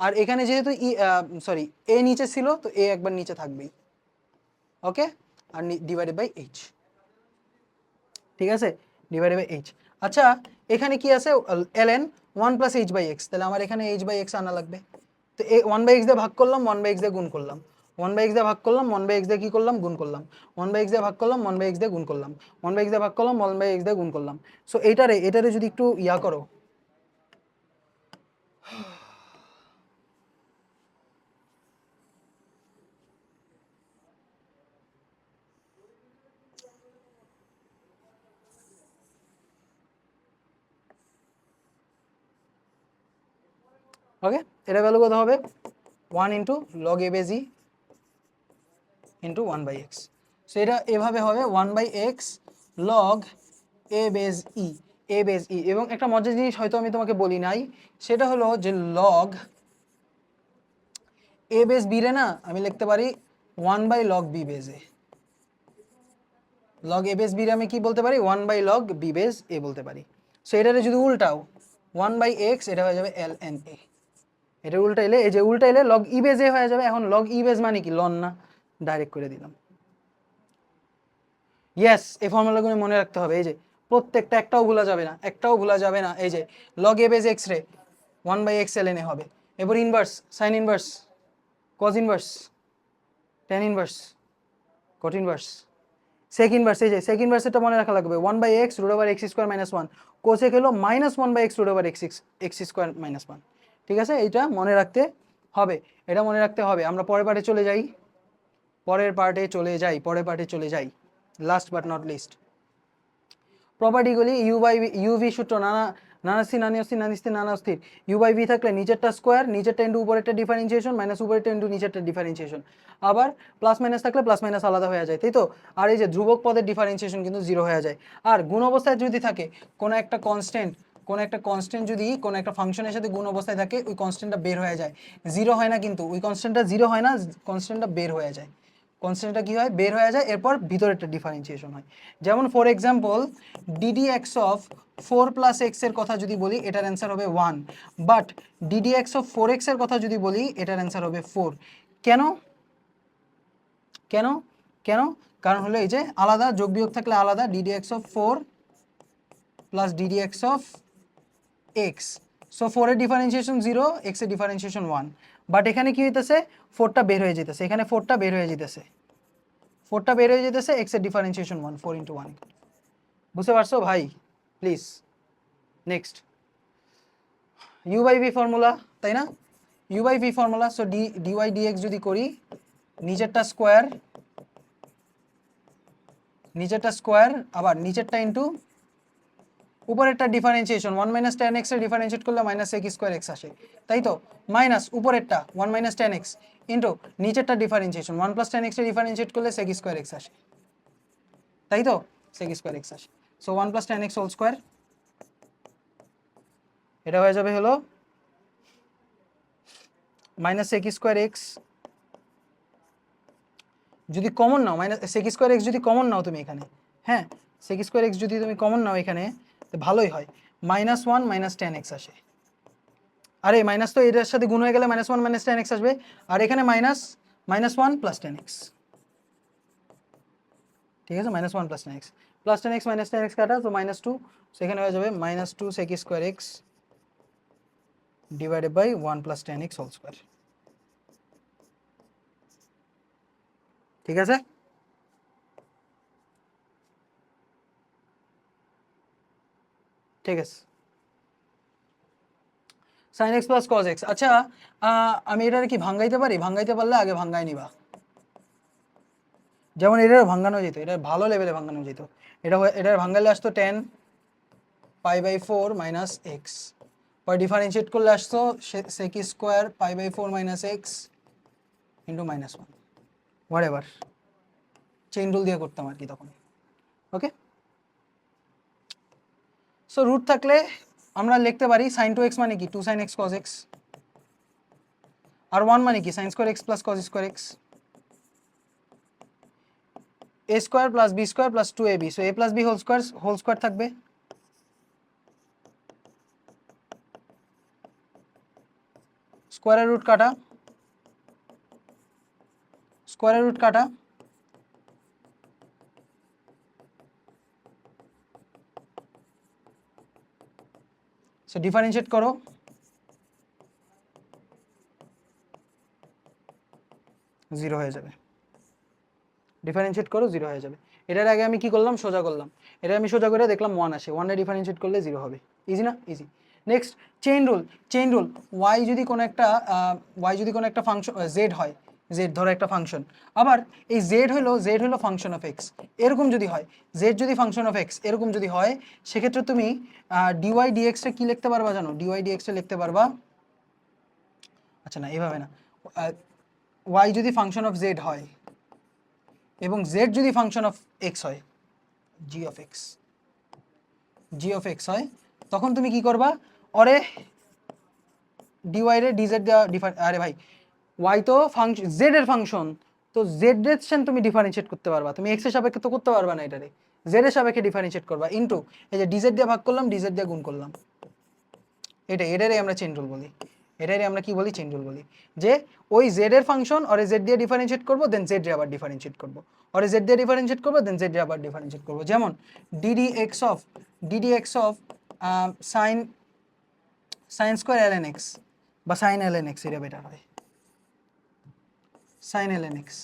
আর এখানে যেহেতু ই সরি এ নিচে ছিল তো এ একবার নিচে থাকবেই। ওকে, আর ডিভাইডেড বাই এইচ, ঠিক আছে, ডিভাইডেড বাই এইচ। আচ্ছা এখানে কি আছে ln 1 plus h by x, তাহলে আমার এখানে এইচ বাই এক্স আনা লাগবে। তো এই 1 বাই এক্স দিয়ে ভাগ করলাম, 1 বাই এক্স দিয়ে গুণ করলাম, 1 বাই এক্স দিয়ে ভাগ করলাম, 1 বাই এক্স দিয়ে কি করলাম? গুণ করলাম, 1 বাই এক্স দিয়ে ভাগ করলাম, 1 বাই এক্স দিয়ে গুণ করলাম, 1 বাই এক্স দিয়ে ভাগ করলাম, 1 বাই এক্স দিয়ে গুণ করলাম। সো এটারে যদি একটু ইয়া করো, ওকে, এটা ভ্যালু কত হবে? 1 into log a base e into 1 by x. So এটা এভাবে হবে 1 by x log a base e, a base e. এবং একটা মজার জিনিস হয়তো আমি তোমাকে বলি নাই, সেটা হলো যে লগ এ বেস বি রে না আমি লিখতে পারি 1 by log b base a, log a base b রে আমি কি বলতে পারি? 1 by log b base a বলতে পারি। সো এটারে যদি উল্টাও 1 বাই এক্স, এটা হয়ে যাবে এল এন এ, এটা উল্টাইলে এই যে উল্টাইলে লগ ই বেস এ হয়ে যাবে। এখন লগ ই বেস মানে কি? লন না, ডাইরেক্ট করে দিলাম। ইয়েস, এই ফর্মুলাগুলো মনে রাখতে হবে, এই যে প্রত্যেকটা, একটাও ভুলা যাবে না, একটাও ভুলা যাবে না। এই যে লগ এ বেস এক্স রে 1 by x l n a হবে, এরপর inverse, sine inverse, cos inverse, tan inverse, cot inverse, sec inverse. এই যে সেক ইনভার্সটা মনে রাখা লাগবে 1 by x root over x square minus 1, cosec হলো minus 1 by x root over x square minus 1। ঠিক আছে, এইটা মনে রাখতে হবে, এটা মনে রাখতে হবে। আমরা পরের পার্টে চলে যাই, পরের পার্টে চলে যাই, পরের পার্টে চলে যাই, লাস্ট বাট নট লিস্ট। প্রপার্টিগুলি ইউ বাই ইউভি সূত্র, নানাস্থির নানিস্থির নানিস্থির নানাস্থির, ইউ বাই ভি থাকলে নিচেরটা স্কোয়ার, নিচেরটা ইন্টু উপরেরটা ডিফারেন্সিয়েশন, মাইনাস উপরেরটা ইন্টু নিচেরটা ডিফারেন্সিয়েশন। আবার প্লাস মাইনাস থাকলে প্লাস মাইনাস আলাদা হয়ে যায়, তাই তো? আর এই যে ধ্রুবক পদের ডিফারেন্সিয়েশন কিন্তু 0 হয়ে যায়। আর গুণ অবস্থায় যদি থাকে কোনো একটা কনস্ট্যান্ট, কোনো একটা কনস্ট্যান্ট যদি কোনো একটা ফাংশনের সাথে গুণ অবস্থায় থাকে, ওই কনস্ট্যান্টটা বের হয়ে যায়, 0 হয় না কিন্তু, ওই কনস্ট্যান্টটা 0 হয় না, কনস্ট্যান্টটা বের হয়ে যায়, কনস্ট্যান্টটা কি হয়? বের হয়ে যায়, এরপর ভিতরে একটা ডিফারেন্সিয়েশন হয়। যেমন for example DD x of 4 plus x এর কথা যদি বলি, এটার অ্যান্সার হবে 1, but DD x of 4x এর কথা যদি বলি, এটার অ্যান্সার হবে 4। কেন কেন কেন? কারণ হলো এই যে আলাদা, যোগ বিয়োগ থাকলে আলাদা, DD x of 4 plus DD x of x. So 4 এর ডিফারেন্সিয়েশন 0, এক্স এর ডিফারেন্সিয়েশন 1, বাট এখানে কি হইতেছে? 4টা বের হয়ে যেতেছে, এখানে 4টা বের হয়ে যেতেছে, 4টা বের হয়ে যেতেছে, এক্স এর ডিফারেন্সিয়েশন 1, 4 ইন্টু 1। বুঝতে পারছো ভাই? Please next, u by v formula, তাই না? U by v formula, so d dy dx যদি করি, নিচেরটা স্কোয়ার নিচেরটা স্কোয়ার আবার নিচেরটা ইন্টু উপরেরটা ডিফারেন্সিয়েশন 1 মাইনাস টেন এক্স এর ডিফারেন্সিয়েট করলে মাইনাস এক্স স্কোয়ার এক্স আসে, তাই তো, মাইনাস উপরেরটা 1 মাইনাস টেন এক্স ইন্টু নিচেরটা ডিফারেন্সিয়েশন 1 প্লাস টেন এক্স এর ডিফারেন্সিয়েট করলে সেক স্কোয়ার এক্স আসে, তাই তো, সেক স্কোয়ার এক্স আসে। So 1 plus ten x whole square, এটা হয়ে যাবে হলো মাইনাস সেক স্কোয়ার এক্স, যদি কমন নাও মাইনাস সেক স্কোয়ার এক্স যদি কমন নাও তুমি এখানে, হ্যাঁ সেক স্কোয়ার এক্স যদি তুমি কমন নাও এখানে তো ভালোই হয়, minus one minus ten x আসে। আরে মাইনাস তো এটার সাথে গুণ হয়ে গেলে minus one minus ten x আসবে, আর এখানে minus minus one plus ten x, ঠিক আছে, minus one plus ten x minus ten x কাটা, তো মাইনাস টু, সেখানে হয়ে যাবে minus two sec square x divided by one plus ten x whole square, ঠিক আছে। ঠিক আছে, sine x plus cos x. আচ্ছা আমি এটার কি ভাঙ্গাইতে পারি? ভাঙ্গাইতে পারলে আগে ভাঙ্গাই নিবা, যেমন এটার ভাঙ্গানো যেত, এটা ভালো লেভেলে ভাঙ্গানো যেত, এটার ভাঙ্গালে আসতো ten pi by four minus x, পরে ডিফারেন্সিয়েট করলে আসতো sec square pi by four minus x into minus one, whatever, chain rule দিয়ে করতাম আর কি তখন, ওকে। সো রুট থাকলে আমরা লিখতে পারি সাইন টু এক্স মানে কি two sine x cos x, আর ওয়ান মানে কি sine square x plus cos square x, a square plus b square plus two a b, so a plus b whole square থাকবে, স্কোয়ারের root কাটা, স্কোয়ারের root কাটা, সো ডিফারেন্সিয়েট করো, zero হয়ে যাবে, ডিফারেন্সিয়েট করো জিরো হয়ে যাবে। এটার আগে আমি কি করলাম, সোজা করলাম, এটা আমি সোজা করে দেখলাম ওয়ান আসে, ওয়ানে ডিফারেন্সিয়েট করলে জিরো হবে, ইজি না, easy. Next chain rule, y যদি কোনো একটা ফাংশন জেড হয়, জেড ধরো একটা ফাংশন, আবার এই জেড হলো ফাংশন অফ এক্স, এরকম যদি হয়, জেড যদি ফাংশন অফ এক্স এরকম যদি হয়, সেক্ষেত্রে তুমি ডিওয়াই ডিএক্সটা কি লিখতে পারবা জানো, ডিওয়াই ডিএক্সটা লিখতে পারবা, আচ্ছা না এভাবে না, ওয়াই যদি ফাংশন অফ জেড হয় এবং জেড যদি ফাংশন অফ এক্স হয়, জি অফ এক্স হয়, তখন তুমি কি করবা, অরে ডিওয়াই রে ডিজেড দেওয়া আরে ভাই ওয়াই তো ফাংশন জেড এর ফাংশন, তো জেড এর তুমি ডিফারেন্সিয়েট করতে পারবা, তুমি এক্স এর সাপেক্ষে তো করতে পারবা না, এটারে জেড এর সাপেক্ষে ডিফারেন্সিয়েট করবা ইনটু এই যে ডিজেড দিয়ে ভাগ করলাম, ডিজেড দিয়ে গুণ করলাম, এটারে আমরা চেইন রুল বলি, এটারে আমরা কি বলি, চেইন রুল বলি, যে ওই জেড এর ফাংশন অরে জেড দিয়ে ডিফারেন্সিয়েট করবো, দেন জেড রে আবার ডিফারেন্সিয়েট করবো, অরে জেড দিয়ে ডিফারেন্সিয়েট করবো, দেন জেড রে আবার ডিফারেন্সিয়েট করবো, যেমন DD x of sine square L n x বা সাইন এল এন এক্স, এটা বেটার হয়, সাইন এল এন এক্স,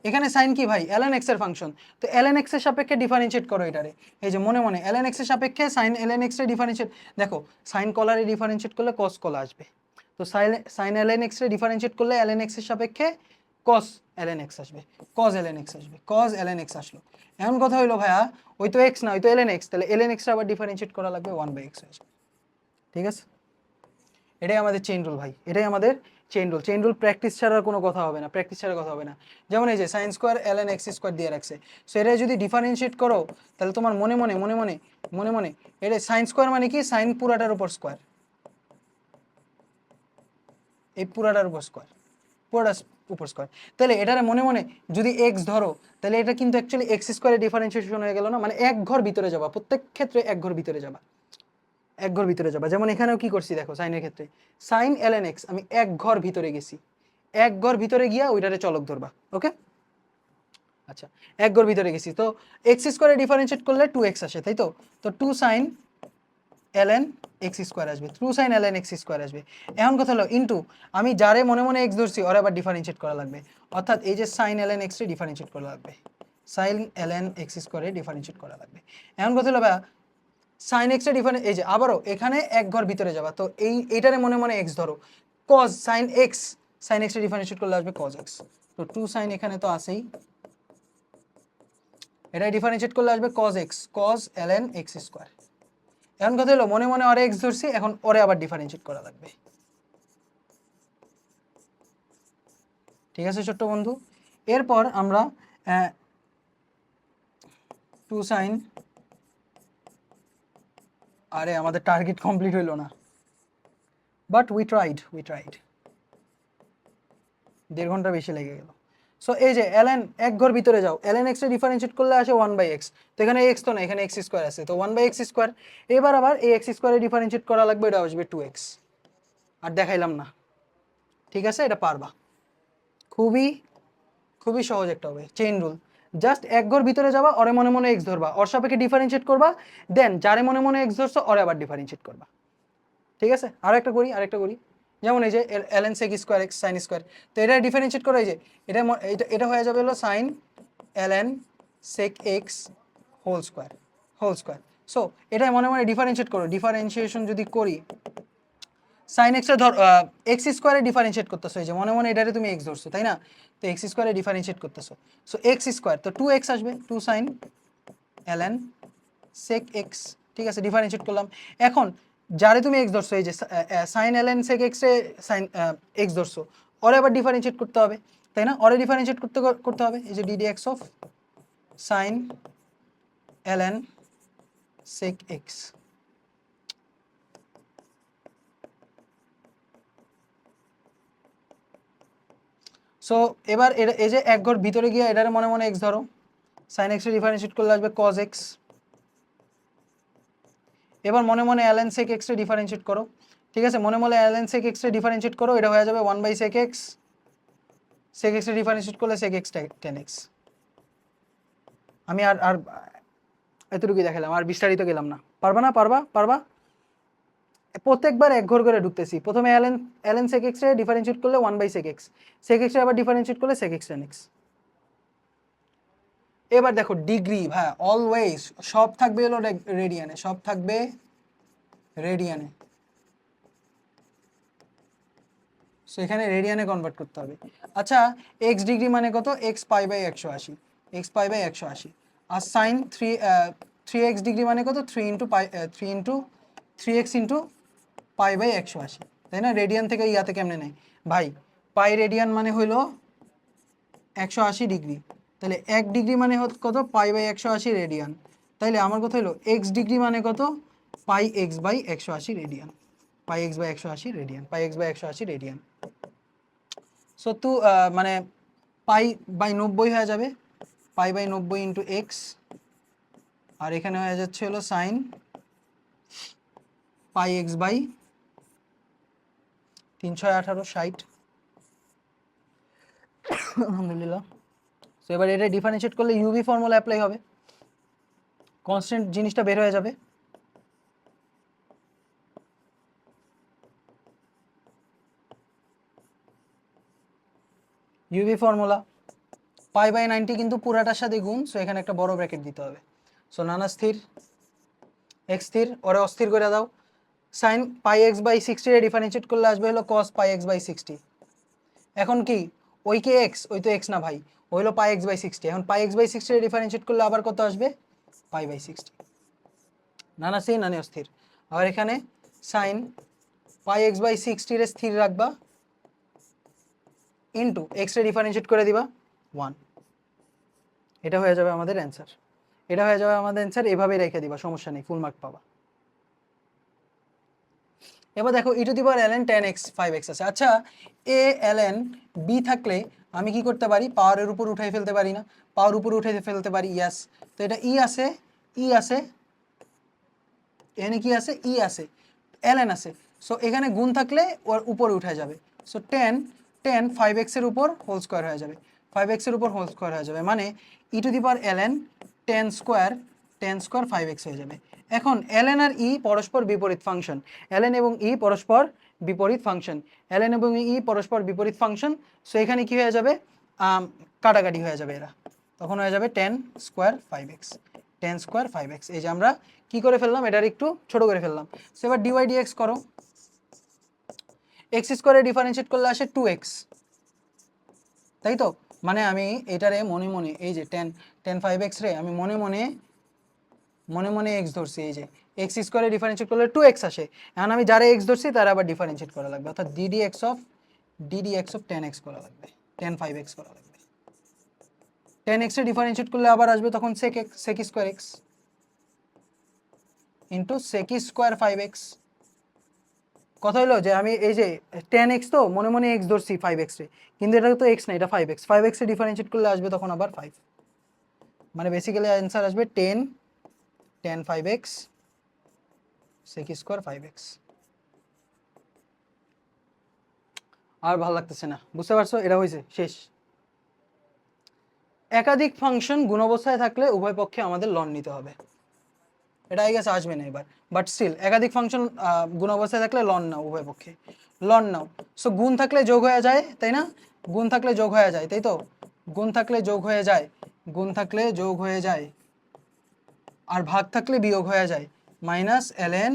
এখানে সাইন কি ভাই, এল এন এক্স এর ফাংশন, তো এল এন এক্স এর সাপেক্ষে ডিফারেন্সিয়েট করো এটারে, এই যে মনে মনে এল এন এক্স এর সাপেক্ষে সাইন এল এন এক্স এর ডিফারেন্সিয়েট, দেখো সাইন কলারে ডিফারেন্সিয়েট করলে কস কলা আসবে, তো সাইন এল এন এক্স এর ডিফারেন্সিয়েট করলে এল এন এক্স এর সাপেক্ষে কস এল এন এক্স আসবে, কজ এল এন এক্স আসবে, কজ এল এন এক্স আসলো। এমন কথা হইলো ভাইয়া, ওই তো এক্স না, ওই তো এল এন এক্স, তাহলে এল এন এক্স আবার ডিফারেন্সিয়েট করা লাগবে ওয়ান বাই এক্স আসবে, ঠিক আছে। এটাই আমাদের চেইন রুল ভাই, এটাই আমাদের চেইন রুল প্র্যাকটিস ছাড়া কোনো কথা হবে না, প্র্যাকটিস ছাড়া কথা হবে না। যেমন এই যে সাইন স্কোয়ার এল এন এক্স স্কোয়ার দিয়ে রাখছে, সো এটা যদি ডিফারেন্সিয়েট করো তাহলে তোমার মনে মনে এটা সাইন স্কোয়ার মানে কি, সাইন পুরাটার উপর স্কোয়ার, এই পুরাটার উপর স্কোয়ার, পুরাটার উপর স্কোয়ার, তাহলে এটারে মনে মনে যদি এক্স ধরো, তাহলে এটা কিন্তু অ্যাকচুয়ালি এক্স স্কোয়ারের ডিফারেন্সিয়েশন হয়ে গেল না, মানে এক ঘর ভিতরে যাবা, প্রত্যেক ক্ষেত্রে এক ঘর ভিতরে যাবা, এক ঘর ভিতরে যাবা, যেমন এখানেও কি করছি দেখো, সাইনের ক্ষেত্রে সাইন এল এন এক্স, আমি এক ঘর ভিতরে গেছি, এক ঘর ভিতরে গিয়া ওইটারে চলক ধরবা, ওকে। আচ্ছা এক ঘর ভিতরে গেছি, তো এক্স স্কোয়ারে ডিফারেন্সিয়েট করলে টু এক্স আসে, তাই তো, তো two sine l n x square আসবে, two sine l n x square আসবে। এখন কথা হলো ইন্টু আমি যারে মনে মনে এক্স ধরছি ওরা আবার ডিফারেন্সিয়েট করা লাগবে, অর্থাৎ এই যে সাইন এল এন এক্সে ডিফারেন্সিয়েট করা লাগবে, সাইন এল এন এক্স স্কোয়ারে ডিফারেন্সিয়েট করা লাগবে। এখন কথা হলো ভাইয়া সাইন এক্স এর ডিফারেন্স, এই যে আবারও এখানে এক ঘর ভিতরে যাবা, তো এইটারে মনে মনে এক্স ধরো, কজ সাইন এক্স এর ডিফারেন্সিয়েট করলে আসবে কজ এক্স, তো টু সাইন এখানে তো আসেই, এটা ডিফারেন্সিয়েট করলে আসবে cos x cos ln x square. এখন কথা হলো মনে মনে ওরে x ধরছি, এখন ওরে আবার ডিফারেন্সিয়েট করা লাগবে। ঠিক আছে ছোট্ট বন্ধু, এরপর আমরা 2 sin, আরে আমাদের টার্গেট কমপ্লিট হইলো না, বাট উই ট্রাইড 1.5 ঘন্টা বেশি লেগে গেল। সো এই যে ln এক ঘর ভিতরে যাও, ln x এর ডিফারেন্সিয়েট করলে আসে 1/x, তো এখানে x তো না, এখানে x স্কয়ার আছে, তো 1/x স্কয়ার। এবার আবার এই x স্কয়ারে ডিফারেন্সিয়েট করা লাগবে, এটা আসবে 2x। আর দেখাইলাম না, ঠিক আছে, এটা পারবা, খুবই খুবই সহজ একটা হবে চেইন রুল। জাস্ট এক ঘর ভিতরে যাবা, ওরে মনে মনে x ধরবা, ওর সাপেক্ষে ডিফারেন্সিয়েট করবা, দেন যারে মনে মনে x ধরছো ওরে আবার ডিফারেন্সিয়েট করবা। ঠিক আছে, আরেকটা করি, যেমন এই যে ln sec square x sin square, তো এটা ডিফারেন্সিয়েট করা, এই যে এটা হয়ে যাবে হলো sin ln sec x whole square. So এটা মনে মনে ডিফারেন্সিয়েট করো, ডিফারেন্সিয়েশন যদি করি sin x এর ধর x স্কয়ারে ডিফারেন্সিয়েট করতেছো, এই যে মনে মনে এটারে তুমি x ধরছো তাই না, তো x স্কয়ারে ডিফারেন্সিয়েট করতেছো, সো x স্কয়ার, তো 2x আসবে, 2 sin ln sec x। ঠিক আছে, ডিফারেন্সিয়েট করলাম। এখন যারে তুমি x ধরছো, এই যে sin ln sec x এ sin x ধরছো, ওরে আবার ডিফারেন্সিয়েট করতে হবে তাই না, ওরে ডিফারেন্সিয়েট করতে হবে, এই যে ddx of sin ln sec x। So এবার এই যে এক ঘর ভিতরে গিয়ে এটারে মনে মনে x ধরো, sin x এর ডিফারেন্সিয়েট করলে আসবে cos x। এবার মনে মনে ln sec x এর ডিফারেন্সিয়েট করো, ঠিক আছে, মনে মনে ln sec x এর ডিফারেন্সিয়েট করো, এটা হয়ে যাবে 1/sec x, sec x এর ডিফারেন্সিয়েট করলে sec x tan x। আমি আর আর এতটুকুই দেখালাম, আর বিস্তারিত গেলাম না। পারবা প্রত্যেকবার এক ঘর করে ঢুকতেছি, প্রথমে ln sec x এর ডিফারেন্সিয়েট করলে 1/sec x, sec x এর আবার ডিফারেন্সিয়েট করলে sec x tan x। এবার দেখো ডিগ্রি, ভাই অলওয়েজ সব থাকবে হলো রেডিয়ানে, সব থাকবে রেডিয়ানে, সো এখানে রেডিয়ানে কনভার্ট করতে হবে। আচ্ছা, x ডিগ্রি মানে কত, x π/180, x π/180, আর sin 3x ডিগ্রি মানে কত, 3x ইন্টু π/180, তাই না, রেডিয়ান থেকে ইয়াতে কেমনে নেয় ভাই, পাই রেডিয়ান মানে হইলো 180 ডিগ্রি, তাহলে 1 ডিগ্রি মানে কত, π/180 রেডিয়ান, তাইলে আমার কথা হলো x ডিগ্রি মানে কত, πx/180 radian, πx/180 radian, πx/180 radian. So তো মানে π/90 হয়ে যাবে, π/90 ইন্টু এক্স, আর এখানে হয়ে যাচ্ছে হলো সাইন πx/318 60। আলহামদুলিল্লাহ। সো এবার এটা ডিফারেন্সিয়েট করলে ইউভি ফর্মুলা অ্যাপ্লাই হবে, কনস্ট্যান্ট জিনিসটা বের হয়ে যাবে। ইউভি ফর্মুলা π/90 কিন্তু পুরাটার সাথে গুণ, সো এখানে একটা বড় ব্র্যাকেট দিতে হবে। সো নানা স্থির x স্থির, ওরে অস্থির করে দাও, sin πx/60 এর ডিফারেন্সিয়েট করলে আসবে হলো cos πx/60। এখন কি ওই কে x, ওই তো x না ভাই, ওই হলো πx/60, এখন πx/60 এর ডিফারেন্সিয়েট করলে আবার কত আসবে, π/60, নানা স্থির নানি অস্থির। আর এখানে sin πx/60 এর স্থির রাখবা, ইন্টু এক্স এর ডিফারেন্সিয়েট করে দিবা 1, এটা হয়ে যাবে আমাদের অ্যান্সার, এভাবেই রেখে দিবা, সমস্যা নেই, ফুল মার্ক পাবা। এবার দেখো e⁻ln tan x 5x আছে। আচ্ছা, a ln b থাকলে আমি কি করতে পারি, পাওয়ারের উপর উঠাই ফেলতে পারি না, পাওয়ার উপর উঠাই ফেলতে পারি, ইয়াস। তো এটা ই আছে এখানে কি আছে, ই আছে, ln আছে, সো এখানে গুণ থাকলে ওর উপরে উঠে যাবে, সো tan 5x এর উপর হোল স্কয়ার হয়ে যাবে, 5x এর উপর হোল স্কয়ার হয়ে যাবে, মানে e⁻ln tan স্কয়ার 5x হয়ে যাবে। এখন ln আর ই পরস্পর বিপরীত ফাংশন, ln এবং ই পরস্পর বিপরীত ফাংশন, সো এখানে কি হয়ে যাবে, কাটাকাটি হয়ে যাবে, এরা তখন হয়ে যাবে tan স্কয়ার 5x, এই যে আমরা কি করে ফেললাম, এটার একটু ছোট করে ফেললাম। সো এবার dy dx করো, x স্কয়ারে ডিফারেন্সিয়েট করলে আসে 2x, তাই তো, মানে আমি এটারে মনে মনে এই যে টেন 5x রে আমি মনে মনে এক্স ধরছি, এই যে এক্স স্কোয়ারে ডিফারেন্সিয়েট করলে 2x আসে। এখন আমি যারা এক্স ধরছি তারা আবার ডিফারেন্সিয়েট করা লাগবে, অর্থাৎ ডিডি এক্স অফ 10x করা লাগবে, টেন 5x করা লাগবে। 10x এ ডিফারেন্সিয়েট করলে আবার আসবে তখন sec square x into sec square 5x। কথা হলো যে আমি এই যে 10x তো মনে এক্স ধরছি 5x রে, কিন্তু এটা তো এক্স না, এটা 5x এ ডিফারেন্সিয়েট করলে আসবে তখন আবার 5, মানে বেসিক্যালি অ্যান্সার আসবে 10 5x সেক স্কোয়ার 5x। আর ভালো লাগতেছে না, বুঝতে পারছো? এটা হয়েছে শেষ। একাধিক ফাংশন গুণ অবস্থায় থাকলে উভয় পক্ষে আমাদের লন নিতে হবে, এটা আই গেস আসবে না এবার, বাট স্টিল একাধিক ফাংশন গুণ অবস্থায় থাকলে লন নাও, উভয় পক্ষে লন নাও। সো গুণ থাকলে যোগ হয়ে যায়, তাই না? গুণ থাকলে যোগ হয়ে যায়, তাই তো? গুণ থাকলে যোগ হয়ে যায়, গুণ থাকলে যোগ হয়ে যায়, আর ভাগ থাকলে বিয়োগ হয়ে যায়। Minus ln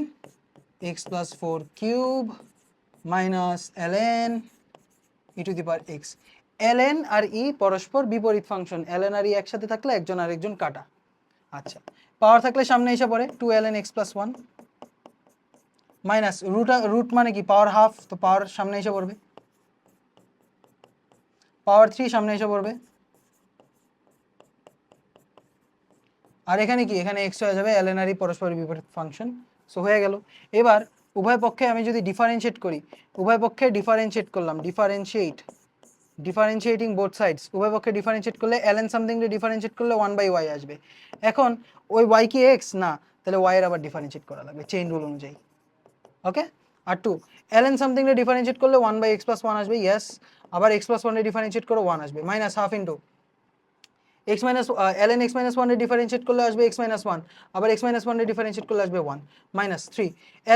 x plus 4 cube minus ln e to the power x। ln আর e পরস্পর বিপরীত ফাংশন, ln আর e একসাথে থাকলে একজন আরেকজন কাটা। আচ্ছা, পাওয়ার থাকলে সামনে এসে পড়ে 2 ln x plus 1 minus root মানে কি পাওয়ার হাফ, তো পাওয়ার সামনে এসে পড়বে, পাওয়ার 3 সামনে এসে পড়বে, আর এখানে কি, এখানে x হয়ে যাবে ln আর e পরস্পর বিপরীত ফাংশন। সো হয়ে গেল। এবার উভয় পক্ষে আমি যদি ডিফারেন্সিয়েট করি, উভয় পক্ষে ডিফারেন্সিয়েট করলাম, ডিফারেন্সিয়েটিং বোথ সাইডস, উভয় পক্ষে ডিফারেন্সিয়েট করলে ln সামথিং রে ডিফারেন্সিয়েট করলে 1/y আসবে। এখন ওই y কি x না, তাহলে y এর আবার ডিফারেন্সিয়েট করা লাগবে চেইন রুল অনুযায়ী। ওকে, আর 2 ln সামথিং রে ডিফারেন্সিয়েট করলে 1/x প্লাস 1 আসবে, ইয়েস। আবার x প্লাস 1 রে ডিফারেন্সিয়েট করে 1 আসবে, minus half into x minus ln x minus 1 রে ডিফারেন্সিয়েট করলে আসবে x মাইনাস 1, আবার x মাইনাস 1 রে ডিফারেন্সিয়েট করলে আসবে 1, মাইনাস 3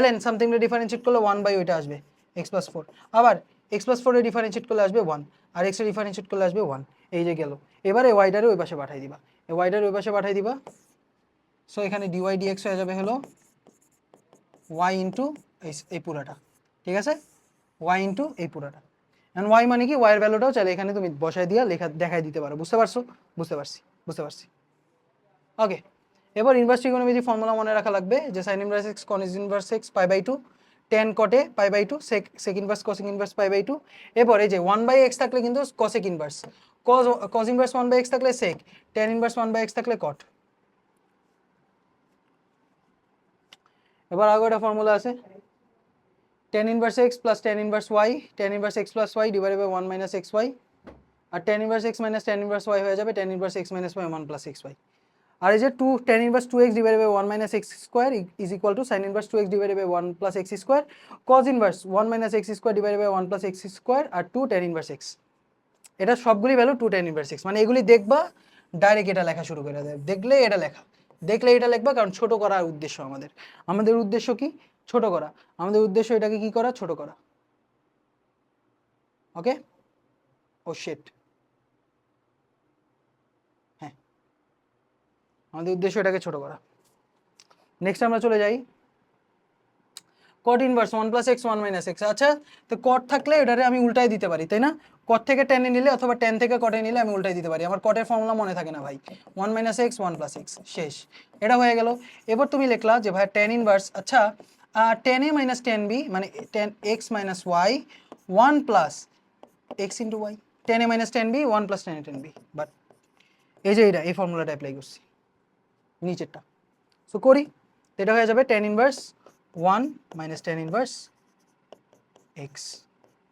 ln সামথিং রে ডিফারেন্সিয়েট করলে 1 বাই ওইটা আসবে x প্লাস 4, আবার x প্লাস 4 রে ডিফারেন্সিয়েট করলে আসবে 1, আর x রে ডিফারেন্সিয়েট করলে আসবে 1। এই যে গেল। এবারে ওয়াইডারে ওই পাশে পাঠাই দিবা, এই ওয়াইডারে ওই পাশে পাঠাই দিবা। সো এখানে dy dx হয়ে যাবে হলো y ইন্টু এই পুরাটা, ঠিক আছে? y ইন্টু এই পুরাটা। এন্ড y মানে কি, y এর ভ্যালুটাও চাইলে এখানে তুমি বসায় দিয়া লেখা দেখাই দিতে পারো, বুঝতে পারছো? বুঝতে পারছি। ওকে, এবার ইনভার্স ট্রিগোনোমেট্রি ফর্মুলা মনে রাখা লাগবে যে sin inverse x cos inverse x π/2 tan cot a π/2 sec inverse cosec inverse π/2। এরপর এই যে 1/x থাকলে কিন্তু cosec inverse, cos inverse 1/x থাকলে sec, tan ইনভার্স 1/x থাকলে cot। এবার আগে একটা ফর্মুলা আছে tan inverse x plus tan inverse y, tan inverse x plus y divided by 1 minus xy, আর tan inverse x minus tan inverse y হয়ে যাবে tan inverse x minus y 1 plus xy। আর এই যে 2 tan inverse 2x divided by 1 minus x square is equal to sin inverse 2x divided by 1 plus x square, cos inverse 1 minus x square divided by 1 plus x square, আর 2 tan inverse x। এটা সবগুলি value 2 tan inverse x, মানে এগুলি দেখবা direct এটা লেখা শুরু করে দেয়, দেখলে এটা লেখা, দেখলে এটা লিখবা, কারণ ছোট করার উদ্দেশ্য আমাদের উদ্দেশ্য কি, ছোট করা। আমাদের উদ্দেশ্য এটাকে কি করা, ছোট করা। ওকে, ও শিট, হ্যাঁ, আমাদের উদ্দেশ্য এটাকে ছোট করা। নেক্সট আমরা চলে যাই cot inverse 1 plus x 1 minus x। আচ্ছা, তো cot থাকলে এটারে আমি উল্টাই দিতে পারি, তাই না? cot থেকে tan এ নিলে অথবা tan থেকে cot এ নিলে আমি উল্টাই দিতে পারি। আমার cot এর ফর্মুলা মনে থাকে না ভাই, 1 মাইনাস x 1 প্লাস x, শেষ। এটা হয়ে গেল। এবার তুমি লিখলা যে ভাই tan ইনভার্স, আচ্ছা tan a minus tan b মানে tan x minus y 1 plus x into y, tan a minus tan b 1 plus tan a tan b। But এই যে এই ফর্মুলাটা অ্যাপ্লাই করছি নিচেরটা। সো করি, এটা হয়ে যাবে tan inverse 1 minus tan inverse x,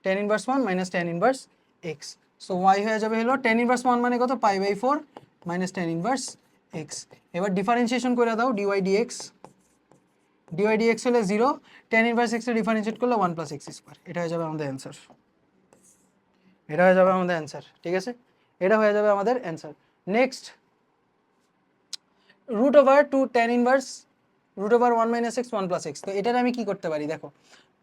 tan inverse 1 minus tan inverse x। So y হয়ে যাবে হলো tan ইনভার্স 1 মানে কত, π/4 মাইনাস tan ইনভার্স x। এবার ডিফারেন্সিয়েশন করে দাও dy dx হলে 0, tan ইনভার্স x এর ডিফারেন্সিয়েট করলে 1 প্লাস x স্কয়ার। এটা হয়ে যাবে আমাদের অ্যানসার, এটা হয়ে যাবে আমাদের অ্যানসার, ঠিক আছে? এটা হয়ে যাবে আমাদের answer. Next root over 2 tan inverse root over 1 minus x 1 plus x। তো এটার আমি কি করতে পারি দেখো,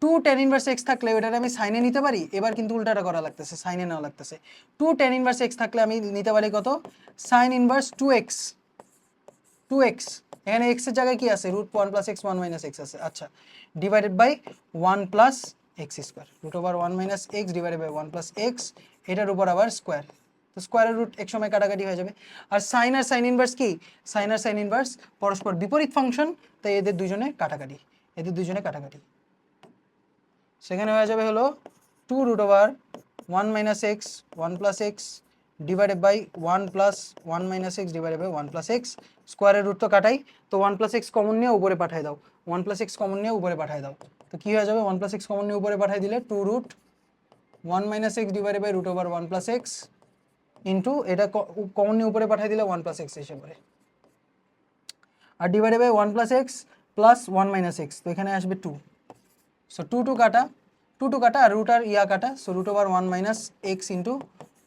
2 tan ইনভার্স x থাকলে এটার আমি সাইনে নিতে পারি, এবার কিন্তু উল্টাটা করা লাগতেছে, সাইনে নেওয়া লাগতেছে। 2 tan ইনভার্স x থাকলে আমি নিতে পারি কত, সাইন ইনভার্স 2x, এখানে x এর জায়গায় কি আছে, root 1 plus x 1 minus x আছে। আচ্ছা, divided by 1 plus x square, root over 1 minus x divided by 1 plus x, এটার উপর আবার স্কয়ার, তো স্কোয়ারের রুট এক সময় কাটাকাটি হয়ে যাবে। আর সাইন ইনভার্স কি, সাইন ইনভার্স পরস্পর বিপরীত ফাংশন, তাই এদের দুজনে কাটাকাটি, এদের দুজনে কাটাকাটি। সেখানে হয়ে যাবে হলো 2√1 - x 1 + x divided by 1 + 1 - x divided by 1 + x, স্কোয়ারের রুট তো কাটাই, তো 1 + x কমন নিয়ে উপরে পাঠিয়ে দাও, 1 + x কমন নিয়ে উপরে পাঠিয়ে দাও। তো কি হয়ে যাবে, 1 + x কমন নিয়ে উপরে পাঠিয়ে দিলে 2√1 - x divided by √1 + x into এটা কমন নিয়ে উপরে পাঠিয়ে দিলে 1 + x এসে পড়ে, আর divided by 1 + x plus 1 - x, তো এখানে আসবে 2। সো 2 কাটা, 2 কাটা আর রুট আর ইয়া কাটা, সো √1 - x ইন্টু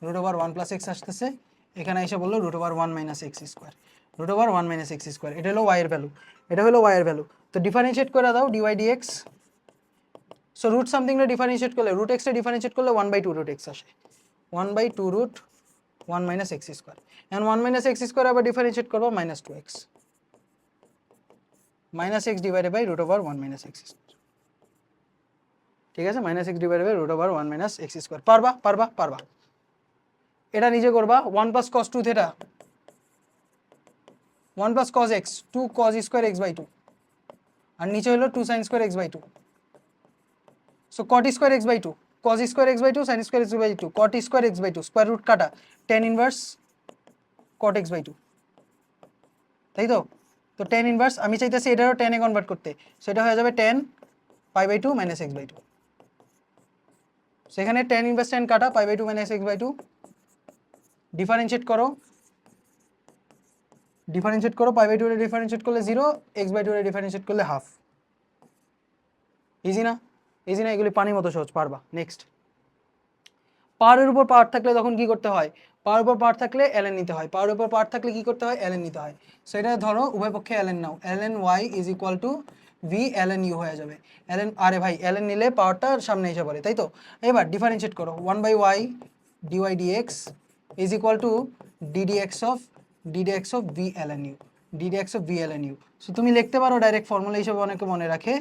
√1 + x আসতেছে, এখানে এসে বললো √1 - x স্কোয়ার, √1 - x স্কোয়ার, এটা হলো y এর ভ্যালু, এটা হলো y এর ভ্যালু। তো ডিফারেন্সিয়েট করে দাও dy dx, সো রুট সামথিংটা ডিফারেন্সিয়েট করলে রুট এক্সটা ডিফারেন্সিয়েট করলে 1/2 রুট এক্স আসে, 1/2 √1 - x স্কোয়ার, এখন 1 - x স্কোয়ার আবার ডিফারেন্সিয়েট করবো -2x, -x divided by √1 - x square, ঠিক আছে, -x divided by √1 - x square. পারবা পারবা পারবা, এটা নিজে করবা। 1 + cos 2 theta, 1 + cos x 2 cos square x/2, আর নিচে হলো 2 sin square x/2, so cot square x/2 cos square x/2 sin square x/2 cot square x/2, square root কাটা tan ইনভার্স cot x/2, তাই তো। তো tan ইনভার্স আমি চাইতেছি এটারও tan এ কনভার্ট করতে, সেটা হয়ে যাবে tan π/2 - x/2, সেখানে tan ইনভার্স tan কাটা π/2 - x/2, ডিফারেন্সিয়েট করো, ডিফারেন্সিয়েট করো, π/2 এর ডিফারেন্সিয়েট করলে 0, x/2 এর ডিফারেন্সিয়েট করলে হাফ। ইজি না, ইজি না, এগুলি পানির মতো সহজ, পারবা। নেক্সট, পাওয়ারের উপর পাওয়ার থাকলে তখন কি করতে হয়, পাওয়ার উপর পাওয়ার থাকলে ln নিতে হয়, পাওয়ারের উপর পাওয়ার থাকলে কি করতে হয়, ln নিতে হয়। সেটা ধরো উভয় পক্ষে ln নাও, ln y = v ln u হয়ে যাবে, ln, আরে ভাই ln নিলে পাওয়ারটা সামনে এসে পড়ে, তাই তো। এবার ডিফারেন্সিয়েট করো 1/y dy dx ddx of v ln u, ddx of v ln u। So তুমি লিখতে পারো ডাইরেক্ট ফর্মুলা হিসেবে, অনেকে মনে রাখে,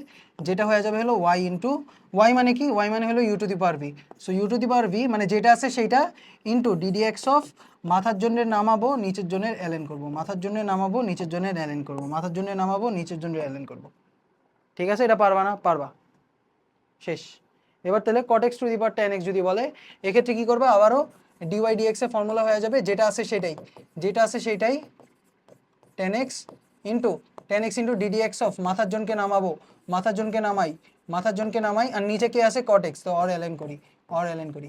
যেটা হয়ে যাবে হলো y ইন্টু y মানে কি, y মানে হলো u⁴v, সো u⁴v মানে যেটা আছে সেইটা ইন্টু ddx অফ মাথার জন্য নামাবো নিচের জন্য ln করব, মাথার জন্য নামাবো নিচের জন্য ln করব, মাথার জন্য নামাবো নিচের জন্য ln করব, ঠিক আছে। এটা পারবা না, পারবা, শেষ। এবার তাহলে cot x to the power tan x যদি বলে, এক্ষেত্রে কি করবে, আবারও dy dx এর ফর্মুলা হয়ে যাবে যেটা আছে সেটাই, যেটা আছে সেটাই tan x into ddx of মাথার জনকে নামাবো, মাথার জনকে নামাই, মাথার জনকে নামাই, আর নিচে কে আছে cot x, তো অর ln করি, অর ln করি।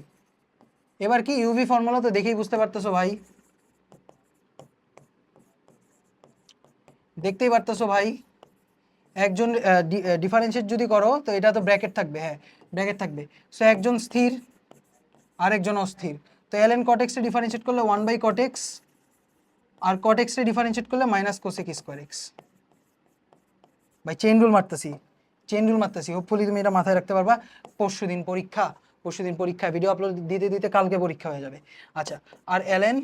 এবার কি ইউভি ফর্মুলা তো দেখেই বুঝতে পারতেছো ভাই, দেখতেই পারতেছো ভাই, একজন ডিফারেন্সিয়েট যদি করো তো এটা তো ব্র্যাকেট থাকবে, হ্যাঁ ব্র্যাকেট থাকবে, সো একজন স্থির আরেকজন অস্থির, তো ln cot x এ ডিফারেন্সিয়েট করলে 1/cot x, আর cot x এ ডিফারেন্সিয়েট করলে -cosec স্কোয়ার x। ভাই চেইন রুল মারতেছি, চেইন রুল মারতেছি, হোপফুলি তুমি এটা মাথায় রাখতে পারবা। পরশুদিন পরীক্ষা, পরশুদিন পরীক্ষা, ভিডিও আপলোড দিতে দিতে কালকে পরীক্ষা হয়ে যাবে। আচ্ছা, আর ln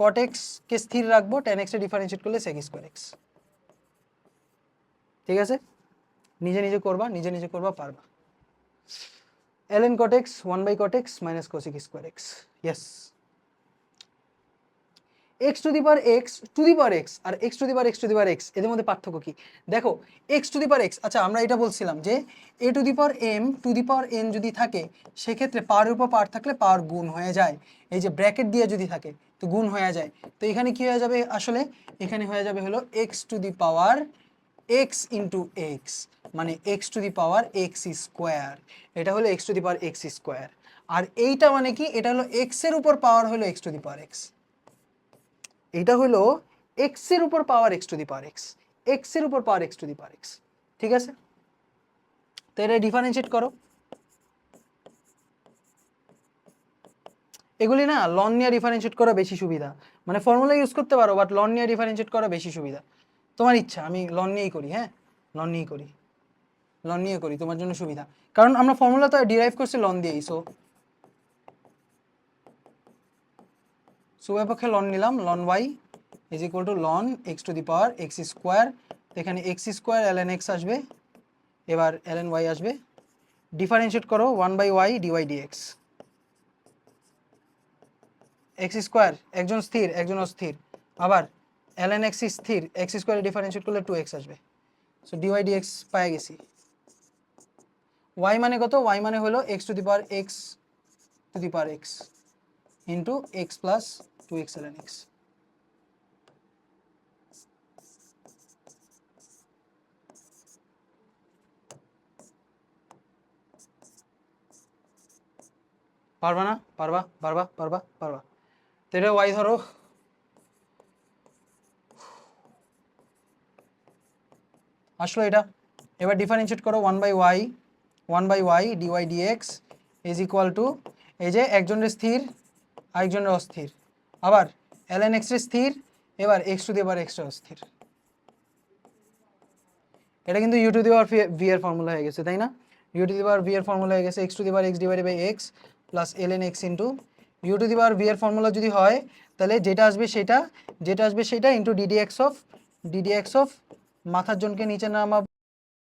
cot x কে স্থির রাখবো, tan x এ ডিফারেন্সিয়েট করলে sec স্কোয়ার x, ঠিক আছে। নিজে নিজে করবা, নিজে নিজে করবা, পারবা। ln cot x 1/cot x - cosec square x, yes. x to the power x আর x to the power x এদের মধ্যে পার্থক্য কি দেখো, x to the power x, আচ্ছা আমরা এটা বলছিলাম যে a to the power m to the power n যদি থাকে, সেক্ষেত্রে পাওয়ারের উপর পাওয়ার থাকলে পাওয়ার গুণ হয়ে যায়, এই যে ব্র্যাকেট দিয়ে যদি থাকে তো গুণ হয়ে যায়। তো এখানে কি হয়ে যাবে, আসলে এখানে হয়ে যাবে হলো x to the power x into x, মানে x to the power x square, এটা হলো x to the power x square. আর এইটা মানে কি, এটা হলো x এর উপর পাওয়ার হলো x to the power x, এটা হলো x এর উপর পাওয়ার x to the power x, x এর উপর পাওয়ার x to the power x, ঠিক আছে। তো এটা ডিফারেন্সিয়েট করো, এগুলি না লন নিয়ে ডিফারেন্সিয়েট করা বেশি সুবিধা, মানে ফর্মুলা ইউজ করতে পারো বাট লন নিয়ে ডিফারেন্সিয়েট করা বেশি সুবিধা, তোমার ইচ্ছা, আমি লন নিয়েই করি, হ্যাঁ লন নিয়েই করি, লন নিয়ে করি, তোমার জন্য সুবিধা, কারণ আমরা ফর্মুলা তো ডিরাইভ করছি লন দিয়েই। সো উভয় পক্ষে লন নিলাম, ln y = ln x to the power x square, এখানে x স্কোয়ার ln x আসবে, এবার ln y আসবে, ডিফারেন্সিয়েট করো 1/y dy dx, x square একজন স্থির একজন অস্থির, আবার ln x স্থির, এক্স স্কোয়ারে ডিফারেন্সিয়েট করলে 2x আসবে। সো ডিওয়াই ডিএক্স পাই গেছি। y মানে কত? y মানে হলো x to the power x into x plus 2x ln x। পারবা না? পারবা পারবা পারবা পারবা। তো এটা y ধরো, আসলো এটা। এবার ডিফারেন্সিয়েট করো 1/y dy dx is equal to, এই যে একজনের স্থির আরেকজনের অস্থির, আবার ln x এর স্থির, এবার x to the power x অস্থির। এটা কিন্তু u to the power v এর ফর্মুলা হয়ে গেছে, তাই না? U to the power v এর ফর্মুলা হয়ে গেছে x to the power x divided by x plus ln x into u to the power v এর ফর্মুলা যদি হয় তাহলে যেটা আসবে সেটা ইন্টু ডিডি এক্স অফ মাথার জনকে নিচে নামাবো